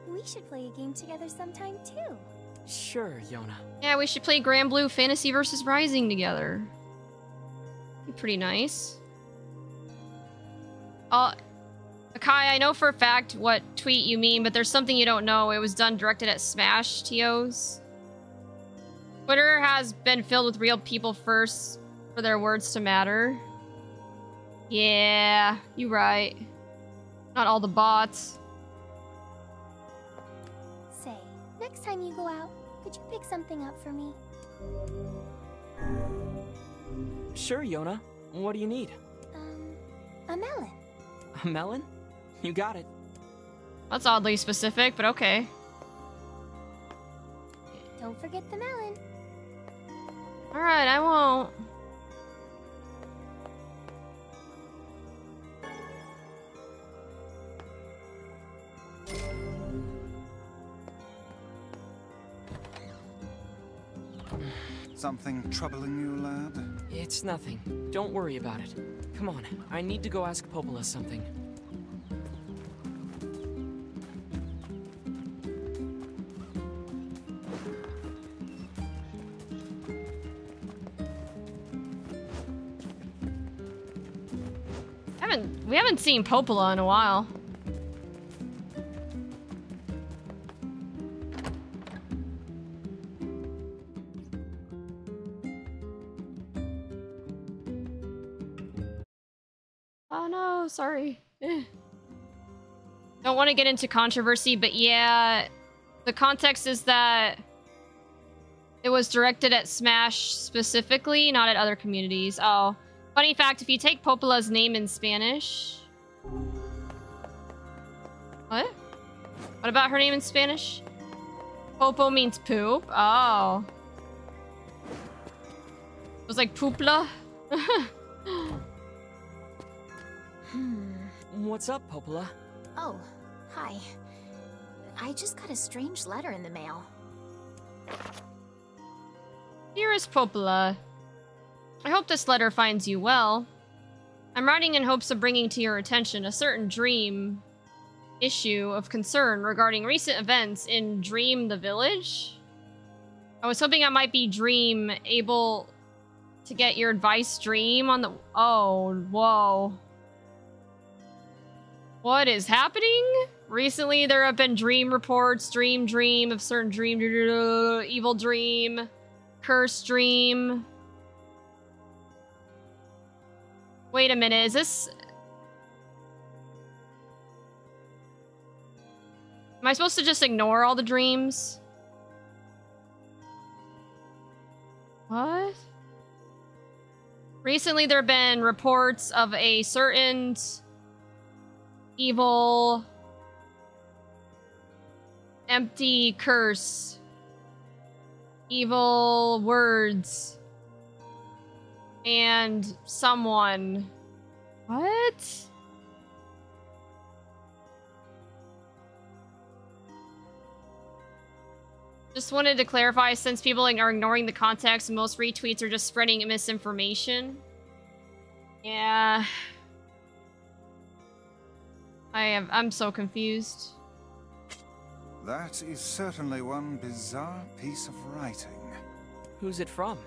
We should play a game together sometime too. Sure, Yona. Yeah, we should play Grand Blue Fantasy vs. Rising together. Be pretty nice. Akai, I know for a fact what tweet you mean, but there's something you don't know. It was done directed at Smash TOs. Twitter has been filled with real people first for their words to matter. Yeah, you right. Not all the bots. Say, next time you go out, could you pick something up for me? Sure, Yona. What do you need? A melon. A melon? You got it. That's oddly specific, but okay. Don't forget the melon. Alright, I won't. Something troubling you, lad? It's nothing. Don't worry about it. Come on, I need to go ask Popola something. We haven't seen Popola in a while. Oh no, sorry. Don't want to get into controversy, but yeah, the context is that it was directed at Smash specifically, not at other communities. Oh. Funny fact, if you take Popola's name in Spanish... What? What about her name in Spanish? Popo means poop? Oh. It was like poopla? What's up, Popola? Oh, hi. I just got a strange letter in the mail. Dearest Popola, I hope this letter finds you well. I'm writing in hopes of bringing to your attention a certain dream issue of concern regarding recent events in Dream the Village. I was hoping I might be able to get your advice Dream on the... Oh, whoa. What is happening? Recently there have been dream reports, dream of certain dream, evil dream, cursed dream. Wait a minute, is this... Am I supposed to just ignore all the dreams? What? Recently there have been reports of a certain evil, empty curse, evil words, and someone. What? Just wanted to clarify, since people are ignoring the context, most retweets are just spreading misinformation. Yeah. I'm so confused. That is certainly one bizarre piece of writing. Who's it from?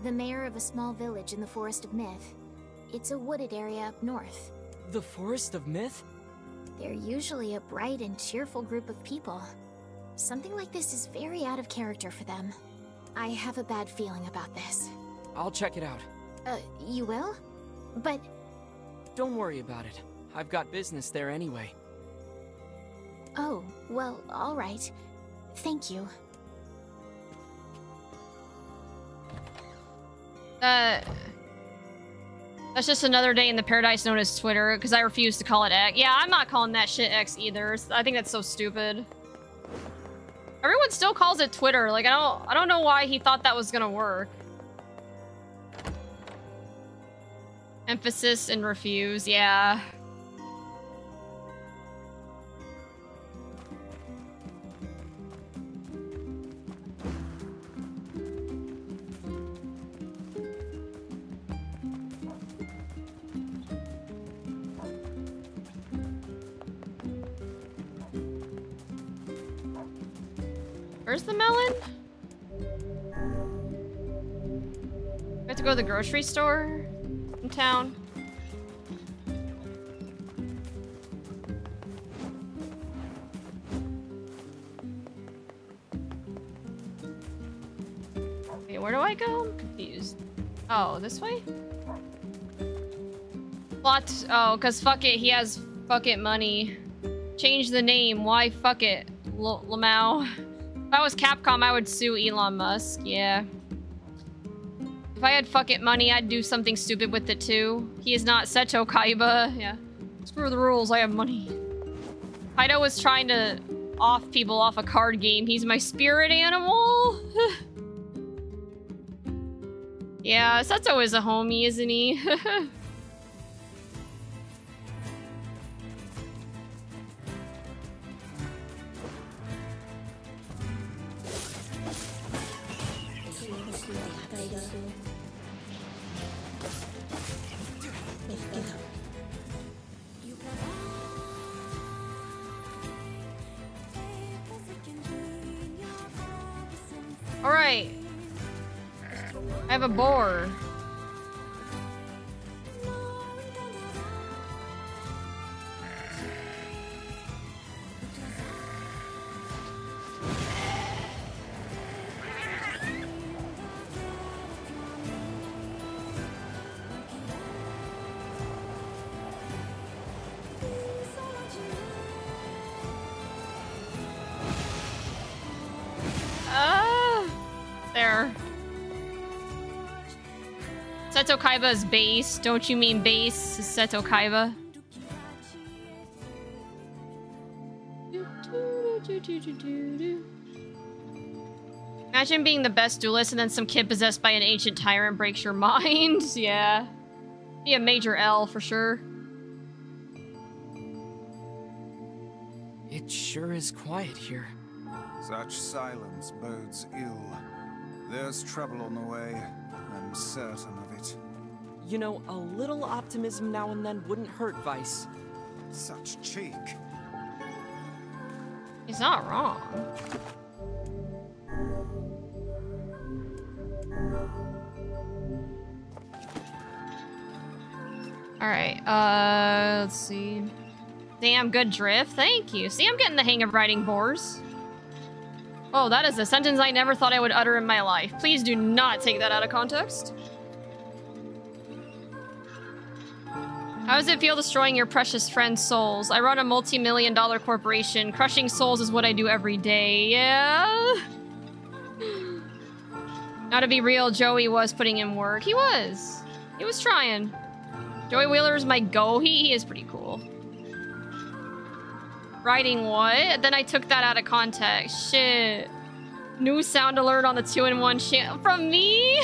The mayor of a small village in the Forest of Myth. It's a wooded area up north. The Forest of Myth? They're usually a bright and cheerful group of people. Something like this is very out of character for them. I have a bad feeling about this. I'll check it out. You will? But... Don't worry about it. I've got business there anyway. Oh, well, alright. Thank you. That's just another day in the paradise known as Twitter, because I refuse to call it X. Yeah, I'm not calling that shit X either. I think that's so stupid. Everyone still calls it Twitter. Like, I don't know why he thought that was gonna work. Emphasis and refuse, yeah. Where's the melon? I have to go to the grocery store in town. Okay, where do I go? I'm confused. Oh, this way? Plot. Oh, cause fuck it, he has fuck it money. Change the name. Why fuck it? Lamau. If I was Capcom, I would sue Elon Musk, yeah. If I had fuck it money, I'd do something stupid with it too. He is not Seto Kaiba, yeah. Screw the rules, I have money. Kaido was trying to off people off a card game. He's my spirit animal. Yeah, Seto is a homie, isn't he? Alright. I have a boar. There. Seto Kaiba's base. Don't you mean base, Seto Kaiba? Imagine being the best duelist and then some kid possessed by an ancient tyrant breaks your mind. Yeah. Be a major L for sure. It sure is quiet here. Such silence bodes ill. There's trouble on the way. I'm certain of it. You know, a little optimism now and then wouldn't hurt, Vice. Such cheek. He's not wrong. Alright, let's see. Damn good drift, thank you. See, I'm getting the hang of riding boars. Oh, that is a sentence I never thought I would utter in my life. Please do not take that out of context. How does it feel destroying your precious friend's souls? I run a multi-million-dollar corporation. Crushing souls is what I do every day. Yeah? Now to be real, Joey was putting in work. He was. He was trying. Joey Wheeler is my Gohi. He is pretty cool. Writing what? Then I took that out of context. Shit. New sound alert on the 2-in-1 channel from me?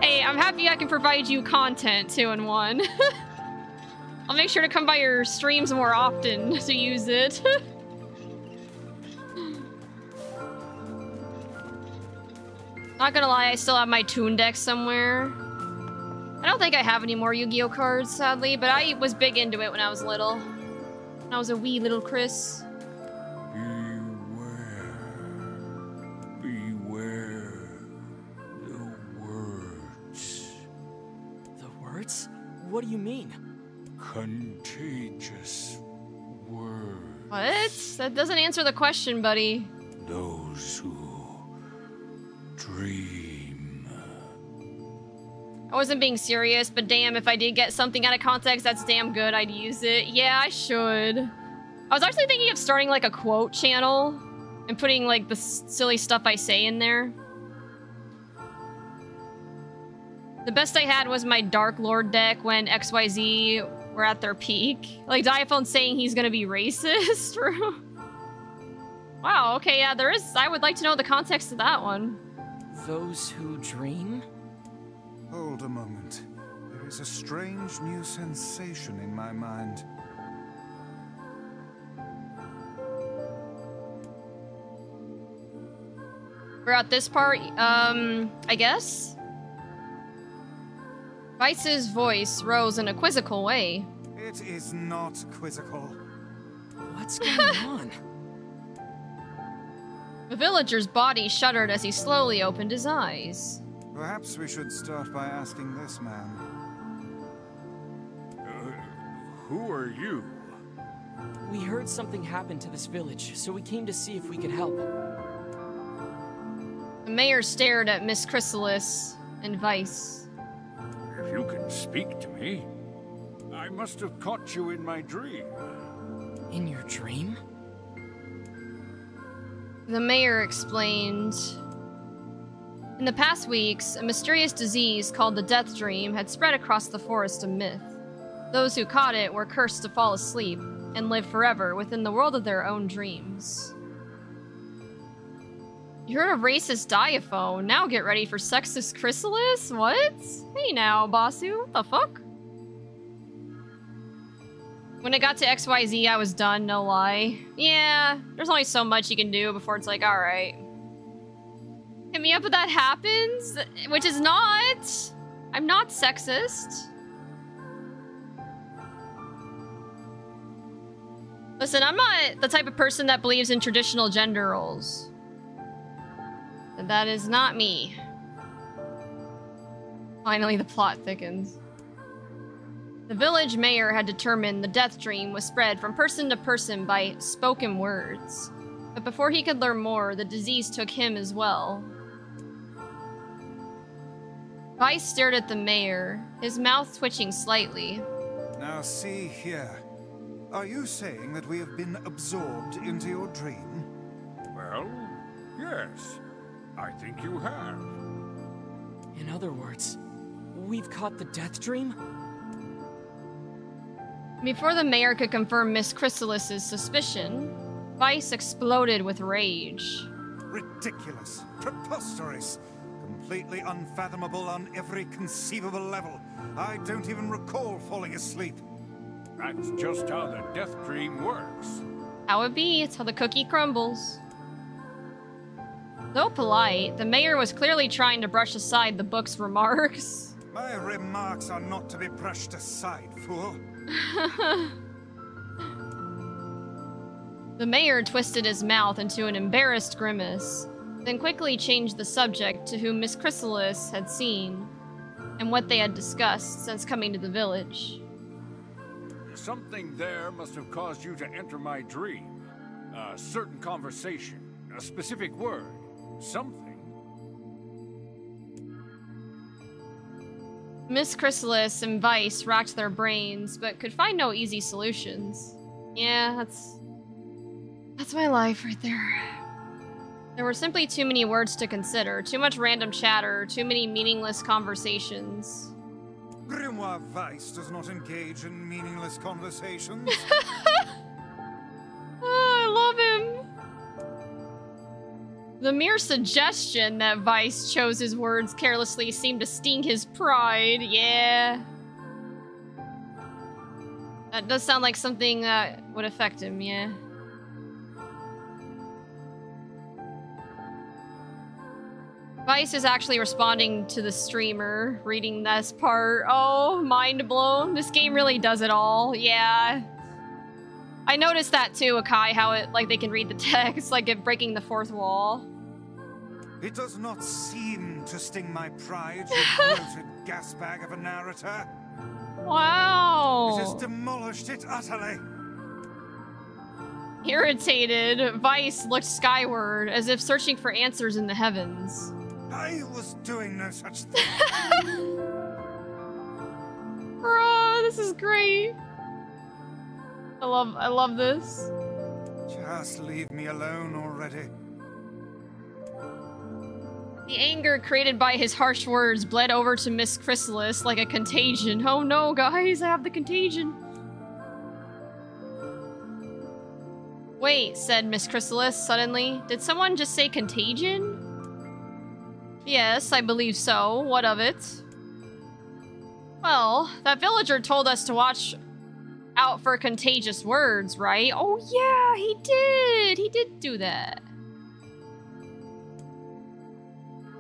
Hey, I'm happy I can provide you content, 2-in-1. I'll make sure to come by your streams more often to use it. Not gonna lie, I still have my Toon deck somewhere. I don't think I have any more Yu-Gi-Oh cards, sadly, but I was big into it when I was little. When I was a wee little Chris. Beware the words. The words? What do you mean? Contagious words. What? That doesn't answer the question, buddy. Those who dream. I wasn't being serious, but damn, if I did get something out of context, that's damn good. I'd use it. Yeah, I should. I was actually thinking of starting like a quote channel and putting like the silly stuff I say in there. The best I had was my Dark Lord deck when XYZ were at their peak. Like Diaphone saying he's gonna be racist. Wow, okay, yeah, there is. I would like to know the context of that one. Those who dream? Hold a moment. raise a strange new sensation in my mind. We're at this part, I guess? Vice's voice rose in a quizzical way. It is not quizzical. What's going on? The villager's body shuddered as he slowly opened his eyes. Perhaps we should start by asking this man. Who are you? We heard something happened to this village, so we came to see if we could help. The mayor stared at Miss Chrysalis and Vice. If you can speak to me, I must have caught you in my dream. In your dream? The mayor explained. In the past weeks, a mysterious disease called the Death Dream had spread across the Forest of Myth. Those who caught it were cursed to fall asleep and live forever within the world of their own dreams. You heard a racist diaphone. Now get ready for sexist chrysalis? What? Hey now, Basu. What the fuck? When it got to XYZ, I was done, no lie. Yeah, there's only so much you can do before it's like, alright. Hit me up if that happens, which is not. I'm not sexist. Listen, I'm not the type of person that believes in traditional gender roles. And that is not me. Finally, the plot thickens. The village mayor had determined the death dream was spread from person to person by spoken words. But before he could learn more, the disease took him as well. Vice stared at the mayor, his mouth twitching slightly. Now see here. Are you saying that we have been absorbed into your dream? Well, yes. I think you have. In other words, we've caught the death dream? Before the mayor could confirm Miss Chrysalis's suspicion, Vice exploded with rage. Ridiculous. Preposterous. Completely unfathomable on every conceivable level. I don't even recall falling asleep. That's just how the death dream works. How it be, it's how the cookie crumbles. Though polite, the mayor was clearly trying to brush aside the book's remarks. My remarks are not to be brushed aside, fool. The mayor twisted his mouth into an embarrassed grimace, then quickly changed the subject to whom Miss Chrysalis had seen, and what they had discussed since coming to the village. Something there must have caused you to enter my dream. A certain conversation, a specific word, something. Miss Chrysalis and Vice racked their brains, but could find no easy solutions. Yeah, that's my life right there. There were simply too many words to consider, too much random chatter, too many meaningless conversations. Grimoire Vice does not engage in meaningless conversations. I love him. The mere suggestion that Vice chose his words carelessly seemed to sting his pride. Yeah. That does sound like something that would affect him, yeah. Vice is actually responding to the streamer, reading this part. Oh, mind blown. This game really does it all. Yeah. I noticed that too, Akai, how it, like, they can read the text, like it breaking the fourth wall. It does not seem to sting my pride, you bloated gasbag of a narrator. Wow. It has demolished it utterly. Irritated, Vice looked skyward, as if searching for answers in the heavens. I was doing no such thing. Bruh, this is great. I love this. Just leave me alone already. The anger created by his harsh words bled over to Miss Chrysalis like a contagion. Oh no, guys, I have the contagion. Wait, said Miss Chrysalis suddenly. Did someone just say contagion? Yes, I believe so. What of it? Well, that villager told us to watch out for contagious words, right? Oh yeah, he did! He did do that.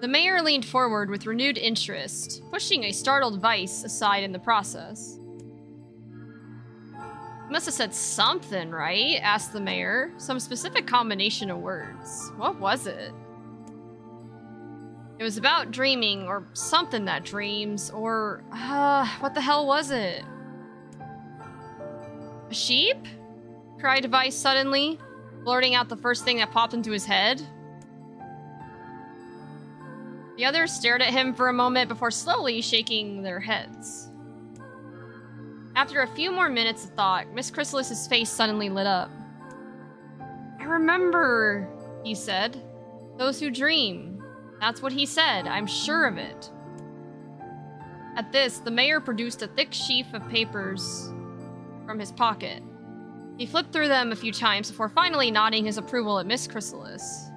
The mayor leaned forward with renewed interest, pushing a startled Vice aside in the process. You must have said something, right? Asked the mayor. Some specific combination of words. What was it? It was about dreaming, or something that dreams, or... what the hell was it? A sheep? Cried Vice suddenly, blurting out the first thing that popped into his head. The others stared at him for a moment before slowly shaking their heads. After a few more minutes of thought, Miss Chrysalis's face suddenly lit up. I remember, he said. Those who dream. That's what he said, I'm sure of it. At this, the mayor produced a thick sheaf of papers from his pocket. He flipped through them a few times before finally nodding his approval at Miss Chrysalis.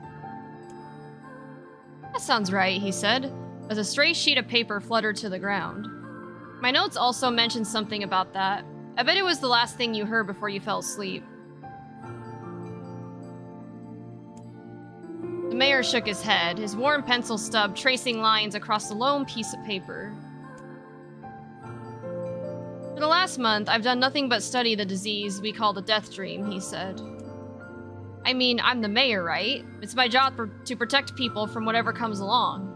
That sounds right, he said, as a stray sheet of paper fluttered to the ground. My notes also mentioned something about that. I bet it was the last thing you heard before you fell asleep. The mayor shook his head, his worn pencil stub tracing lines across a lone piece of paper. For the last month, I've done nothing but study the disease we call the death dream, he said. I mean, I'm the mayor, right? It's my job to protect people from whatever comes along.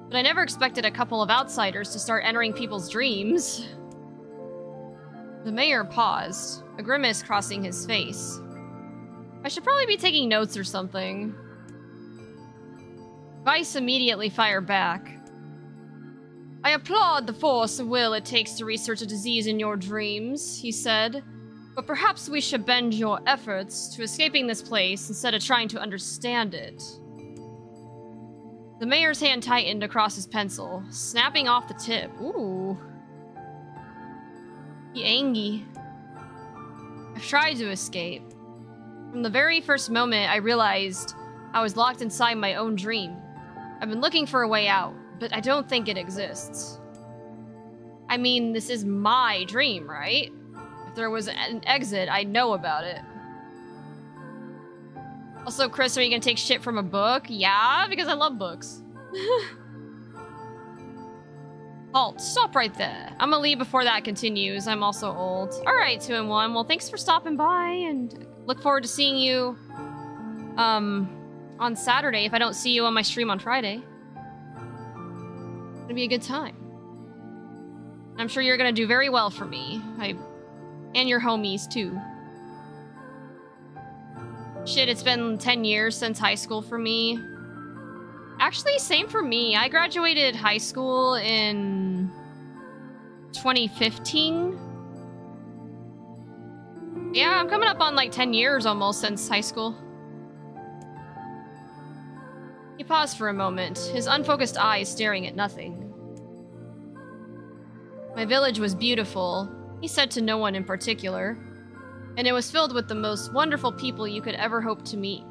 But I never expected a couple of outsiders to start entering people's dreams. The mayor paused, a grimace crossing his face. I should probably be taking notes or something. Vice immediately fired back. I applaud the force of will it takes to research a disease in your dreams, he said. But perhaps we should bend your efforts to escaping this place instead of trying to understand it. The mayor's hand tightened across his pencil, snapping off the tip. Ooh. He angry. I've tried to escape. From the very first moment I realized I was locked inside my own dream. I've been looking for a way out, but I don't think it exists. I mean, this is my dream, right? If there was an exit, I'd know about it. Also, Chris, are you gonna take shit from a book? Yeah, because I love books. Halt, stop right there. I'm gonna leave before that continues. I'm also old. Alright, 2 and 1. Well, thanks for stopping by, and look forward to seeing you, on Saturday if I don't see you on my stream on Friday. It's gonna be a good time. I'm sure you're gonna do very well for me. And your homies, too. Shit, it's been 10 years since high school for me. Actually, same for me. I graduated high school in 2015. Yeah, I'm coming up on like 10 years almost since high school. He paused for a moment, his unfocused eyes staring at nothing. My village was beautiful, he said to no one in particular. And it was filled with the most wonderful people you could ever hope to meet.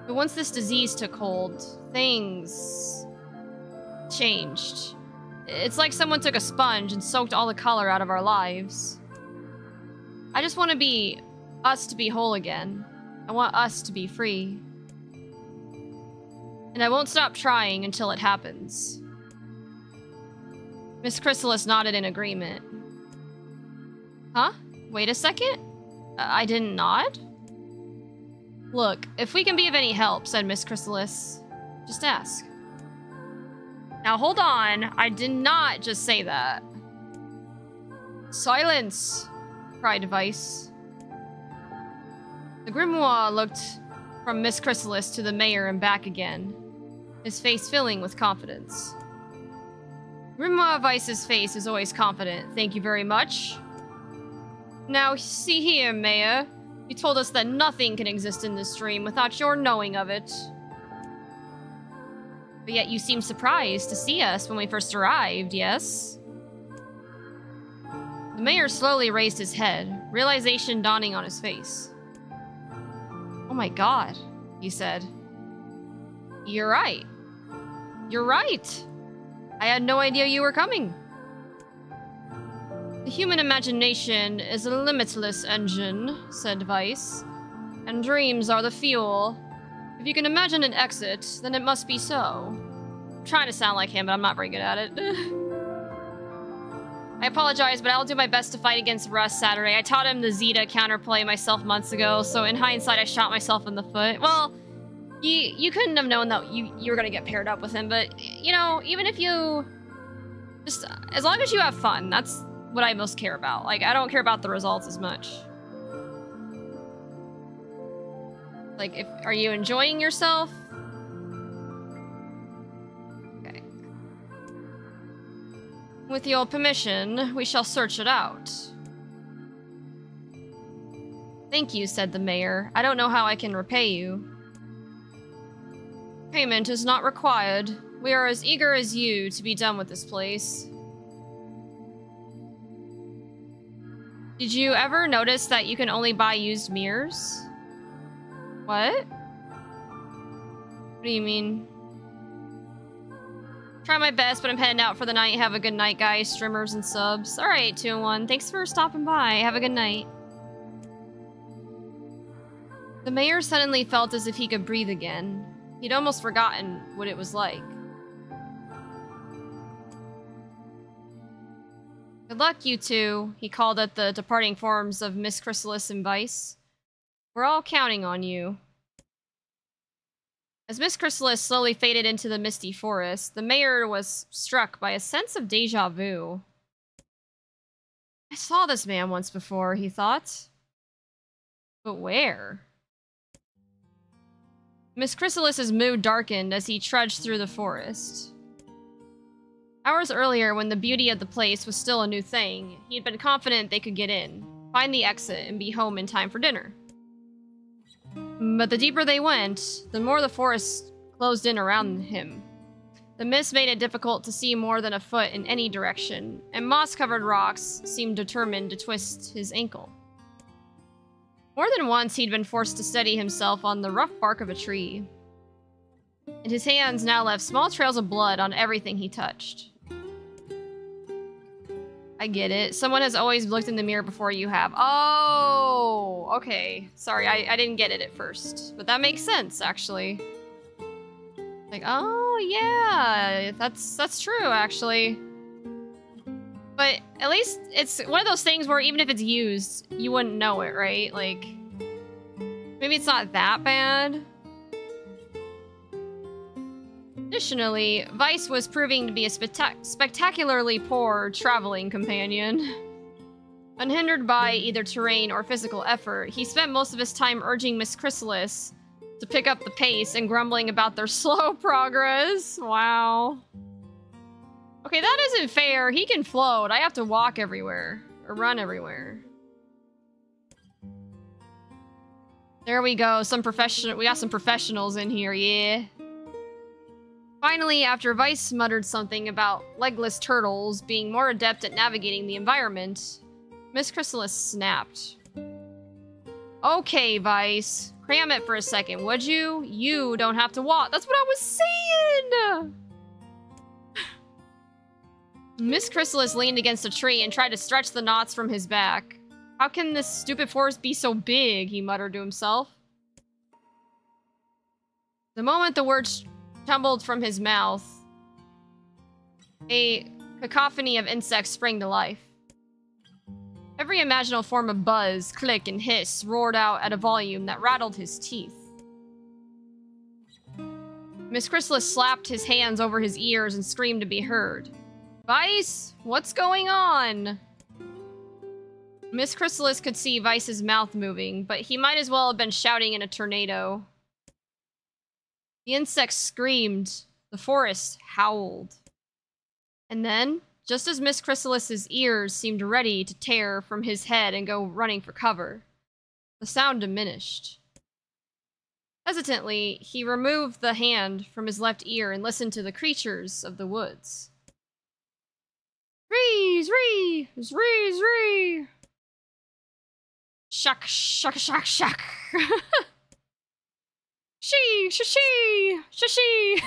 But once this disease took hold, things changed. It's like someone took a sponge and soaked all the color out of our lives. I just want us to be whole again. I want us to be free. And I won't stop trying until it happens. Miss Chrysalis nodded in agreement. Huh? Wait a second? I didn't nod? Look, if we can be of any help, said Miss Chrysalis, just ask. Now hold on, I did not just say that. Silence, cried Vice. The grimoire looked from Miss Chrysalis to the mayor and back again, his face filling with confidence. Grimoire Vice's face is always confident, thank you very much. Now, see here, Mayor. You told us that nothing can exist in this dream without your knowing of it. But yet you seemed surprised to see us when we first arrived, yes? The mayor slowly raised his head, realization dawning on his face. Oh my god, he said. You're right. You're right. I had no idea you were coming. The human imagination is a limitless engine, said Vice. And dreams are the fuel. If you can imagine an exit, then it must be so. I'm trying to sound like him, but I'm not very good at it. I apologize, but I'll do my best to fight against Russ Saturday. I taught him the Zeta counterplay myself months ago, so in hindsight I shot myself in the foot. Well, you couldn't have known that you were gonna get paired up with him, but, you know, even if you... Just, as long as you have fun, that's what I most care about. Like, I don't care about the results as much. Like, are you enjoying yourself? Okay. With your permission, we shall search it out. Thank you, said the mayor. I don't know how I can repay you. Payment is not required. We are as eager as you to be done with this place. Did you ever notice that you can only buy used mirrors? What? What do you mean? Try my best, but I'm heading out for the night. Have a good night, guys, streamers and subs. Alright, 2-1. Thanks for stopping by. Have a good night. The mayor suddenly felt as if he could breathe again. He'd almost forgotten what it was like. Good luck, you two, he called at the departing forms of Miss Chrysalis and Vice. We're all counting on you. As Miss Chrysalis slowly faded into the misty forest, the mayor was struck by a sense of deja vu. I saw this man once before, he thought. But where? Miss Chrysalis's mood darkened as he trudged through the forest. Hours earlier, when the beauty of the place was still a new thing, he had been confident they could get in, find the exit, and be home in time for dinner. But the deeper they went, the more the forest closed in around him. The mist made it difficult to see more than a foot in any direction, and moss-covered rocks seemed determined to twist his ankle. More than once, he'd been forced to steady himself on the rough bark of a tree, and his hands now left small trails of blood on everything he touched. I get it. Someone has always looked in the mirror before you have. Oh, okay. Sorry, I didn't get it at first. But that makes sense, actually. Like, oh, yeah. That's true, actually. But at least it's one of those things where even if it's used, you wouldn't know it, right? Like, maybe it's not that bad. Additionally, Vice was proving to be a spectacularly poor traveling companion. Unhindered by either terrain or physical effort, he spent most of his time urging Miss Chrysalis to pick up the pace and grumbling about their slow progress. Wow. Okay, that isn't fair. He can float. I have to walk everywhere. Or run everywhere. There we go. We got some professionals in here, yeah. Finally, after Vice muttered something about legless turtles being more adept at navigating the environment, Miss Chrysalis snapped. Okay, Vice. Cram it for a second, would you? You don't have to walk. That's what I was saying! Miss Chrysalis leaned against a tree and tried to stretch the knots from his back. How can this stupid forest be so big? He muttered to himself. The moment the words tumbled from his mouth, a cacophony of insects sprang to life. Every imaginable form of buzz, click, and hiss roared out at a volume that rattled his teeth. Miss Chrysalis slapped his hands over his ears and screamed to be heard. Vice, what's going on? Miss Chrysalis could see Vice's mouth moving, but he might as well have been shouting in a tornado. The insects screamed. The forest howled. And then, just as Miss Chrysalis's ears seemed ready to tear from his head and go running for cover, the sound diminished. Hesitantly, he removed the hand from his left ear and listened to the creatures of the woods. Ree, ree, ree, ree. Shuck, shuck, shuck, shuck. She, she, she.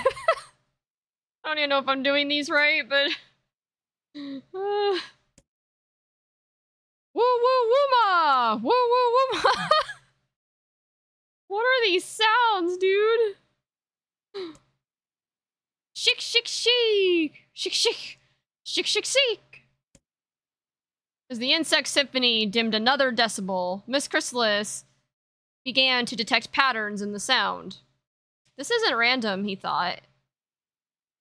I don't even know if I'm doing these right, but Woo woo wooma! Woo woo wooma! What are these sounds, dude? Shik shik shik! Shik shik! Shik shik shik! As the insect symphony dimmed another decibel, Miss Chrysalis began to detect patterns in the sound. This isn't random, he thought.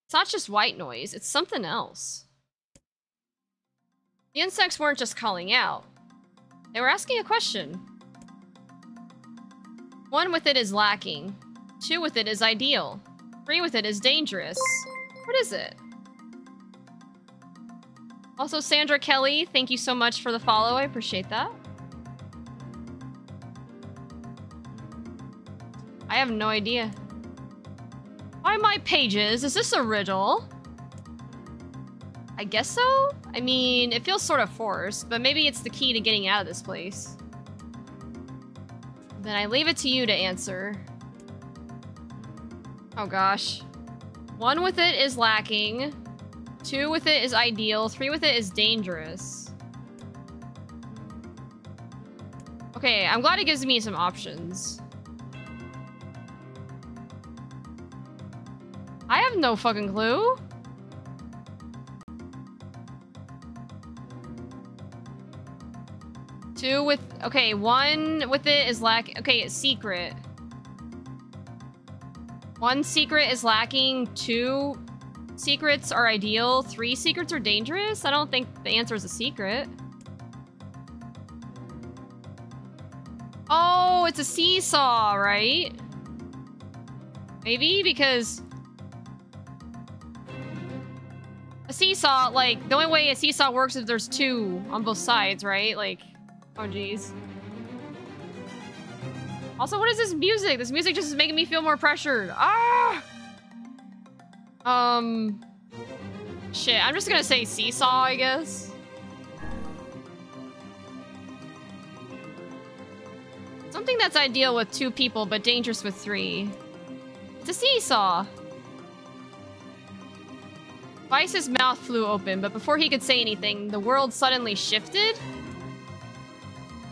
It's not just white noise, it's something else. The insects weren't just calling out. They were asking a question. 1 with it is lacking. 2 with it is ideal. 3 with it is dangerous. What is it? Also, Sandra Kelly, thank you so much for the follow. I appreciate that. I have no idea. Why my pages? Is this a riddle? I guess so? I mean, it feels sort of forced, but maybe it's the key to getting out of this place. Then I leave it to you to answer. Oh gosh. 1 with it is lacking. 2 with it is ideal. 3 with it is dangerous. Okay, I'm glad it gives me some options. I have no fucking clue. Okay, 1 with it is lacking. Okay, it's secret. 1 secret is lacking. 2 secrets are ideal. 3 secrets are dangerous? I don't think the answer is a secret. Oh, it's a seesaw, right? Maybe because a seesaw, like, the only way a seesaw works is if there's 2 on both sides, right? Like, oh geez. Also, what is this music? This music just is making me feel more pressured. Ah! Shit, I'm just gonna say seesaw, I guess. Something that's ideal with 2 people, but dangerous with 3. It's a seesaw. Vice's mouth flew open, but before he could say anything, the world suddenly shifted.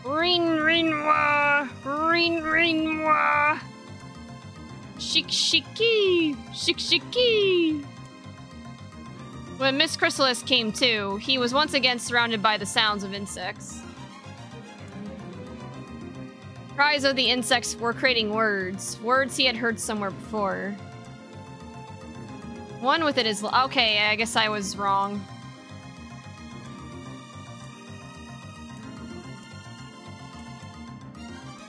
Rin rin wah, rin rin wah. Shik shiki, shik shiki. When Miss Chrysalis came to, he was once again surrounded by the sounds of insects. Cries of the insects were creating words. Words he had heard somewhere before. 1 with it is... Okay, I guess I was wrong.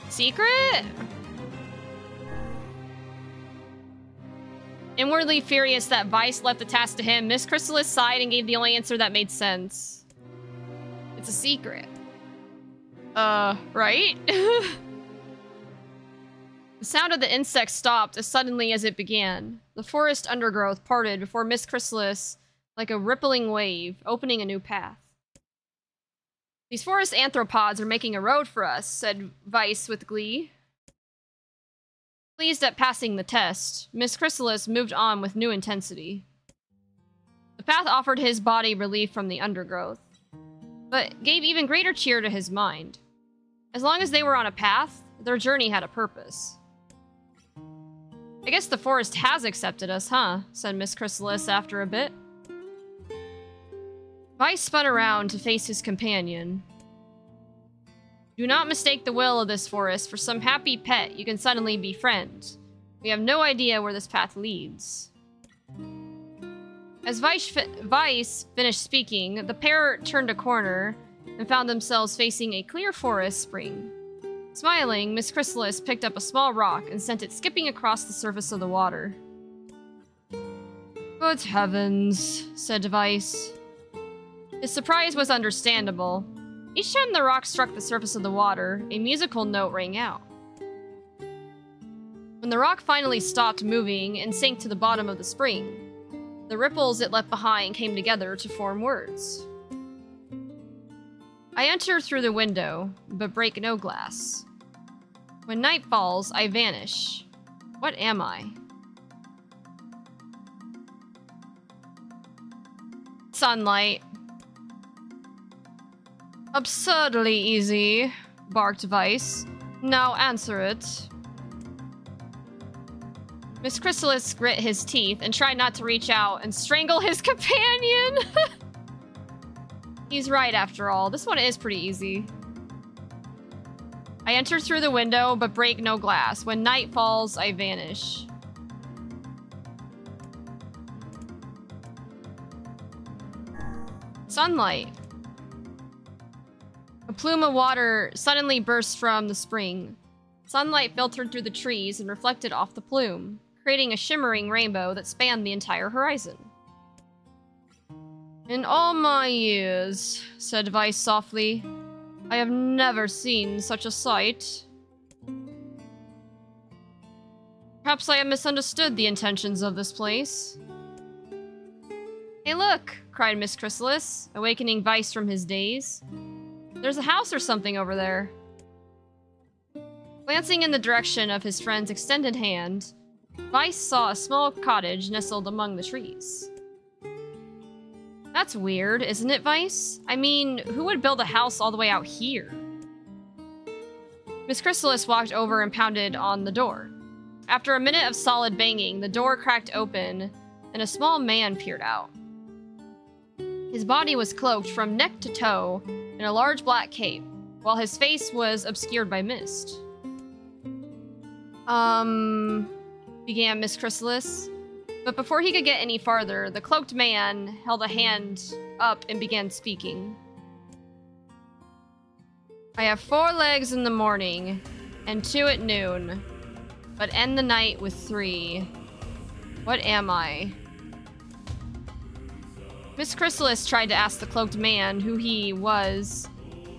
Secret? Inwardly furious that Vice left the task to him, Miss Chrysalis sighed and gave the only answer that made sense. It's a secret. Right? The sound of the insects stopped as suddenly as it began. The forest undergrowth parted before Miss Chrysalis like a rippling wave, opening a new path. These forest anthropods are making a road for us, said Vice with glee. Pleased at passing the test, Miss Chrysalis moved on with new intensity. The path offered his body relief from the undergrowth, but gave even greater cheer to his mind. As long as they were on a path, their journey had a purpose. I guess the forest has accepted us, huh? Said Miss Chrysalis after a bit. Vice spun around to face his companion. Do not mistake the will of this forest for some happy pet you can suddenly befriend. We have no idea where this path leads. As Vice finished speaking, the pair turned a corner and found themselves facing a clear forest spring. Smiling, Miss Chrysalis picked up a small rock and sent it skipping across the surface of the water. Good heavens, said Vice. His surprise was understandable. Each time the rock struck the surface of the water, a musical note rang out. When the rock finally stopped moving and sank to the bottom of the spring, the ripples it left behind came together to form words. I enter through the window, but break no glass. When night falls, I vanish. What am I? Sunlight. Absurdly easy, barked Vice. Now answer it. Miss Chrysalis grit his teeth and tried not to reach out and strangle his companion. He's right after all. This one is pretty easy. I enter through the window, but break no glass. When night falls, I vanish. Sunlight. A plume of water suddenly burst from the spring. Sunlight filtered through the trees and reflected off the plume, creating a shimmering rainbow that spanned the entire horizon. In all my years, said Vice softly, I have never seen such a sight. Perhaps I have misunderstood the intentions of this place. Hey look, cried Miss Chrysalis, awakening Vice from his daze. There's a house or something over there. Glancing in the direction of his friend's extended hand, Vice saw a small cottage nestled among the trees. That's weird, isn't it, Vice? I mean, who would build a house all the way out here? Miss Chrysalis walked over and pounded on the door. After a minute of solid banging, the door cracked open, and a small man peered out. His body was cloaked from neck to toe in a large black cape, while his face was obscured by mist. Began Miss Chrysalis. But before he could get any farther, the cloaked man held a hand up and began speaking. I have 4 legs in the morning, and 2 at noon, but end the night with 3. What am I? Miss Chrysalis tried to ask the cloaked man who he was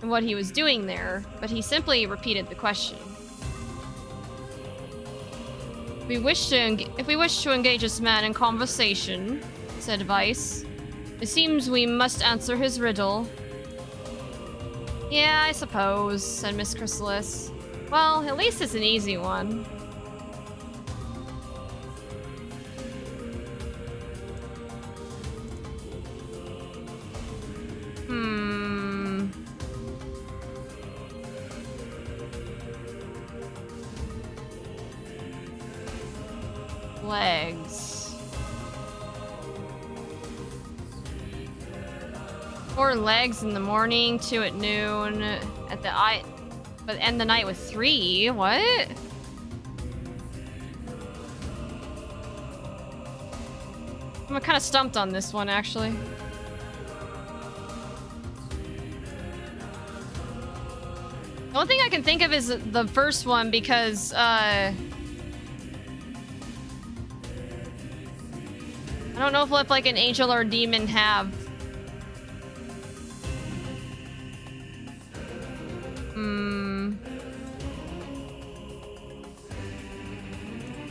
and what he was doing there, but he simply repeated the question. If we wish to engage this man in conversation, said Vice, it seems we must answer his riddle. Yeah, I suppose, said Miss Chrysalis. Well, at least it's an easy one. Legs. 4 legs in the morning, 2 at noon, but end the night with 3? What? I'm kind of stumped on this one, actually. The only thing I can think of is the first one because, I don't know if like an angel or a demon have.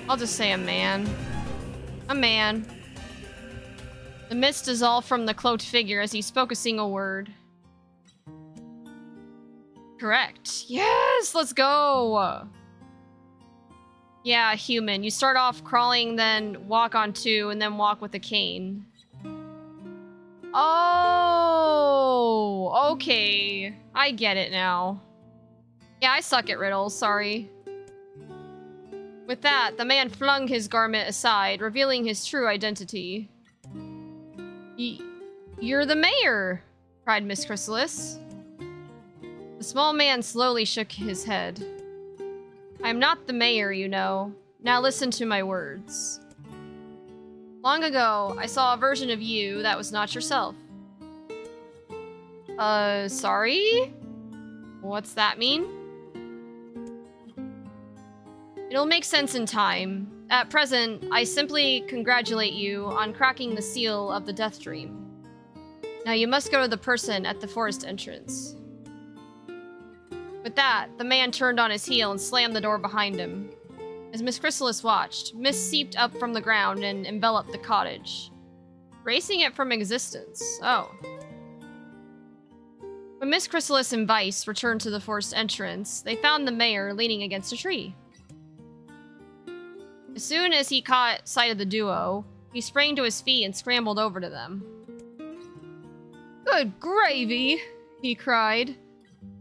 I'll just say a man. A man. The mist dissolved from the cloaked figure as he spoke a single word. Correct. Yes, let's go. Yeah, human. You start off crawling, then walk on 2, and then walk with a cane. Oh, okay. I get it now. Yeah, I suck at riddles, sorry. With that, the man flung his garment aside, revealing his true identity. You're the mayor, cried Miss Chrysalis. The small man slowly shook his head. I'm not the mayor, you know. Now listen to my words. Long ago, I saw a version of you that was not yourself. Sorry? What's that mean? It'll make sense in time. At present, I simply congratulate you on cracking the seal of the Death Dream. Now you must go to the person at the forest entrance. With that, the man turned on his heel and slammed the door behind him. As Miss Chrysalis watched, mist seeped up from the ground and enveloped the cottage, erasing it from existence. Oh. When Miss Chrysalis and Vice returned to the forest entrance, they found the mayor leaning against a tree. As soon as he caught sight of the duo, he sprang to his feet and scrambled over to them. Good gravy, he cried.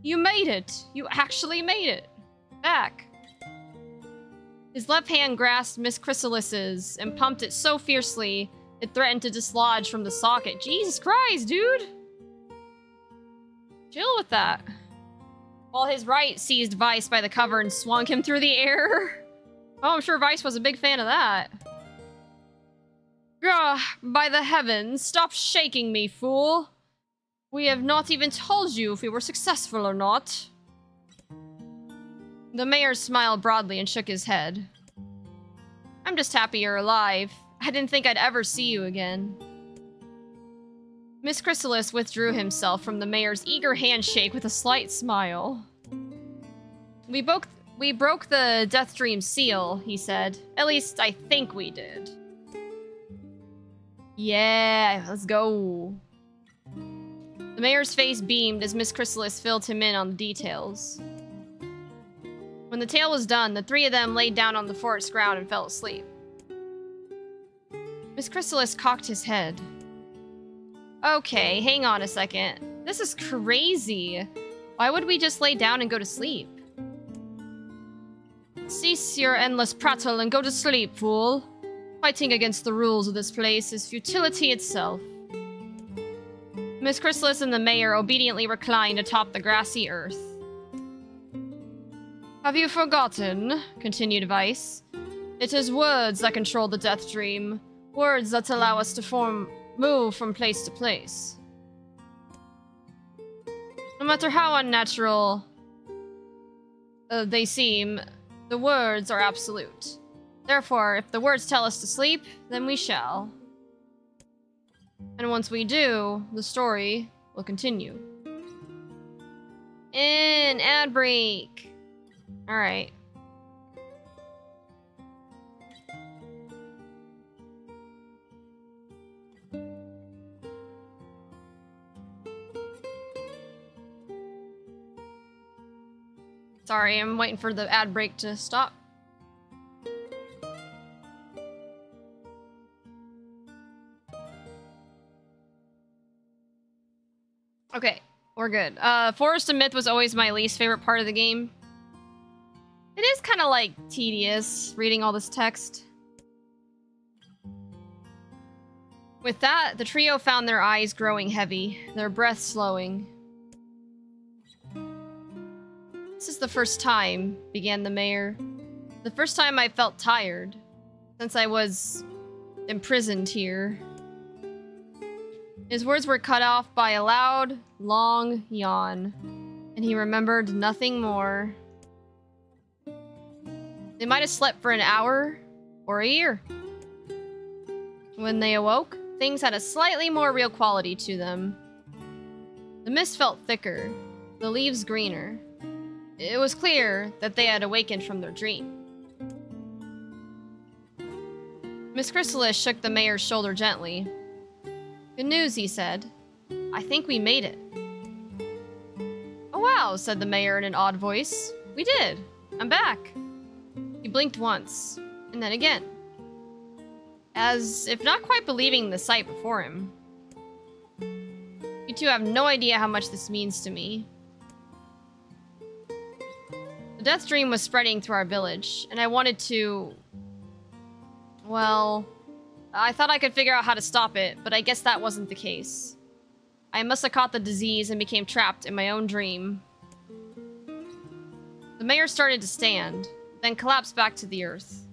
You made it! You actually made it! Back! His left hand grasped Miss Chrysalis's and pumped it so fiercely it threatened to dislodge from the socket. Jesus Christ, dude! Chill with that. While his right seized Vice by the cover and swung him through the air. Oh, I'm sure Vice was a big fan of that. Gah, by the heavens, stop shaking me, fool! We have not even told you if we were successful or not. The mayor smiled broadly and shook his head. I'm just happy you're alive. I didn't think I'd ever see you again. Miss Chrysalis withdrew himself from the mayor's eager handshake with a slight smile. We broke the Death Dream seal, he said. At least I think we did. Yeah, let's go. The mayor's face beamed as Miss Chrysalis filled him in on the details. When the tale was done, the three of them laid down on the forest ground and fell asleep. Miss Chrysalis cocked his head. Okay, hang on a second. This is crazy. Why would we just lay down and go to sleep? Cease your endless prattle and go to sleep, fool. Fighting against the rules of this place is futility itself. Miss Chrysalis and the mayor obediently reclined atop the grassy earth. Have you forgotten, continued Vice, it is words that control the Death Dream. Words that allow us to move from place to place. No matter how unnatural they seem, the words are absolute. Therefore, if the words tell us to sleep, then we shall. And once we do, the story will continue. In ad break. Alright. Sorry, I'm waiting for the ad break to stop. Okay, we're good. Forest of Myth was always my least favorite part of the game. It is kind of like tedious reading all this text. With that, the trio found their eyes growing heavy, their breath slowing. This is the first time, began the mayor. The first time I felt tired, since I was imprisoned here. His words were cut off by a loud, long yawn, and he remembered nothing more. They might have slept for an hour or a year. When they awoke, things had a slightly more real quality to them. The mist felt thicker, the leaves greener. It was clear that they had awakened from their dream. Miss Chrysalis shook the mayor's shoulder gently. Good news, he said. I think we made it. Oh wow, said the mayor in an odd voice. We did. I'm back. He blinked once, and then again, as if not quite believing the sight before him. You two have no idea how much this means to me. The Death Dream was spreading through our village, and I wanted to... Well, I thought I could figure out how to stop it, but I guess that wasn't the case. I must have caught the disease and became trapped in my own dream. The mayor started to stand, then collapsed back to the earth.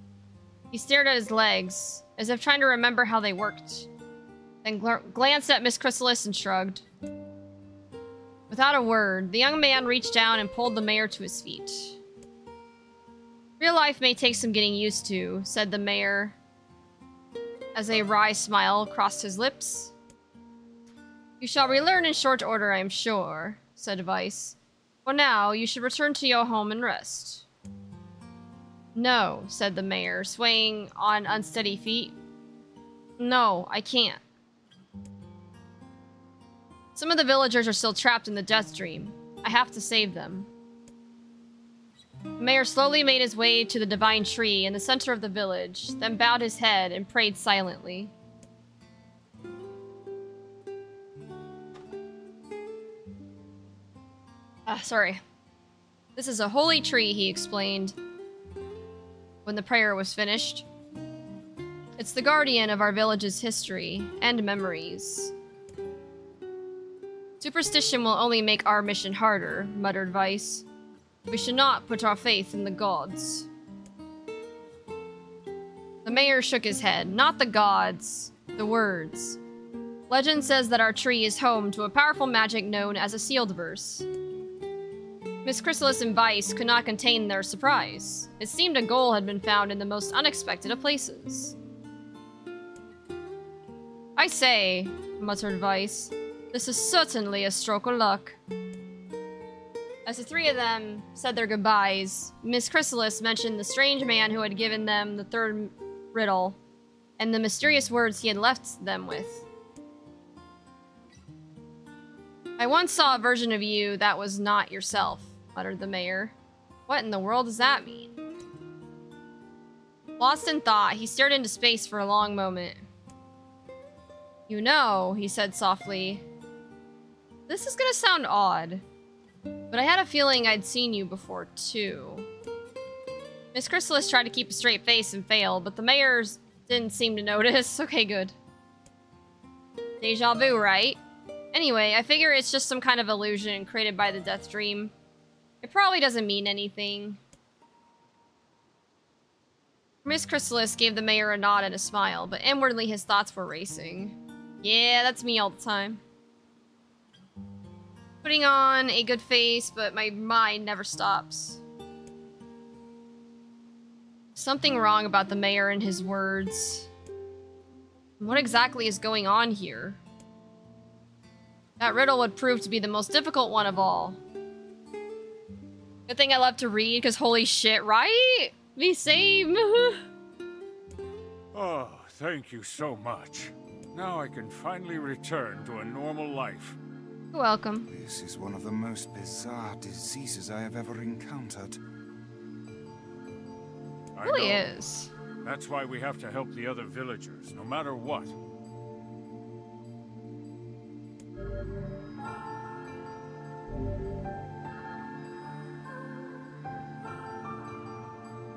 He stared at his legs, as if trying to remember how they worked, then glanced at Miss Chrysalis and shrugged. Without a word, the young man reached down and pulled the mayor to his feet. Real life may take some getting used to, said the mayor, as a wry smile crossed his lips. You shall relearn in short order, I am sure, said Vice. For now, you should return to your home and rest. No, said the mayor, swaying on unsteady feet. No, I can't. Some of the villagers are still trapped in the Death Dream. I have to save them. The mayor slowly made his way to the divine tree in the center of the village, then bowed his head and prayed silently. Sorry. This is a holy tree, he explained when the prayer was finished. It's the guardian of our village's history and memories. Superstition will only make our mission harder, muttered Vice. We should not put our faith in the gods. The mayor shook his head. Not the gods, the words. Legend says that our tree is home to a powerful magic known as a sealed verse. Miss Chrysalis and Vice could not contain their surprise. It seemed a goal had been found in the most unexpected of places. I say, muttered Vice, this is certainly a stroke of luck. As the three of them said their goodbyes, Miss Chrysalis mentioned the strange man who had given them the third riddle, and the mysterious words he had left them with. I once saw a version of you that was not yourself, muttered the mayor. What in the world does that mean? Lost in thought, he stared into space for a long moment. You know, he said softly, this is gonna sound odd, but I had a feeling I'd seen you before, too. Miss Chrysalis tried to keep a straight face and failed, but the mayor didn't seem to notice. Okay, good. Deja vu, right? Anyway, I figure it's just some kind of illusion created by the death dream. It probably doesn't mean anything. Miss Chrysalis gave the mayor a nod and a smile, but inwardly his thoughts were racing. Yeah, that's me all the time. Putting on a good face, but my mind never stops. Something wrong about the mayor and his words. What exactly is going on here? That riddle would prove to be the most difficult one of all. Good thing I love to read, because holy shit, right? Me same. Oh, thank you so much. Now I can finally return to a normal life. You're welcome. This is one of the most bizarre diseases I have ever encountered. It really is. That's why we have to help the other villagers, no matter what.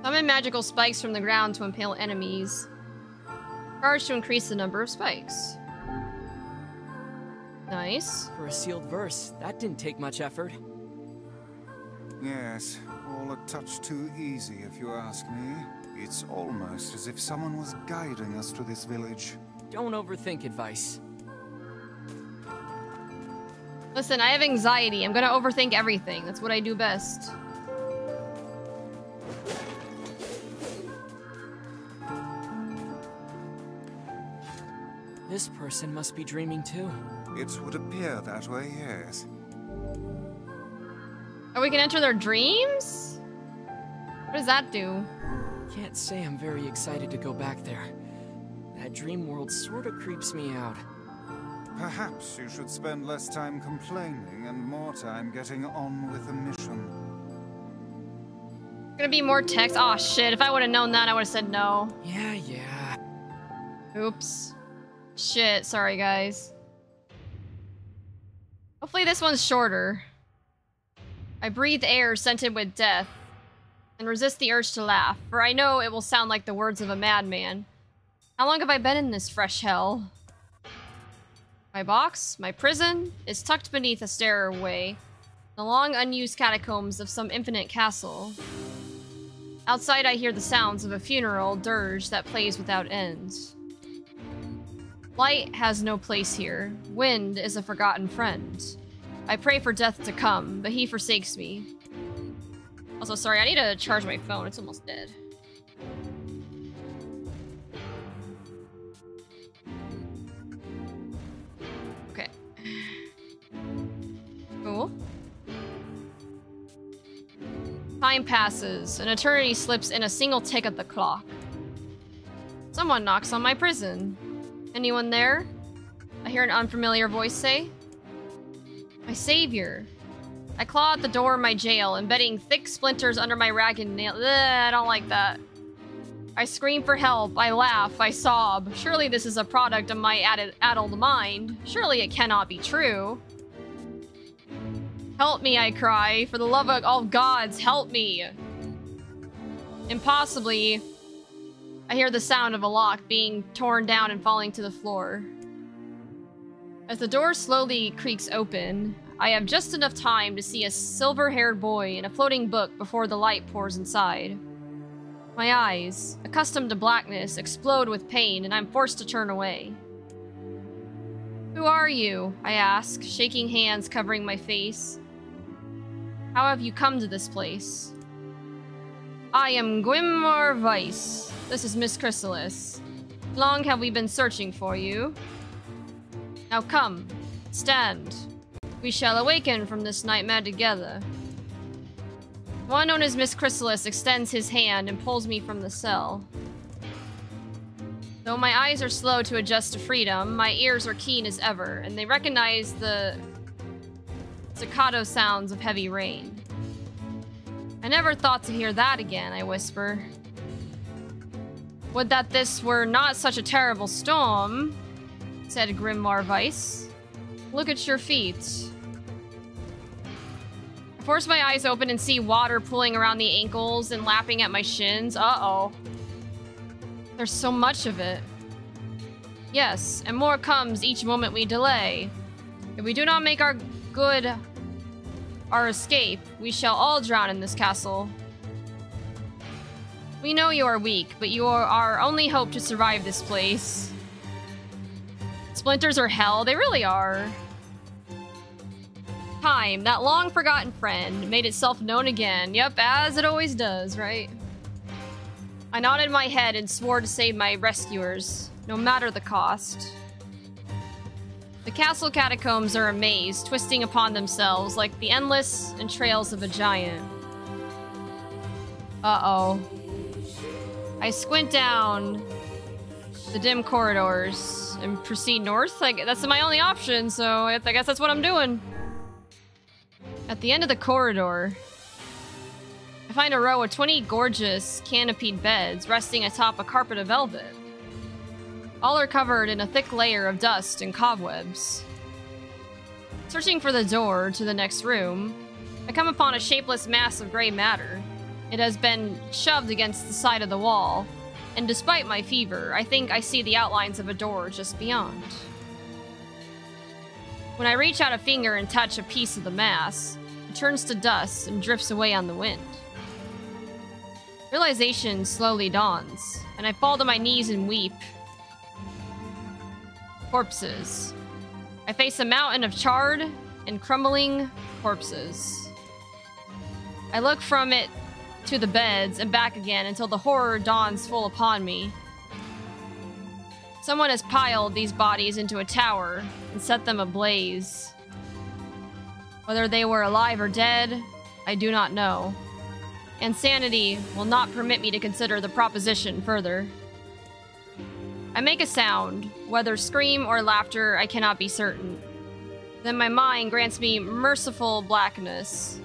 Summon magical spikes from the ground to impale enemies. Charge to increase the number of spikes. Nice. For a sealed verse, that didn't take much effort. Yes, all a touch too easy if you ask me. It's almost as if someone was guiding us to this village. Don't overthink advice. Listen, I have anxiety. I'm gonna overthink everything. That's what I do best. This person must be dreaming too. It would appear that way, yes. Oh, we can enter their dreams? What does that do? Can't say I'm very excited to go back there. That dream world sort of creeps me out. Perhaps you should spend less time complaining and more time getting on with the mission. Gonna be more text? Aw, shit. If I would have known that, I would have said no. Yeah. Oops. Shit, sorry guys. Hopefully this one's shorter. I breathe air scented with death and resist the urge to laugh, for I know it will sound like the words of a madman. How long have I been in this fresh hell? My box, my prison, is tucked beneath a stairway, the long unused catacombs of some infinite castle. Outside I hear the sounds of a funeral dirge that plays without end. Light has no place here. Wind is a forgotten friend. I pray for death to come, but he forsakes me. Also, sorry, I need to charge my phone. It's almost dead. Okay. Cool. Time passes. An eternity slips in a single tick of the clock. Someone knocks on my prison. Anyone there? I hear an unfamiliar voice say. My savior. I claw at the door of my jail, embedding thick splinters under my ragged nail. Ugh, I don't like that. I scream for help. I laugh. I sob. Surely this is a product of my addled mind. Surely it cannot be true. Help me, I cry. For the love of all gods, help me. Impossibly, I hear the sound of a lock being torn down and falling to the floor. As the door slowly creaks open, I have just enough time to see a silver-haired boy in a floating book before the light pours inside. My eyes, accustomed to blackness, explode with pain, and I'm forced to turn away. Who are you? I ask, shaking hands covering my face. How have you come to this place? I am Gwynmar Weiss. This is Miss Chrysalis. Long have we been searching for you. Now come, stand. We shall awaken from this nightmare together. One known as Miss Chrysalis extends his hand and pulls me from the cell. Though my eyes are slow to adjust to freedom, my ears are keen as ever, and they recognize the staccato sounds of heavy rain. I never thought to hear that again, I whisper. Would that this were not such a terrible storm, said Gwynmar Weiss. Look at your feet. I force my eyes open and see water pooling around the ankles and lapping at my shins. Uh-oh. There's so much of it. Yes, and more comes each moment we delay. If we do not make our escape, we shall all drown in this castle. We know you are weak, but you are our only hope to survive this place. Splinters are hell, they really are. Time, that long-forgotten friend, made itself known again. Yep, as it always does, right? I nodded my head and swore to save my rescuers, no matter the cost. The castle catacombs are a maze, twisting upon themselves like the endless entrails of a giant. Uh-oh. I squint down the dim corridors and proceed north. That's my only option, so I guess that's what I'm doing. At the end of the corridor, I find a row of 20 gorgeous canopied beds resting atop a carpet of velvet. All are covered in a thick layer of dust and cobwebs. Searching for the door to the next room, I come upon a shapeless mass of gray matter. It has been shoved against the side of the wall, and despite my fever, I think I see the outlines of a door just beyond. When I reach out a finger and touch a piece of the mass, it turns to dust and drifts away on the wind. Realization slowly dawns, and I fall to my knees and weep. Corpses. I face a mountain of charred and crumbling corpses. I look from it to the beds and back again until the horror dawns full upon me. Someone has piled these bodies into a tower and set them ablaze. Whether they were alive or dead, I do not know. Insanity will not permit me to consider the proposition further. I make a sound, whether scream or laughter, I cannot be certain. Then my mind grants me merciful blackness,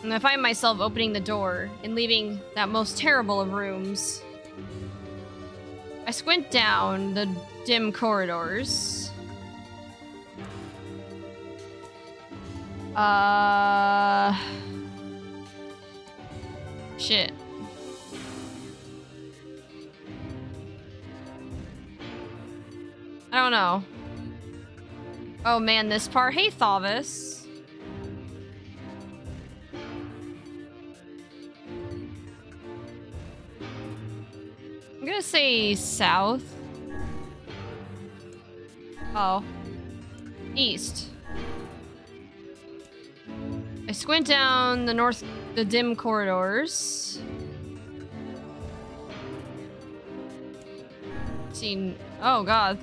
and I find myself opening the door and leaving that most terrible of rooms. I squint down the dim corridors. Shit. I don't know. Oh man, this part. Hey, Thavis. I'm gonna say south. Oh. East. I squint down the dim corridors. Oh god.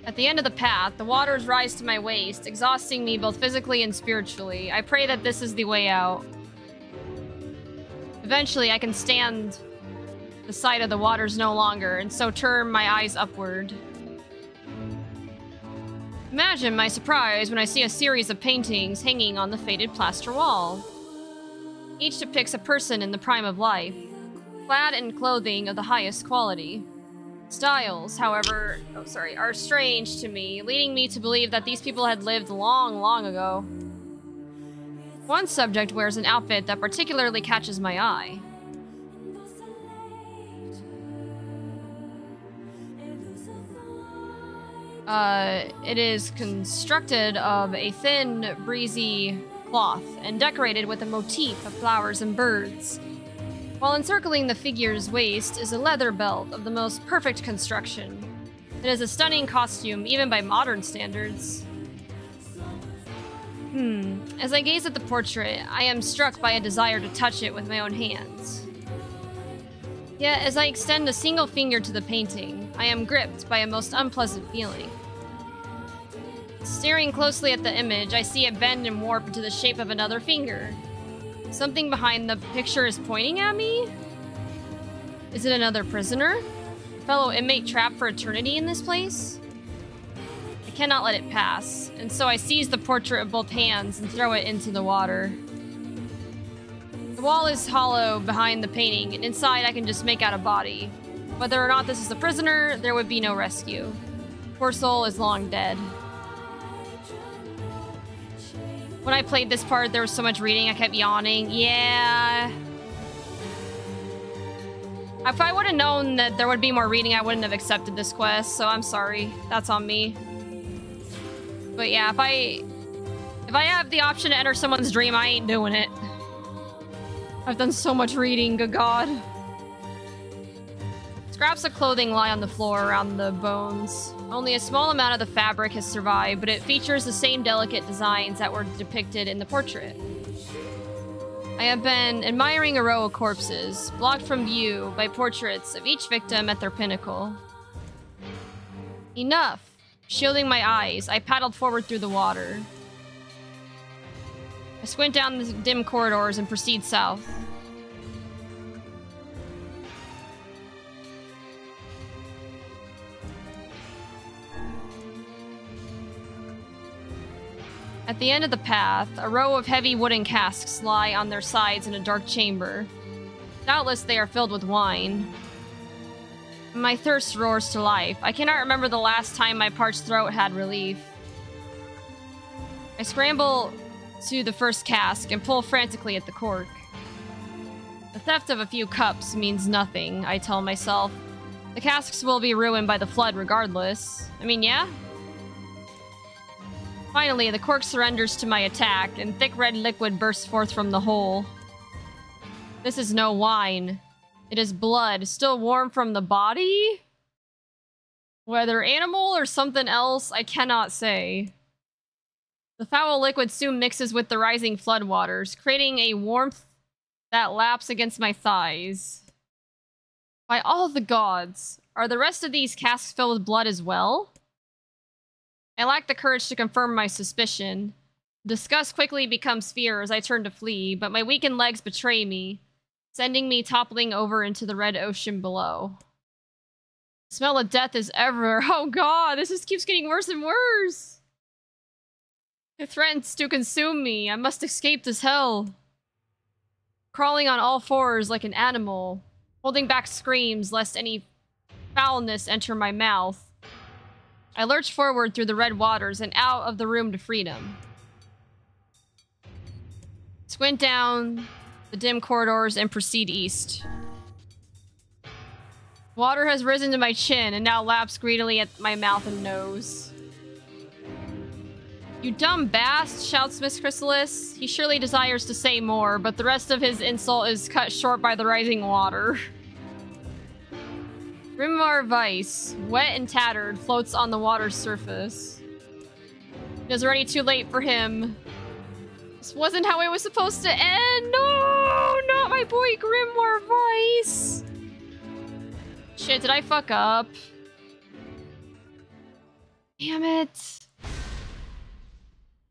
At the end of the path, the waters rise to my waist, exhausting me both physically and spiritually. I pray that this is the way out. Eventually, I can stand the sight of the waters no longer, and so turn my eyes upward. Imagine my surprise when I see a series of paintings hanging on the faded plaster wall. Each depicts a person in the prime of life, clad in clothing of the highest quality. Styles, however, are strange to me, leading me to believe that these people had lived long, long ago. One subject wears an outfit that particularly catches my eye. It is constructed of a thin, breezy cloth and decorated with a motif of flowers and birds. While encircling the figure's waist is a leather belt of the most perfect construction. It is a stunning costume, even by modern standards. As I gaze at the portrait, I am struck by a desire to touch it with my own hands. Yet, as I extend a single finger to the painting, I am gripped by a most unpleasant feeling. Staring closely at the image, I see it bend and warp into the shape of another finger. Something behind the picture is pointing at me? Is it another prisoner? A fellow inmate trapped for eternity in this place? I cannot let it pass, and so I seize the portrait with both hands and throw it into the water. The wall is hollow behind the painting, and inside I can just make out a body. Whether or not this is a prisoner, there would be no rescue. Poor soul is long dead. When I played this part, there was so much reading, I kept yawning. Yeah. If I would have known that there would be more reading, I wouldn't have accepted this quest, so I'm sorry. That's on me. But yeah, if I have the option to enter someone's dream, I ain't doing it. I've done so much reading, good god. Scraps of clothing lie on the floor around the bones. Only a small amount of the fabric has survived, but it features the same delicate designs that were depicted in the portrait. I have been admiring a row of corpses, blocked from view by portraits of each victim at their pinnacle. Enough! Shielding my eyes, I paddled forward through the water. I squint down the dim corridors and proceed south. At the end of the path, a row of heavy wooden casks lie on their sides in a dark chamber. Doubtless they are filled with wine. My thirst roars to life. I cannot remember the last time my parched throat had relief. I scramble to the first cask and pull frantically at the cork. The theft of a few cups means nothing, I tell myself. The casks will be ruined by the flood regardless. I mean, yeah? Finally, the cork surrenders to my attack, and thick red liquid bursts forth from the hole. This is no wine. It is blood, still warm from the body? Whether animal or something else, I cannot say. The foul liquid soon mixes with the rising floodwaters, creating a warmth that laps against my thighs. By all the gods, are the rest of these casks filled with blood as well? I lack the courage to confirm my suspicion. Disgust quickly becomes fear as I turn to flee, but my weakened legs betray me, sending me toppling over into the red ocean below. The smell of death is everywhere. Oh god, this just keeps getting worse and worse. It threatens to consume me. I must escape this hell. Crawling on all fours like an animal, holding back screams lest any foulness enter my mouth. I lurch forward through the red waters and out of the room to freedom. Squint down the dim corridors and proceed east. Water has risen to my chin and now laps greedily at my mouth and nose. You dumb bast, shouts Miss Chrysalis. He surely desires to say more, but the rest of his insult is cut short by the rising water. Grimoire Vice, wet and tattered, floats on the water's surface. It is already too late for him. This wasn't how it was supposed to end! No! Not my boy Grimoire Vice! Shit, did I fuck up? Damn it.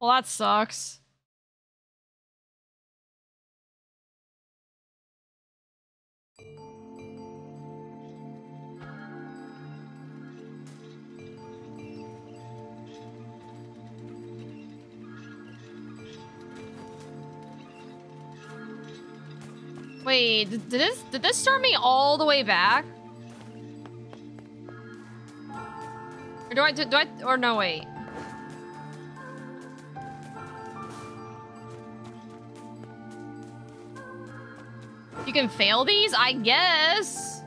Well, that sucks. Wait, did this start me all the way back? do I, or no, wait. You can fail these? I guess.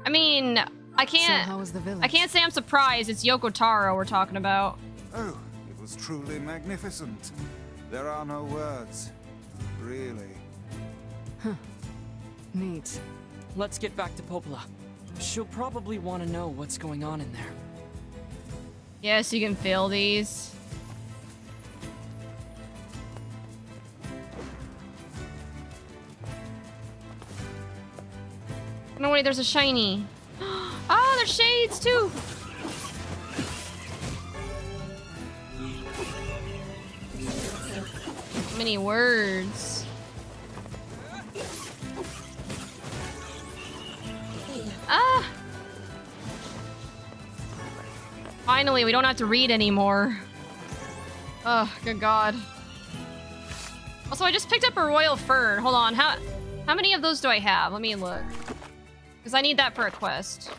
I mean, I can't. So how was the village? I can't say I'm surprised. It's Yoko Taro we're talking about. Oh, it was truly magnificent. There are no words, really. Huh. Neat. Let's get back to Popola. She'll probably want to know what's going on in there. Yes, you can fail these. No, wait, there's a shiny. Oh, there's shades too. Many words. Ah! Finally, we don't have to read anymore. Oh, good God. Also, I just picked up a royal fern. Hold on, how many of those do I have? Let me look. Because I need that for a quest.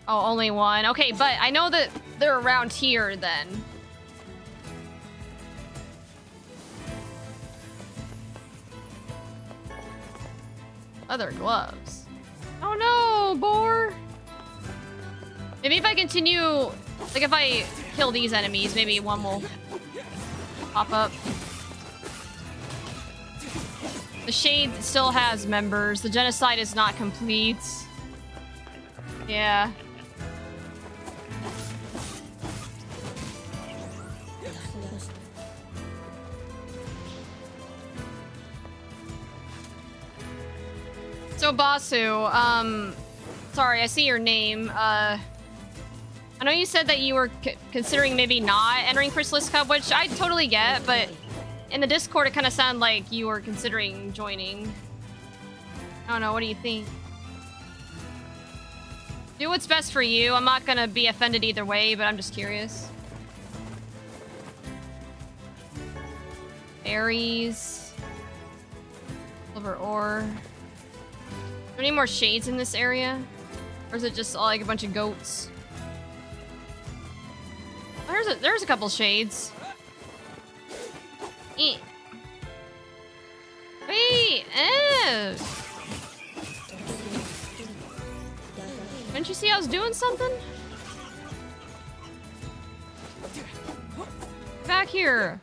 Oh, only one. Okay, but I know that they're around here then. Leather gloves. Oh no, boar! Maybe if I continue, like if I kill these enemies, maybe one will pop up. The Shade still has members. The genocide is not complete. Yeah. So Basu, sorry, I see your name. I know you said that you were considering maybe not entering Chrysalis Cup, which I totally get, but in the Discord it kind of sounded like you were considering joining. I don't know, what do you think? Do what's best for you. I'm not gonna be offended either way, but I'm just curious. Berries. Silver ore. Are there any more shades in this area? Or is it just all like a bunch of goats? There's a couple shades. Eh. Wait! Didn't you see I was doing something? Back here.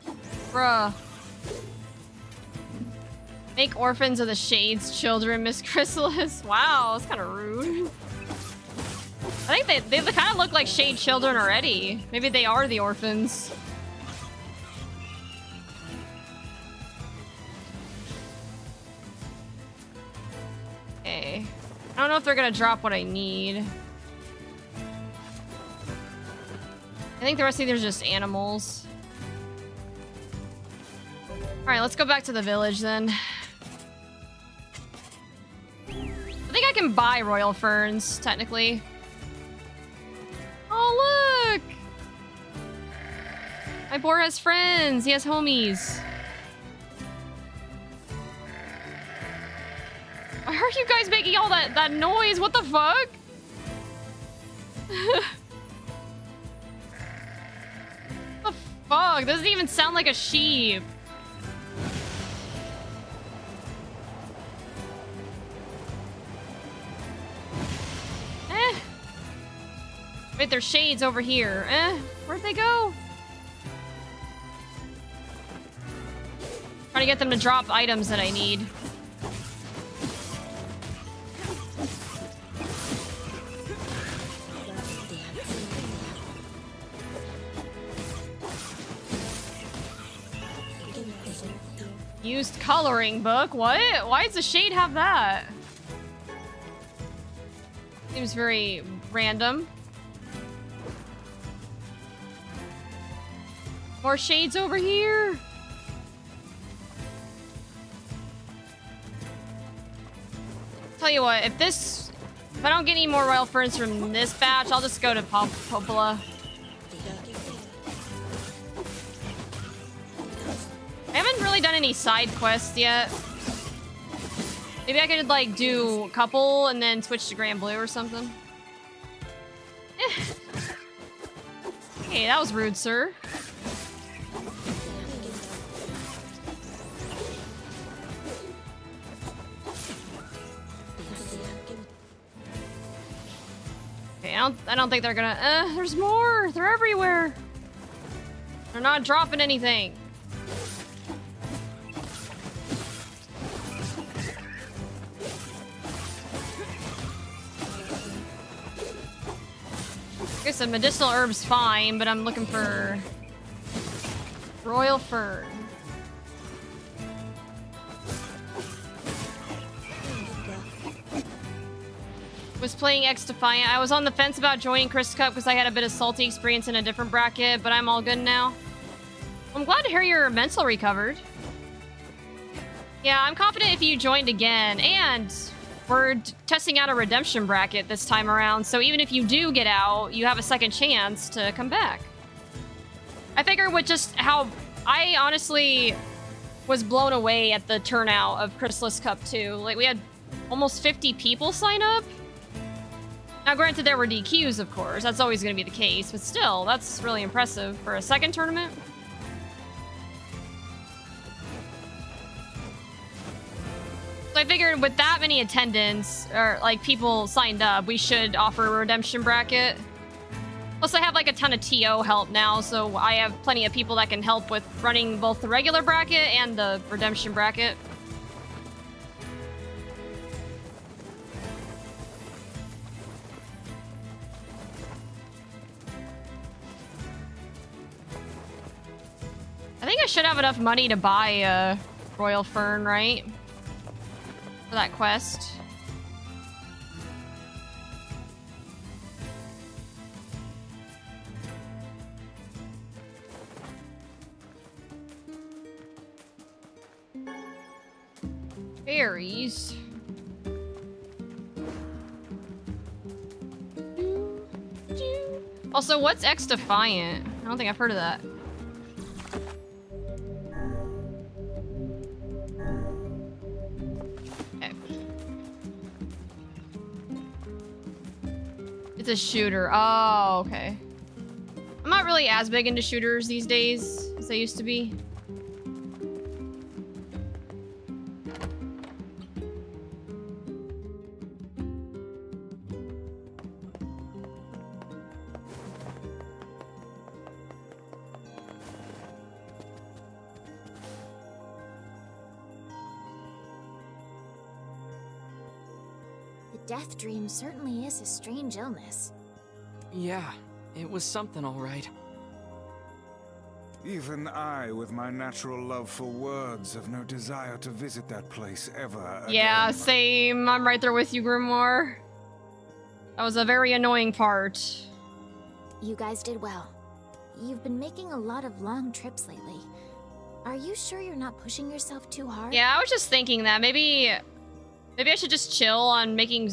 Bruh. Make orphans of the Shades children, Miss Chrysalis. Wow, that's kind of rude. I think they kind of look like Shade children already. Maybe they are the orphans. Okay. I don't know if they're gonna drop what I need. I think the rest of these are just animals. Alright, let's go back to the village then. I think I can buy royal ferns, technically. Oh, look! My boar has friends. He has homies. Why are you guys making all that noise? What the fuck? What the fuck? Doesn't even sound like a sheep. Wait, there's shades over here. Where'd they go? Trying to get them to drop items that I need. Used coloring book? What? Why does the Shade have that? Seems very random. More shades over here. Tell you what, if I don't get any more royal ferns from this batch, I'll just go to Popola. I really done any side quests yet. Maybe I could, like, do a couple and then switch to Grand Blue or something. Hey, that was rude, sir. Okay, I don't think they're gonna... there's more! They're everywhere! They're not dropping anything. I guess a medicinal herb's fine, but I'm looking for... Royal Fern. Was playing X Defiant. I was on the fence about joining Chris Cup because I had a bit of salty experience in a different bracket, but I'm all good now. I'm glad to hear your mental recovered. Yeah, I'm confident if you joined again, and we're testing out a redemption bracket this time around, so even if you do get out, you have a second chance to come back. I figure with just how... I honestly was blown away at the turnout of Chrysalis Cup 2. Like, we had almost 50 people sign up. Now, granted, there were DQs, of course. That's always going to be the case. But still, that's really impressive for a second tournament. So I figured with that many attendance, or, like, people signed up, we should offer a redemption bracket. Plus, I have, like, a ton of TO help now, so I have plenty of people that can help with running both the regular bracket and the redemption bracket. I think I should have enough money to buy a Royal Fern, right? For that quest. Berries. Also, what's X Defiant? I don't think I've heard of that. It's a shooter. Oh, okay. I'm not really as big into shooters these days as I used to be. Death dream certainly is a strange illness. Yeah, it was something all right. Even I, with my natural love for words, have no desire to visit that place ever again. Yeah, same. I'm right there with you, Grimoire. That was a very annoying part. You guys did well. You've been making a lot of long trips lately. Are you sure you're not pushing yourself too hard? Yeah, I was just thinking that. Maybe I should just chill on making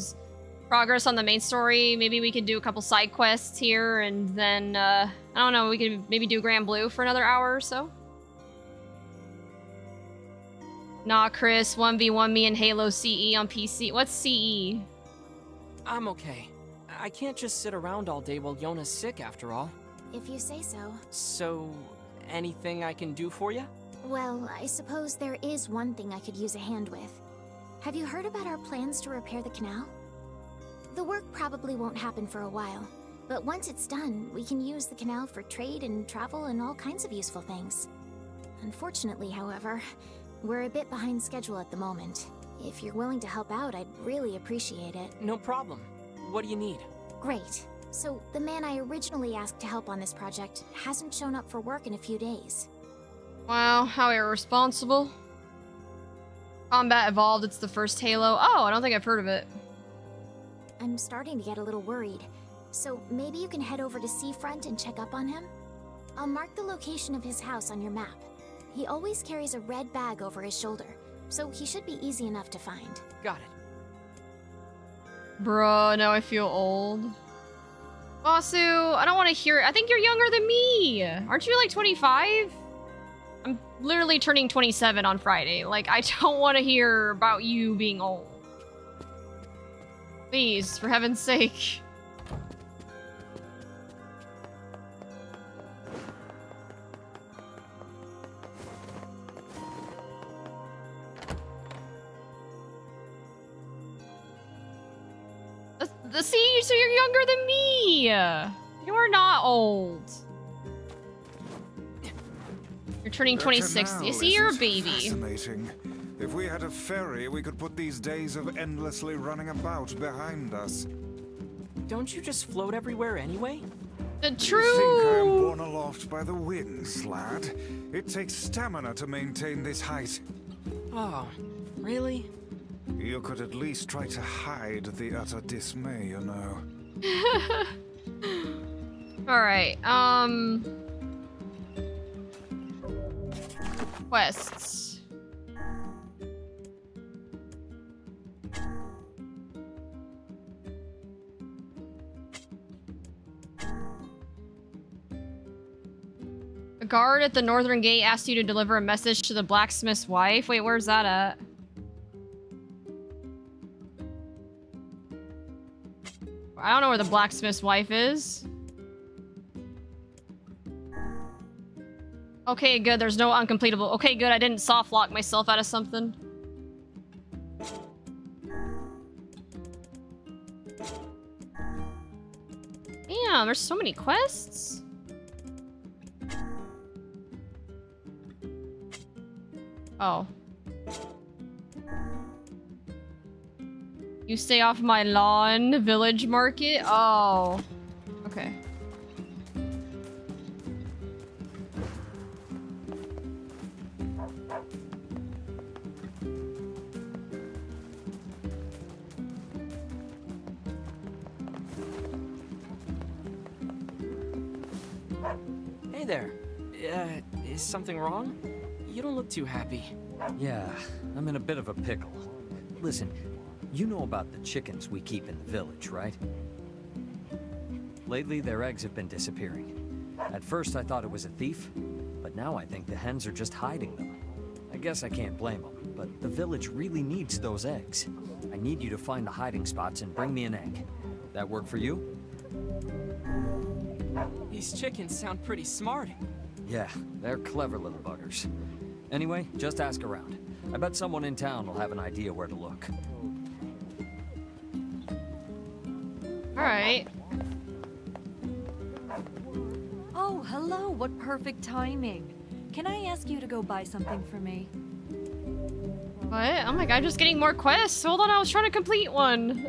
progress on the main story. Maybe we could do a couple side quests here, and then, I don't know, we could maybe do Grand Blue for another hour or so. Nah, Chris, 1v1 me and Halo CE on PC. What's CE? I'm okay. I can't just sit around all day while Yona's sick, after all. If you say so. So, anything I can do for you? Well, I suppose there is one thing I could use a hand with. Have you heard about our plans to repair the canal? The work probably won't happen for a while, but once it's done, we can use the canal for trade and travel and all kinds of useful things. Unfortunately, however, we're a bit behind schedule at the moment. If you're willing to help out, I'd really appreciate it. No problem. What do you need? Great. So, the man I originally asked to help on this project hasn't shown up for work in a few days. Wow, how irresponsible. Combat Evolved, it's the first Halo. Oh, I don't think I've heard of it. I'm starting to get a little worried. So maybe you can head over to Seafront and check up on him? I'll mark the location of his house on your map. He always carries a red bag over his shoulder, so he should be easy enough to find. Got it. Bruh, now I feel old. Basu, I don't want to hear it. I think you're younger than me. Aren't you like 25? I'm literally turning 27 on Friday. Like, I don't want to hear about you being old. Please, for heaven's sake. See, so you're younger than me. You are not old. You're turning 26. You see, you're a baby. Fascinating. If we had a ferry, we could put these days of endlessly running about behind us. Don't you just float everywhere anyway? True. You think I'm borne aloft by the winds, lad? It takes stamina to maintain this height. Oh, really? You could at least try to hide the utter dismay, you know. Alright, quests. A guard at the northern gate asked you to deliver a message to the blacksmith's wife. Wait, where's that at? I don't know where the blacksmith's wife is. Okay, good. There's no uncompletable. Okay, good. I didn't soft lock myself out of something. Damn, there's so many quests. Oh. You stay off my lawn, village market? Oh. Okay. Hey there. Is something wrong? You don't look too happy. Yeah, I'm in a bit of a pickle. Listen, you know about the chickens we keep in the village, right? Lately, their eggs have been disappearing. At first, I thought it was a thief, but now I think the hens are just hiding them. I guess I can't blame them, but the village really needs those eggs. I need you to find the hiding spots and bring me an egg. That work for you? These chickens sound pretty smart. Yeah, they're clever little buggers. Anyway, just ask around. I bet someone in town will have an idea where to look. Alright. Oh, hello. What perfect timing. Can I ask you to go buy something for me? What? Oh my god, I'm just getting more quests. Hold on, I was trying to complete one.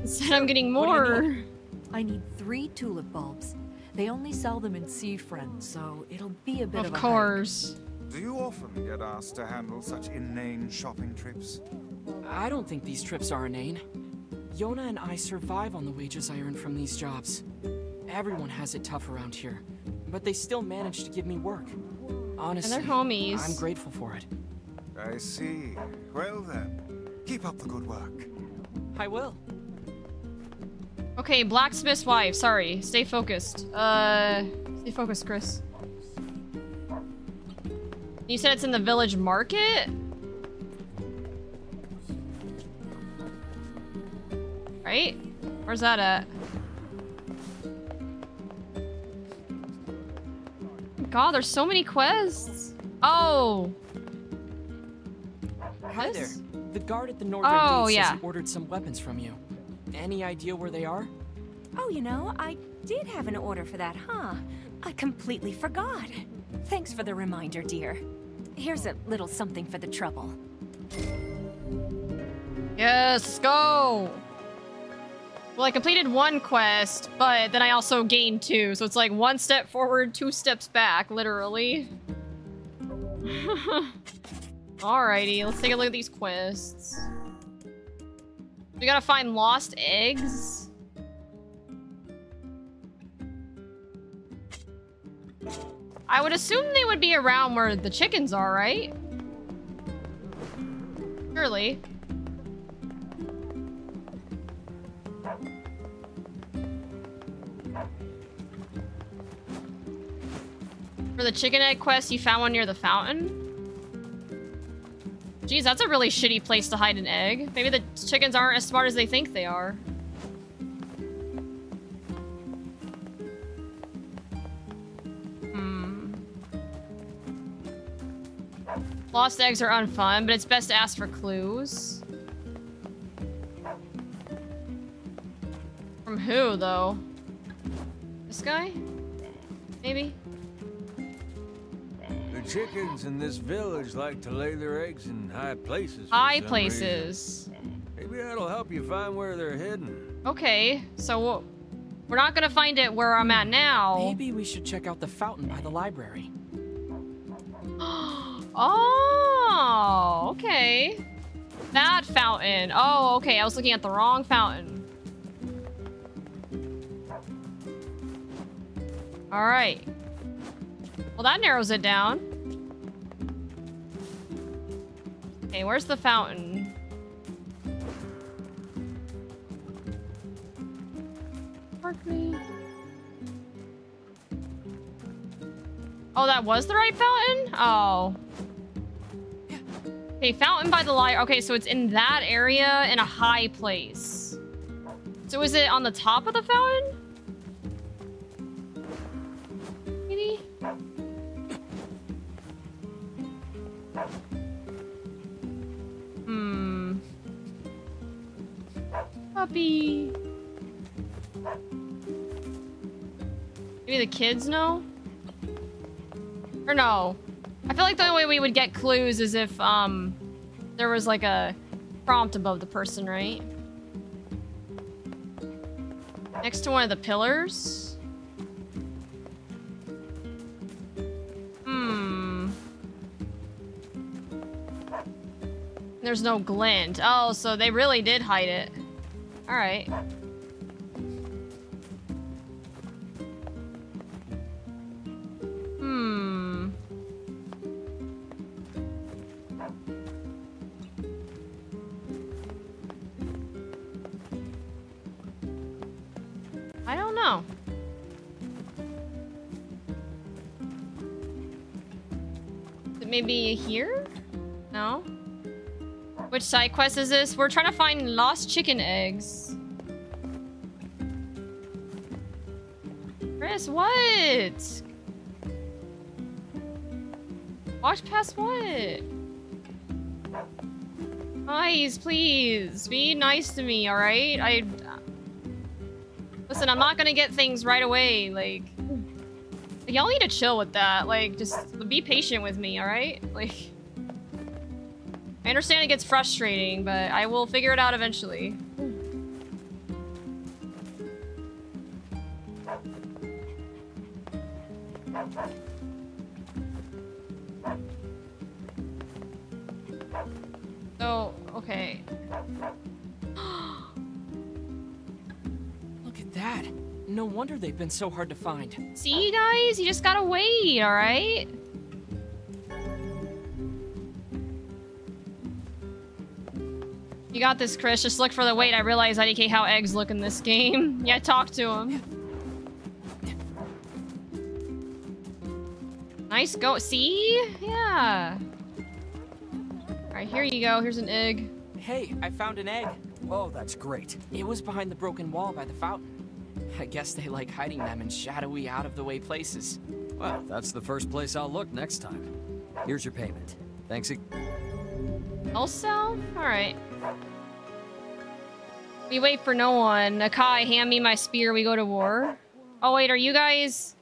Instead, I'm getting more. I need 3 tulip bulbs. They only sell them in Seafriend, so it'll be a bit of a hike. Of course. Do you often get asked to handle such inane shopping trips? I don't think these trips are inane. Yona and I survive on the wages I earn from these jobs. Everyone has it tough around here, but they still manage to give me work. Honestly, and they're homies. I'm grateful for it. I see. Well then, keep up the good work. I will. Okay, blacksmith's wife. Sorry. Stay focused. Stay focused, Chris. You said it's in the village market? Right? Where's that at? God, there's so many quests. Oh. Hi there. The guard at the northern gate says he ordered some weapons from you. Any idea where they are? Oh, you know, I did have an order for that, huh? I completely forgot. Thanks for the reminder, dear. Here's a little something for the trouble. Yes, go! Well, I completed 1 quest, but then I also gained 2, so it's like 1 step forward, 2 steps back, literally. Alrighty, let's take a look at these quests. We gotta find lost eggs. I would assume they would be around where the chickens are, right? Surely. For the chicken egg quest, you found one near the fountain? Geez, that's a really shitty place to hide an egg. Maybe the chickens aren't as smart as they think they are. Lost eggs are unfun, but it's best to ask for clues. From who, though? This guy? Maybe? The chickens in this village like to lay their eggs in high places. High places. Maybe that'll help you find where they're hidden. Okay, so we're not gonna find it where I'm at now. Maybe we should check out the fountain by the library. Oh, okay. That fountain. Oh, okay. I was looking at the wrong fountain. All right. Well, that narrows it down. Okay, where's the fountain? Mark me. Oh, that was the right fountain? Oh. Okay, fountain by the light. Okay, so it's in that area in a high place. So is it on the top of the fountain? Maybe? Puppy. Maybe the kids know? Or no. I feel like the only way we would get clues is if, there was like a prompt above the person, right? Next to one of the pillars? There's no glint. Oh, so they really did hide it. Alright. I don't know. Is it maybe here? No? Which side quest is this? We're trying to find lost chicken eggs. Chris, what? Watch past what? Guys, please. Be nice to me, alright? Listen, I'm not gonna get things right away, like... Y'all need to chill with that, like, just be patient with me, alright? Like... I understand it gets frustrating, but I will figure it out eventually. So, okay. Look at that. No wonder they've been so hard to find. See, guys? You just gotta wait, alright? You got this, Chris. Just look for the wait. I realize IDK how eggs look in this game. Yeah, talk to him. Nice go. See? Yeah. Alright, here you go. Here's an egg. Hey, I found an egg. Oh, that's great. It was behind the broken wall by the fountain. I guess they like hiding them in shadowy, out-of-the-way places. Well, that's the first place I'll look next time. Here's your payment. Thanks. Also? Alright. We wait for no one. Akai, hand me my spear, we go to war. Oh wait, are you guys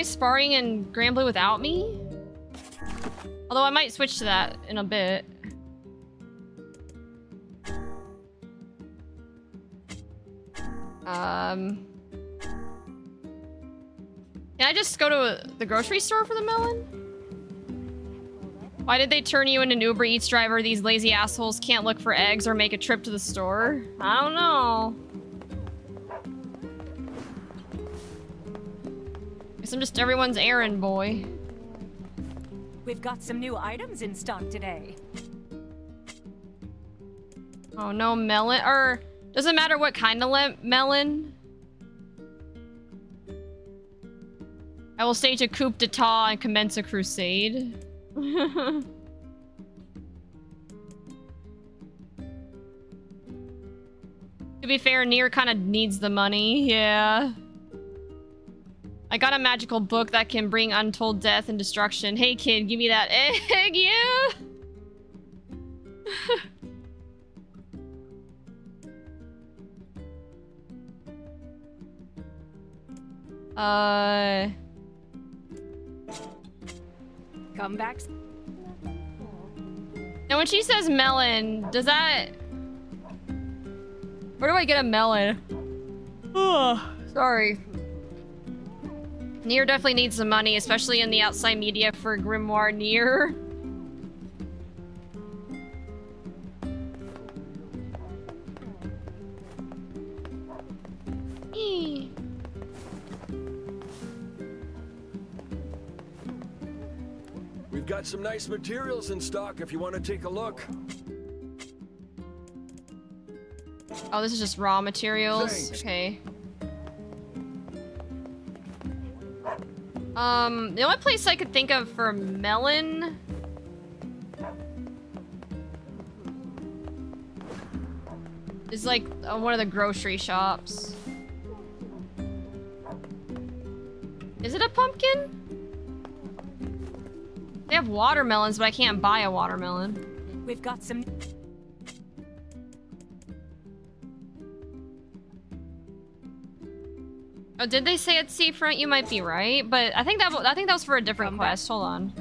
sparring in Grand Blue without me? Although I might switch to that in a bit. Can I just go to the grocery store for the melon? Why did they turn you into an Uber Eats driver? These lazy assholes can't look for eggs or make a trip to the store. I don't know. Guess I'm just everyone's errand boy. We've got some new items in stock today. Oh, no melon. Or doesn't matter what kind of melon. I will stage a coup d'etat and commence a crusade. To be fair, NieR kind of needs the money. Yeah. I got a magical book that can bring untold death and destruction. Hey kid, give me that egg, yeah? Come back. Now when she says melon, does that... Where do I get a melon? Oh, sorry. NieR definitely needs some money, especially in the outside media for Grimoire NieR. We've got some nice materials in stock if you want to take a look. Oh, this is just raw materials? Thanks. Okay. The only place I could think of for a melon... is like one of the grocery shops. Is it a pumpkin? They have watermelons, but I can't buy a watermelon. We've got some... Oh, did they say it's seafront? You might be right, but I think that was for a different quest. Hold on.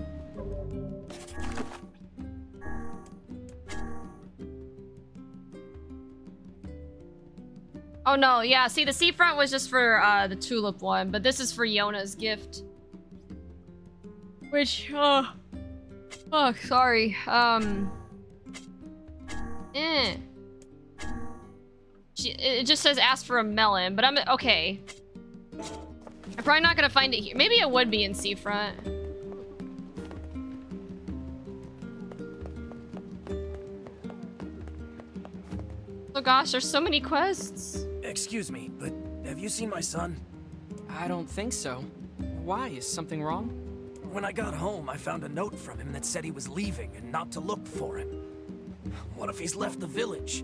Oh no, yeah. See, the seafront was just for the tulip one, but this is for Yona's gift. Which, oh, sorry. It just says ask for a melon, but I'm okay. I'm probably not gonna find it here. Maybe it would be in seafront. Oh gosh, there's so many quests. Excuse me, but have you seen my son? I don't think so. Why? Is something wrong? When I got home, I found a note from him that said he was leaving and not to look for him. What if he's left the village?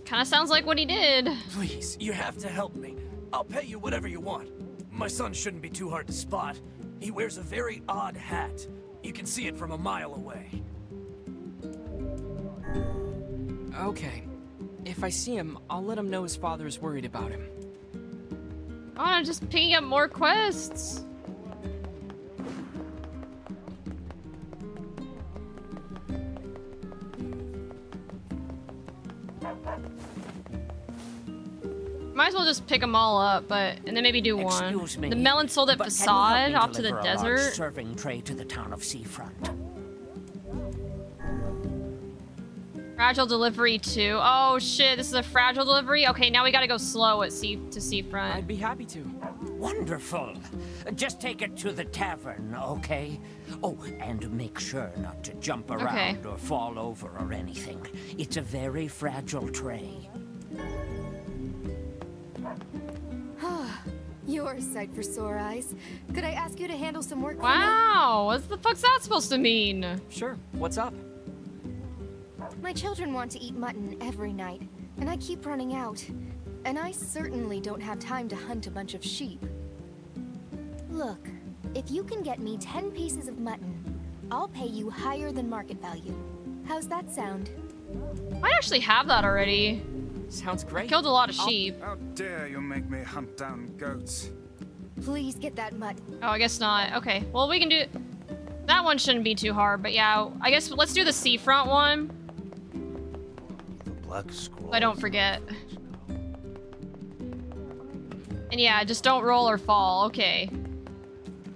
Kind of sounds like what he did. Please, you have to help me. I'll pay you whatever you want. My son shouldn't be too hard to spot. He wears a very odd hat. You can see it from a mile away. Okay. If I see him, I'll let him know his father is worried about him. Oh, I'm just picking up more quests. Might as well just pick them all up, and then maybe do one. Excuse me, the melon sold at Facade off to the desert. A large serving tray to the town of Seafront. Fragile delivery too. Oh shit, this is a fragile delivery? Okay, now we gotta go slow at Seafront. I'd be happy to. Wonderful. Just take it to the tavern, okay? Oh, and make sure not to jump around or fall over or anything. It's a very fragile tray. You're a sight for sore eyes. Could I ask you to handle some work for me? Wow, what the fuck's that supposed to mean? Sure, what's up? My children want to eat mutton every night, and I keep running out. And I certainly don't have time to hunt a bunch of sheep. Look, if you can get me 10 pieces of mutton, I'll pay you higher than market value. How's that sound? I actually have that already. Sounds great. I killed a lot of sheep. How dare you make me hunt down goats? Please get that mutton. Oh, I guess not. Okay, well we can do... That one shouldn't be too hard, but yeah, I guess let's do the seafront one. Black scroll. I don't forget. And yeah, just don't roll or fall. Okay.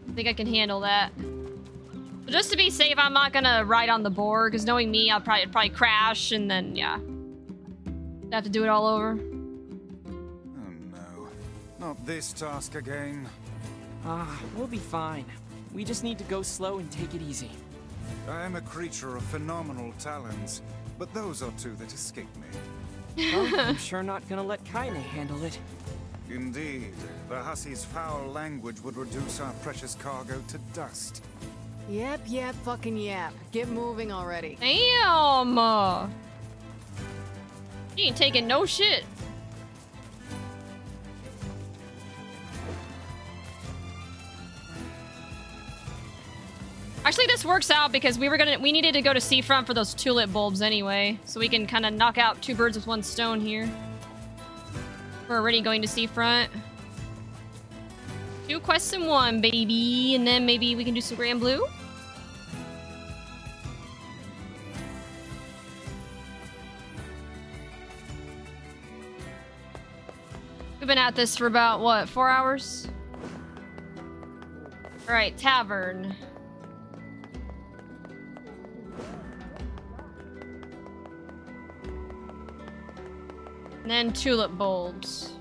I think I can handle that. But just to be safe, I'm not gonna ride on the board, because knowing me, I'd probably crash, and then, yeah. I'd have to do it all over. Oh no. Not this task again. We'll be fine. We just need to go slow and take it easy. I am a creature of phenomenal talents, but those are two that escape me. Well, I'm sure not gonna let Kaine handle it. Indeed. The hussie's foul language would reduce our precious cargo to dust. Yep, fucking yep. Get moving already. Damn! He ain't taking no shit. Actually, this works out because we needed to go to Seafront for those tulip bulbs anyway, so we can kind of knock out 2 birds with 1 stone here. We're already going to Seafront. 2 quests in 1, baby, and then maybe we can do some Grand Blue. We've been at this for about, what, 4 hours? Alright, tavern. And then tulip bulbs.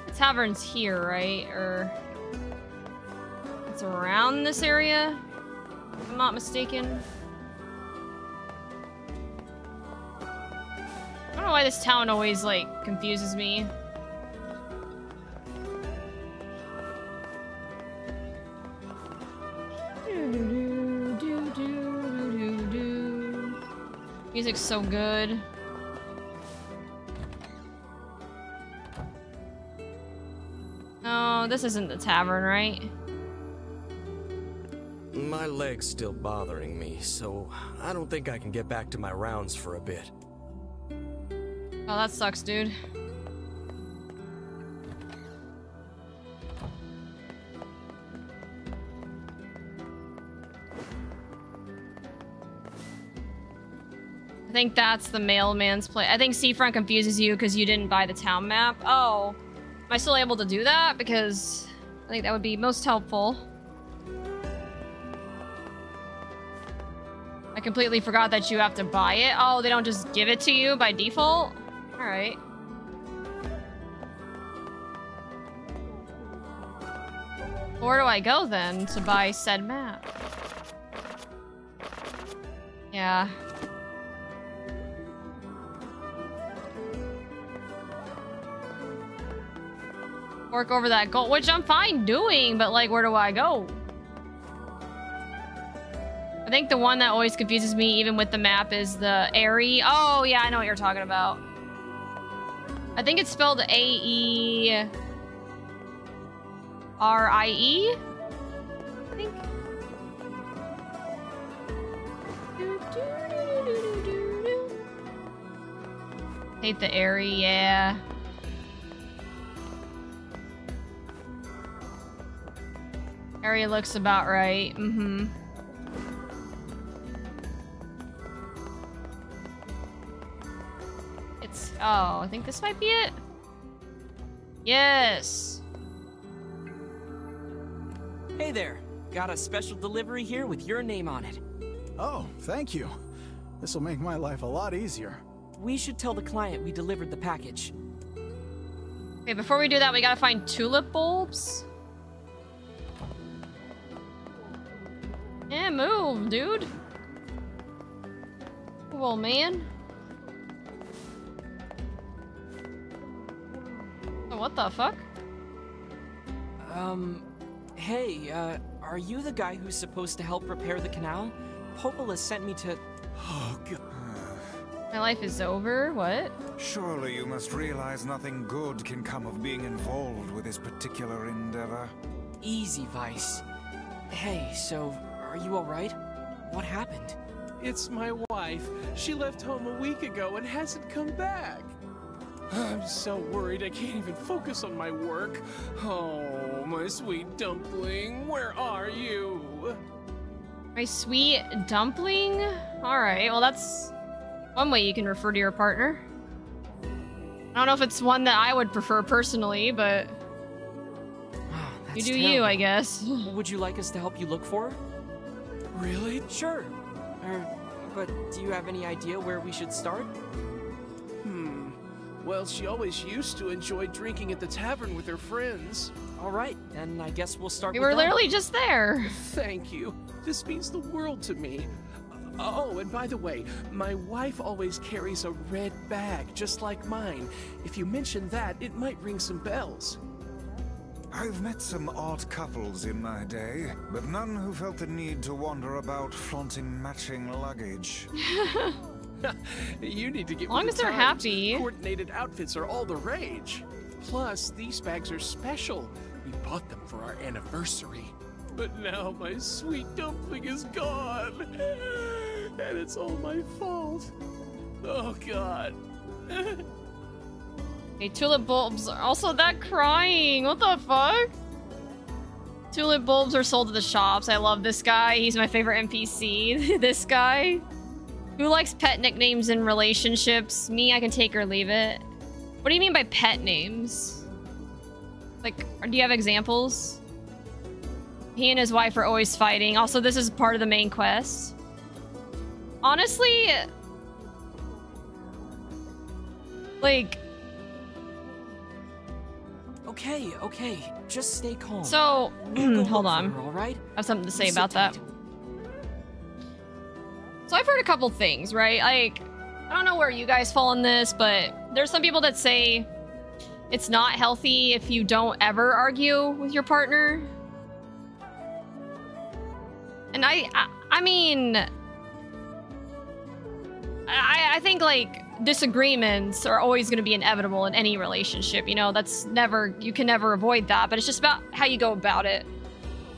The tavern's here, right? Or... it's around this area? If I'm not mistaken. I don't know why this town always, like, confuses me. Music's so good. Oh, this isn't the tavern, right? My leg's still bothering me, so I don't think I can get back to my rounds for a bit. Oh, that sucks, dude. I think that's the mailman's place. I think Seafront confuses you because you didn't buy the town map. Oh, am I still able to do that? Because I think that would be most helpful. I completely forgot that you have to buy it. Oh, they don't just give it to you by default? Alright. Where do I go then to buy said map? Yeah. Work over that goal, which I'm fine doing, but like, where do I go? I think the one that always confuses me, even with the map, is the Airy. Oh, yeah, I know what you're talking about. I think it's spelled A-E-R-I-E? I think. Hate the Airy, yeah. Area looks about right. Mm-hmm. It's... oh, I think this might be it. Yes! Hey there. Got a special delivery here with your name on it. Oh, thank you. This'll make my life a lot easier. We should tell the client we delivered the package. Okay, before we do that, we gotta find tulip bulbs. Yeah, move, dude. Well, man. Oh, what the fuck? Hey, are you the guy who's supposed to help repair the canal? Popola sent me to... Oh, God. My life is over? What? Surely you must realize nothing good can come of being involved with this particular endeavor. Easy, Vice. Hey, so... are you alright? What happened? It's my wife. She left home a week ago and hasn't come back. I'm so worried I can't even focus on my work. Oh, my sweet dumpling, where are you? My sweet dumpling? Alright, well that's one way you can refer to your partner. I don't know if it's one that I would prefer personally, but... you do terrible. you, I guess. Would you like us to help you look for her? Really? Sure. But do you have any idea where we should start? Well, she always used to enjoy drinking at the tavern with her friends. All right, then I guess we'll start We with were that. literally just there. Thank you. This means the world to me. Oh, and by the way, my wife always carries a red bag, just like mine. If you mention that, it might ring some bells. I've met some odd couples in my day, but none who felt the need to wander about flaunting matching luggage. You need to get as long with as the they're times. happy. Coordinated outfits are all the rage. Plus, these bags are special. We bought them for our anniversary. But now my sweet dumpling is gone. And it's all my fault. Oh, God. Hey, tulip bulbs are also that crying. What the fuck? Tulip bulbs are sold at the shops. I love this guy. He's my favorite NPC. This guy. Who likes pet nicknames in relationships? Me, I can take or leave it. What do you mean by pet names? Like, do you have examples? He and his wife are always fighting. Also, this is part of the main quest. Honestly, like... Okay. Just stay calm. So, hold on. All right? I have something to say about that. So I've heard a couple things, right? Like, I don't know where you guys fall in this, but there's some people that say it's not healthy if you don't ever argue with your partner. And I mean, I think, like, disagreements are always going to be inevitable in any relationship. You know, that's never, you can never avoid that, but it's just about how you go about it.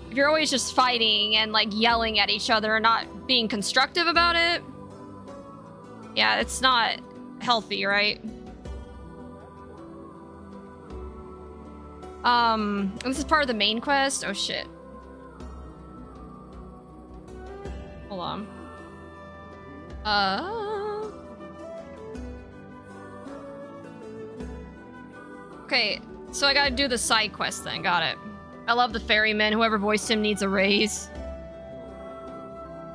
If you're always just fighting and, like, yelling at each other and not being constructive about it, yeah, it's not healthy, right? This is part of the main quest. Oh, shit. Hold on. Okay, so I gotta do the side quest then. Got it. I love the ferryman. Whoever voiced him needs a raise.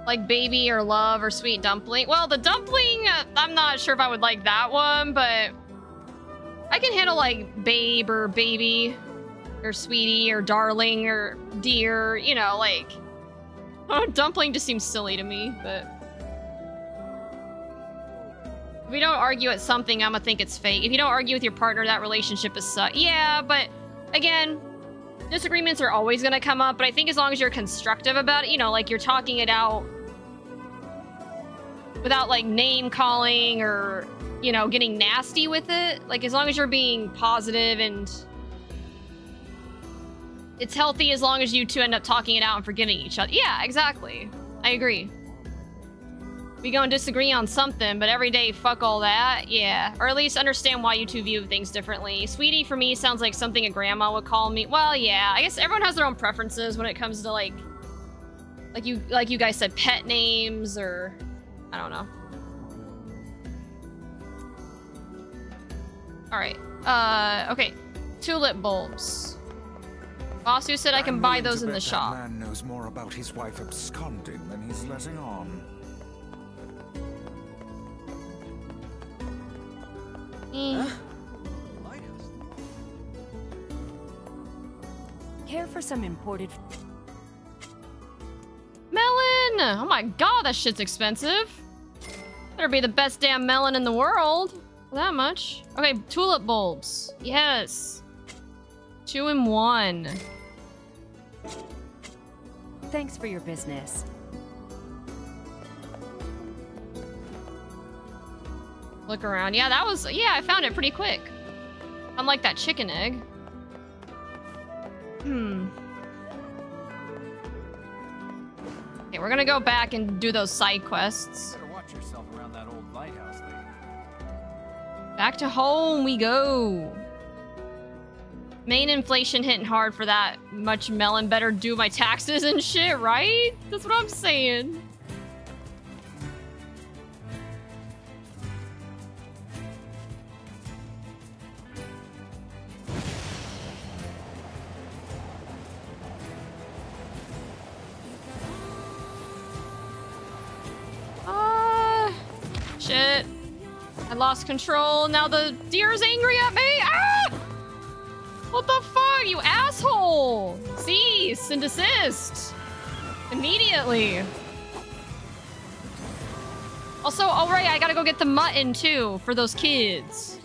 Like baby or love or sweet dumpling. Well, the dumpling, I'm not sure if I would like that one, but I can handle like babe or baby or sweetie or darling or dear, you know, like... Oh, dumpling just seems silly to me, but... If we don't argue at something, I'm gonna think it's fake. If you don't argue with your partner, that relationship is yeah, but again, disagreements are always gonna come up, but I think as long as you're constructive about it, you know, like you're talking it out without like name calling or, you know, getting nasty with it. Like as long as you're being positive and it's healthy, as long as you two end up talking it out and forgiving each other. Yeah, exactly. I agree. We go and disagree on something, but every day, fuck all that. Yeah. Or at least understand why you two view things differently. Sweetie, for me, sounds like something a grandma would call me. Well, yeah. I guess everyone has their own preferences when it comes to, like you guys said, pet names, or... I don't know. Alright. Okay. Tulip bulbs. Bossu said I can buy those in the shop. That man knows more about his wife absconding than he's letting on. Care for some imported... Melon! Oh my god, that shit's expensive. Better be the best damn melon in the world. That much. Okay, tulip bulbs. Yes. 2 in 1. Thanks for your business. Look around. Yeah, that was... Yeah, I found it pretty quick. Unlike that chicken egg. Okay, we're gonna go back and do those side quests. Better watch yourself around that old lighthouse lady. Back to home we go. Main inflation hitting hard for that much melon. Better do my taxes and shit, right? That's what I'm saying. Shit. I lost control. Now the deer's angry at me. Ah! What the fuck, you asshole? Cease and desist. Immediately. Also, alright, I gotta go get the mutton too for those kids.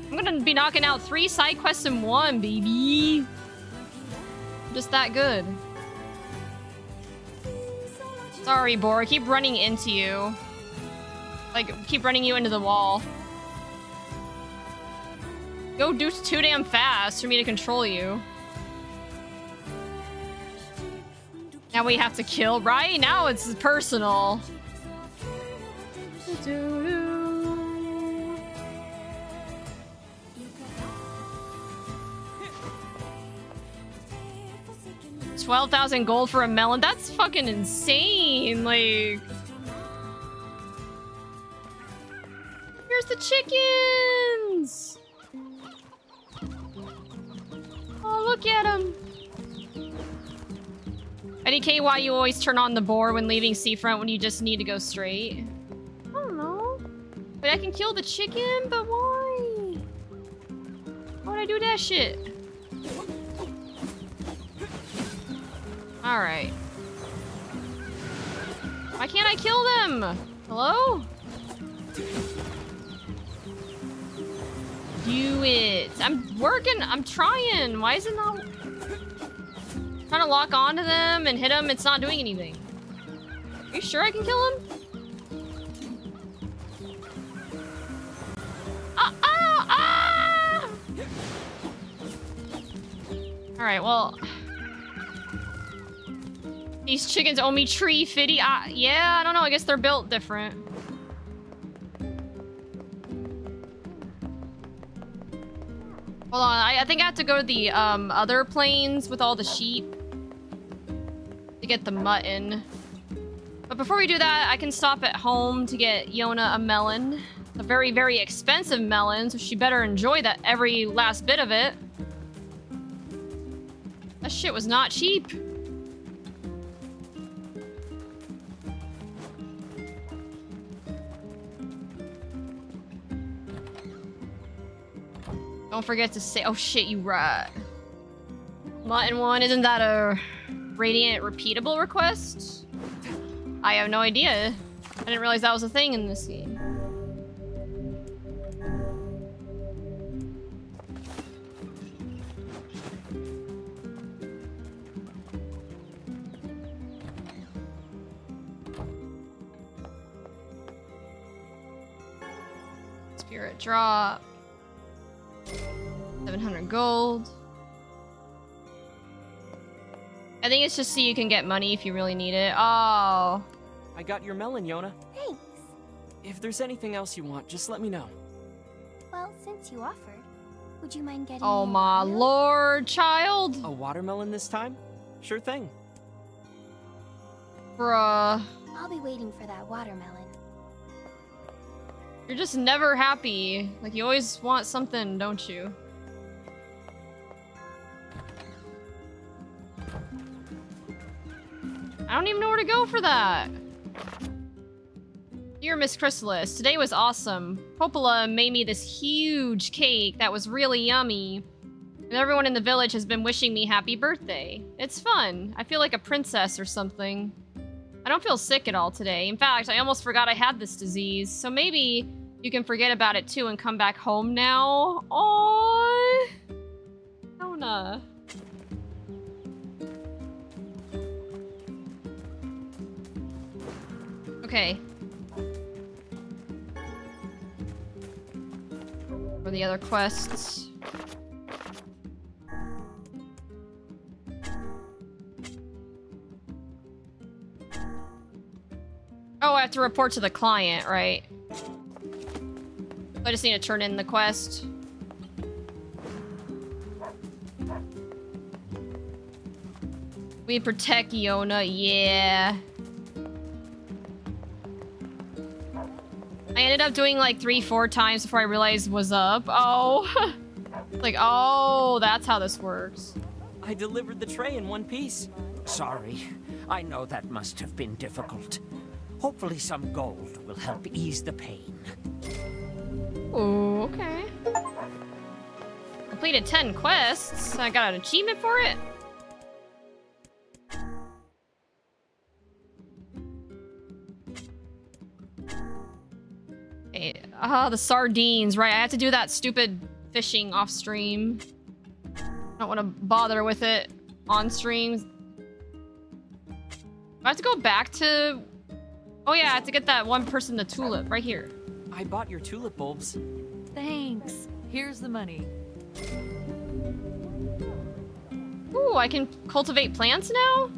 I'm gonna be knocking out 3 side quests in 1, baby. I'm just that good. Sorry, Boar. I keep running into you. Like, keep running you into the wall. Go do too damn fast for me to control you. Now we have to kill, right? Now it's personal. $12,000 gold for a melon. That's fucking insane. Like, here's the chickens. Oh, look at them. IDK, why you always turn on the boar when leaving seafront when you just need to go straight? I don't know. Wait, I can kill the chicken, but why? Why would I do that shit? Alright. Why can't I kill them? Hello? Do it. I'm working. I'm trying. Why is it not... Trying to lock onto them and hit them. It's not doing anything. Are you sure I can kill him? Alright, well... These chickens owe me tree fitty. Yeah, I don't know. I guess they're built different. Hold on. I think I have to go to the other plains with all the sheep to get the mutton. But before we do that, I can stop at home to get Yona a melon. A very, very expensive melon, so she better enjoy that every last bit of it. That shit was not cheap. Don't forget to say, oh shit, you right. Mutton 1, isn't that a Radiant repeatable request? I have no idea. I didn't realize that was a thing in this game. Spirit drop. 700 gold. I think it's just so you can get money if you really need it. Oh. I got your melon, Yona. Thanks. If there's anything else you want, just let me know. Well, since you offered, would you mind getting Oh my lord, child. A watermelon this time? Sure thing. Bruh. I'll be waiting for that watermelon. You're just never happy. Like, you always want something, don't you? I don't even know where to go for that. Dear Miss Chrysalis, today was awesome. Popola made me this huge cake that was really yummy. And everyone in the village has been wishing me happy birthday. It's fun. I feel like a princess or something. I don't feel sick at all today. In fact, I almost forgot I had this disease. So maybe you can forget about it too and come back home now. Aww. Yona. Okay. For the other quests. Oh, I have to report to the client, right? I just need to turn in the quest. We protect Yona, yeah. I ended up doing like 3-4 times before I realized what's up. Oh. Like, oh, that's how this works. I delivered the tray in one piece. Sorry. I know that must have been difficult. Hopefully some gold will help ease the pain. Oh, okay. Completed 10 quests. I got an achievement for it. Okay. The sardines, right? I have to do that stupid fishing off stream. I don't want to bother with it on streams. I have to go back to... Oh yeah, I have to get that one person the tulip right here. I bought your tulip bulbs. Thanks. Here's the money. Ooh, I can cultivate plants now?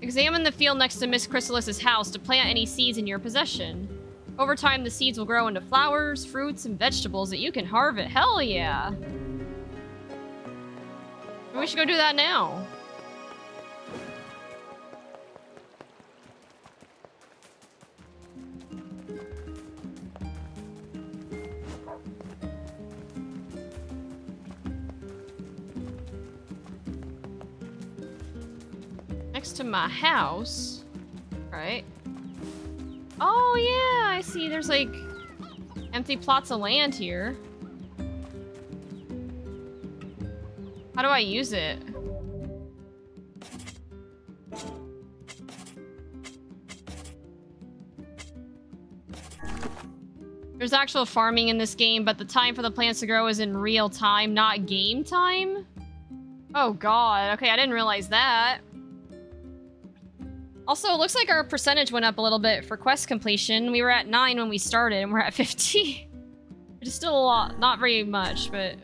Examine the field next to Miss Chrysalis's house to plant any seeds in your possession. Over time, the seeds will grow into flowers, fruits, and vegetables that you can harvest. Hell yeah! We should go do that now. Next to my house. Right. Oh yeah, I see there's like empty plots of land here. How do I use it? There's actual farming in this game, but the time for the plants to grow is in real time, not game time? Oh god, okay, I didn't realize that. Also, it looks like our percentage went up a little bit for quest completion. We were at 9 when we started, and we're at 50. Which is still a lot. Not very much, but...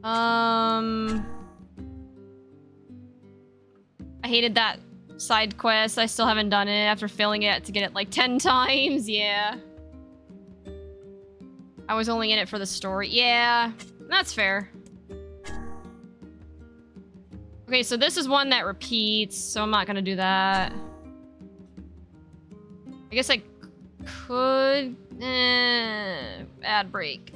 I hated that side quest. I still haven't done it after failing it to get it like 10 times. Yeah. I was only in it for the story. Yeah. That's fair. Okay, so this is one that repeats, so I'm not gonna do that. I guess I could... ad break.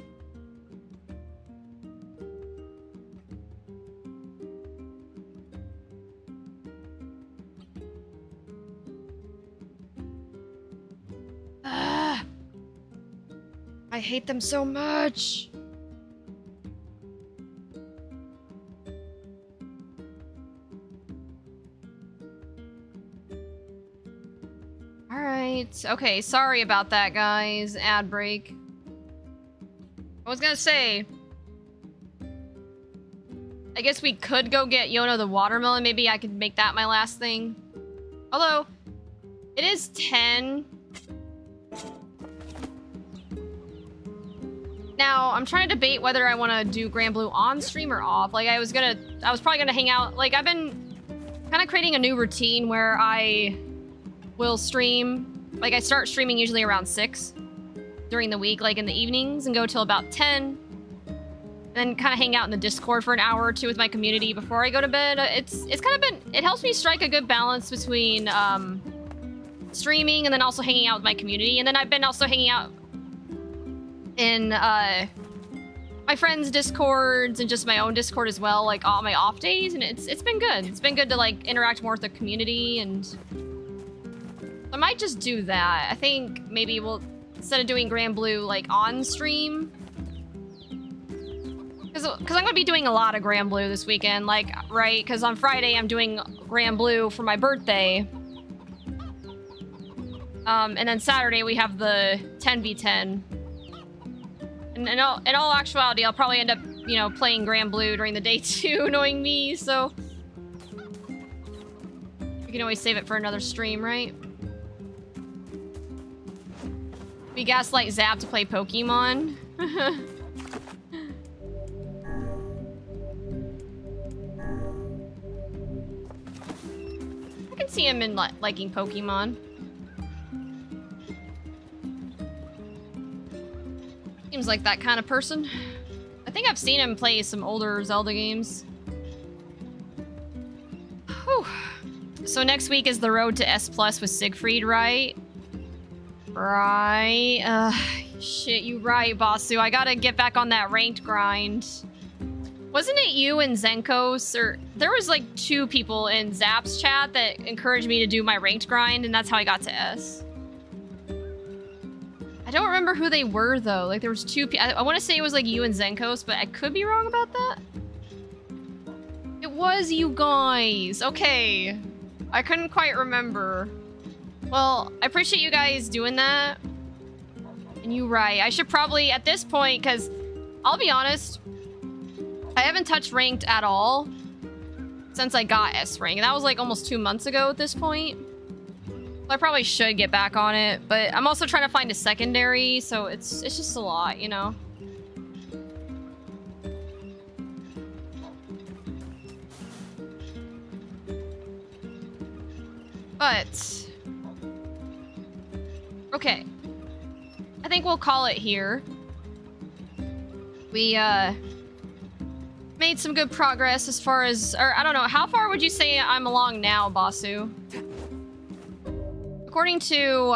I hate them so much. Alright. Okay, sorry about that, guys. Ad break. I was gonna say... I guess we could go get Yona the watermelon. Maybe I could make that my last thing. Although, it is 10. Now, I'm trying to debate whether I want to do Grand Blue on stream or off. Like, I was probably gonna hang out. Like, I've been kind of creating a new routine where I will stream. Like, I start streaming usually around 6 during the week, like in the evenings, and go till about 10. Then kind of hang out in the Discord for an hour or two with my community before I go to bed. It's kind of been, it helps me strike a good balance between streaming and then also hanging out with my community. And then I've been also hanging out in my friends' Discords and just my own Discord as well, like all my off days, and it's been good. It's been good to like interact more with the community, and I might just do that. I think maybe we'll, instead of doing Grand Blue like on stream, because I'm gonna be doing a lot of Grand Blue this weekend, like, right? Because on Friday I'm doing Grand Blue for my birthday. And then Saturday we have the 10v10. And in all actuality, I'll probably end up, you know, playing Grand Blue during the day too, knowing me, so... We can always save it for another stream, right? We gaslight Zap to play Pokemon. I can see him in liking Pokemon. Seems like that kind of person. I think I've seen him play some older Zelda games. Whew. So next week is the road to S+ with Siegfried, right? Right. Shit, you right, Basu. I gotta get back on that ranked grind. Wasn't it you and Zenkos, or there was like 2 people in Zap's chat that encouraged me to do my ranked grind, and that's how I got to S. I don't remember who they were though. Like there was 2 people. I want to say it was like you and Zenkos, but I could be wrong about that. It was, you guys. Okay. I couldn't quite remember. Well, I appreciate you guys doing that. And you're right. I should probably, at this point, because I'll be honest, I haven't touched ranked at all since I got S rank. And that was like almost 2 months ago at this point. So I probably should get back on it. But I'm also trying to find a secondary, so it's just a lot, you know? But okay, I think we'll call it here. We made some good progress as far as, or I don't know, how far would you say I'm along now, Basu? According to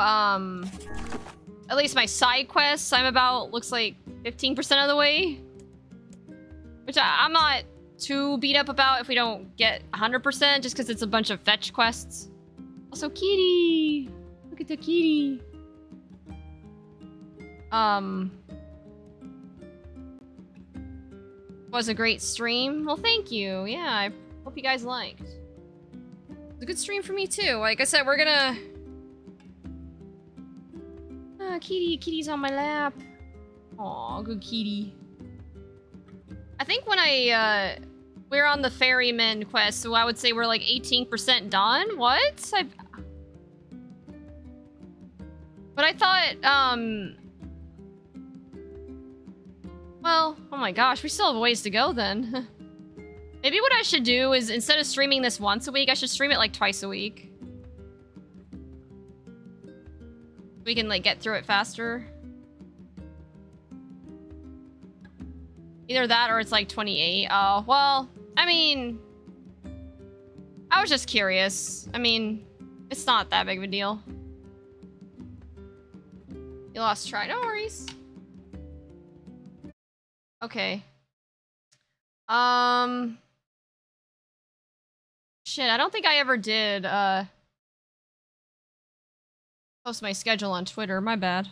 at least my side quests, I'm about, looks like 15% of the way, which I'm not too beat up about if we don't get 100%, just because it's a bunch of fetch quests. Also, kitty! Look at the kitty! Was a great stream. Well, thank you. Yeah, I hope you guys liked. It was a good stream for me, too. Like I said, we're gonna... kitty's on my lap. Aw, good kitty. I think when we're on the ferryman quest, so I would say we're like 18% done? What? But I thought, well, oh my gosh, we still have a ways to go then. Maybe what I should do is, instead of streaming this once a week, I should stream it like twice a week. We can like get through it faster. Either that or it's like 28. Oh, well, I mean, I was just curious. I mean, it's not that big of a deal. You lost track. No worries. Okay. Shit, I don't think I ever did, post my schedule on Twitter. My bad.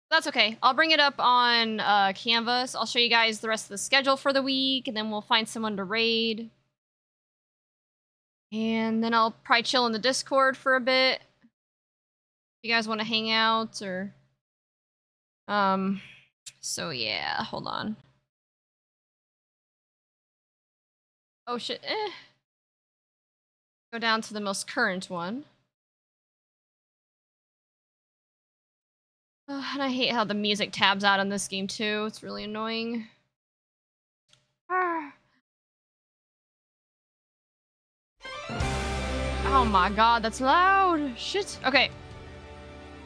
That's okay. I'll bring it up on, Canvas. I'll show you guys the rest of the schedule for the week, and then we'll find someone to raid. And then I'll probably chill in the Discord for a bit. If you guys want to hang out, or... So yeah, hold on. Oh shit, Go down to the most current one. And I hate how the music tabs out on this game too. It's really annoying. Oh my god, that's loud! Shit. Okay.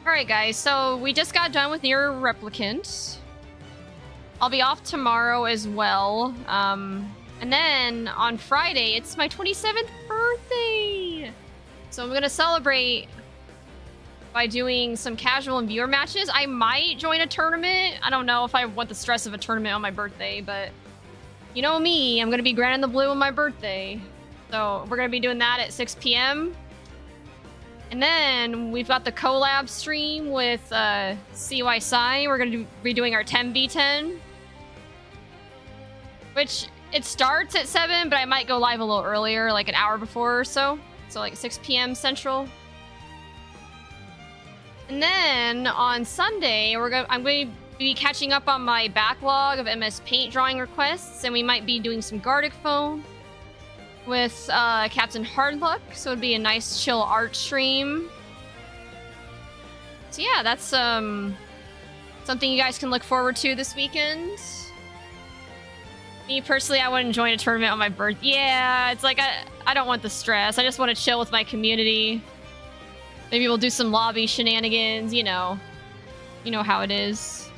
Alright guys, so we just got done with NieR Replicant. I'll be off tomorrow as well. And then on Friday, it's my 27th birthday! So I'm gonna celebrate by doing some casual and viewer matches. I might join a tournament. I don't know if I want the stress of a tournament on my birthday, but you know me, I'm gonna be Grand in the Blue on my birthday. So we're gonna be doing that at 6 p.m. And then we've got the collab stream with CY Sai. We're gonna be doing our 10v10. Which, it starts at 7, but I might go live a little earlier, like an hour before or so. So like 6 p.m. Central. And then on Sunday, I'm going to be catching up on my backlog of MS Paint drawing requests, and we might be doing some Gardic Phone with Captain Hardluck, so it'd be a nice chill art stream. So yeah, that's something you guys can look forward to this weekend. Me personally, I wouldn't join a tournament on my birthday. Yeah, it's like I don't want the stress. I just want to chill with my community. Maybe we'll do some lobby shenanigans, you know how it is.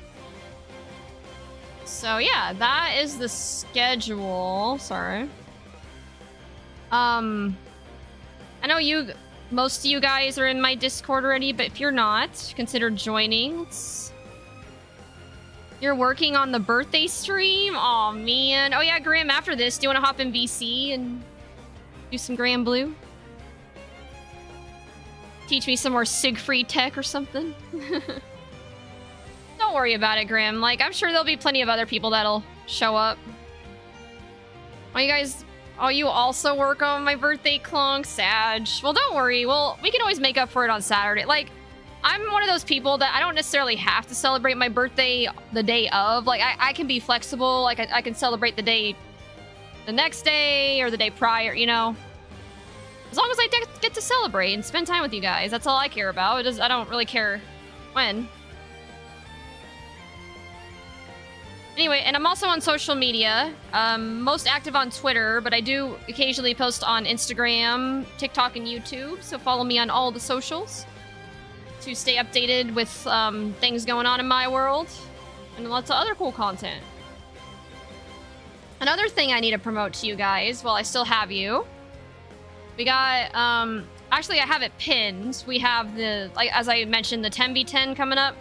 So yeah, that is the schedule. Sorry. I know most of you guys are in my Discord already, but if you're not, consider joining. You're working on the birthday stream? Aw, man. Oh yeah, Graham, after this, do you want to hop in VC and do some Grand Blue? Teach me some more Siegfried tech or something? Don't worry about it, Graham. Like, I'm sure there'll be plenty of other people that'll show up. Oh, you guys... Oh, you also work on my birthday, Clunk? Sag. Well, don't worry. Well, we can always make up for it on Saturday. Like, I'm one of those people that I don't necessarily have to celebrate my birthday the day of. Like, I can be flexible. Like, I can celebrate the next day or the day prior, you know? As long as I get to celebrate and spend time with you guys. That's all I care about. I don't really care when. Anyway, and I'm also on social media. Most active on Twitter, but I do occasionally post on Instagram, TikTok, and YouTube. So follow me on all the socials to stay updated with things going on in my world and lots of other cool content. Another thing I need to promote to you guys while I still have you. We got, actually I have it pinned. We have the, like, as I mentioned, the 10v10 coming up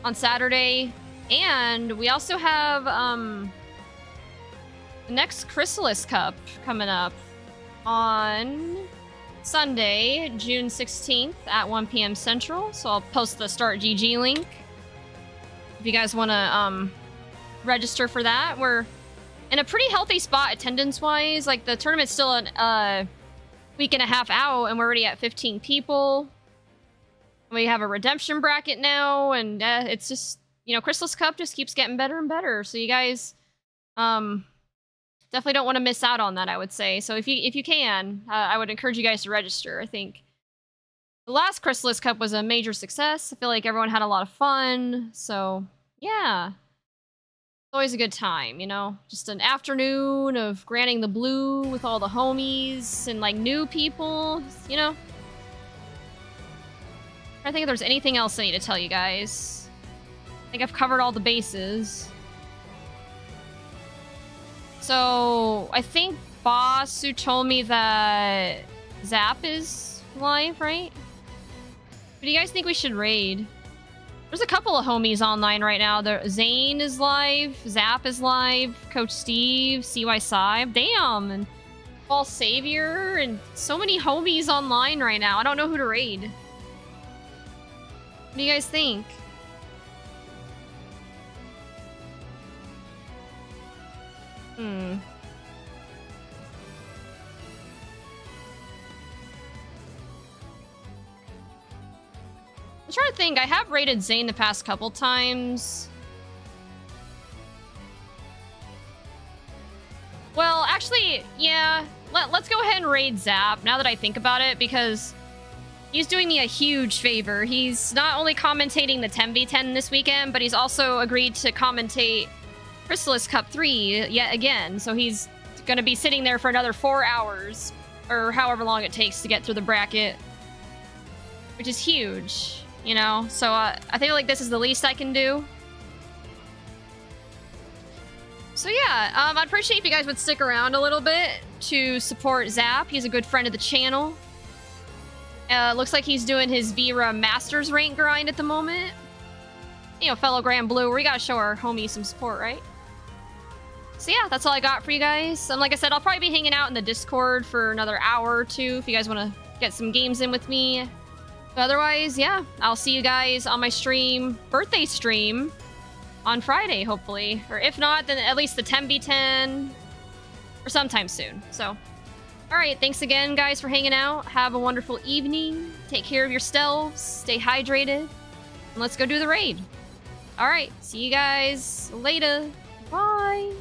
on Saturday. And we also have, the next Chrysalis Cup coming up on Sunday, June 16th at 1 p.m. Central. So I'll post the Start GG link if you guys want to, register for that. We're in a pretty healthy spot attendance-wise. Like, the tournament's still a week and a half out, and we're already at 15 people. We have a redemption bracket now, and it's just, you know, Chrysalis Cup just keeps getting better and better. So you guys definitely don't want to miss out on that, I would say. So if you can, I would encourage you guys to register. I think the last Chrysalis Cup was a major success. I feel like everyone had a lot of fun. So, yeah. Always a good time, you know? Just an afternoon of granting the blue with all the homies and, like, new people, you know? I think if there's anything else I need to tell you guys. I think I've covered all the bases. So, I think Boss who told me that Zap is live, right? Who do you guys think we should raid? There's a couple of homies online right now. Zane is live, Zap is live, Coach Steve, CY Sibe, damn, and False Savior, and so many homies online right now. I don't know who to raid. What do you guys think? I'm trying to think. I have raided Zane the past couple times. Well, actually, yeah. Let's go ahead and raid Zap, now that I think about it, because he's doing me a huge favor. He's not only commentating the 10v10 this weekend, but he's also agreed to commentate Chrysalis Cup 3 yet again. So he's going to be sitting there for another 4 hours, or however long it takes to get through the bracket, which is huge. You know, so I feel like this is the least I can do. So yeah, I'd appreciate if you guys would stick around a little bit to support Zap. He's a good friend of the channel. Looks like he's doing his Vera Masters rank grind at the moment. You know, fellow Grand Blue, we gotta show our homies some support, right? So yeah, that's all I got for you guys. And like I said, I'll probably be hanging out in the Discord for another hour or two if you guys want to get some games in with me. But otherwise, yeah, I'll see you guys on my stream, birthday stream, on Friday, hopefully. Or if not, then at least the 10v10 or sometime soon. So, alright, thanks again, guys, for hanging out. Have a wonderful evening. Take care of yourselves. Stay hydrated. And let's go do the raid. Alright, see you guys later. Bye.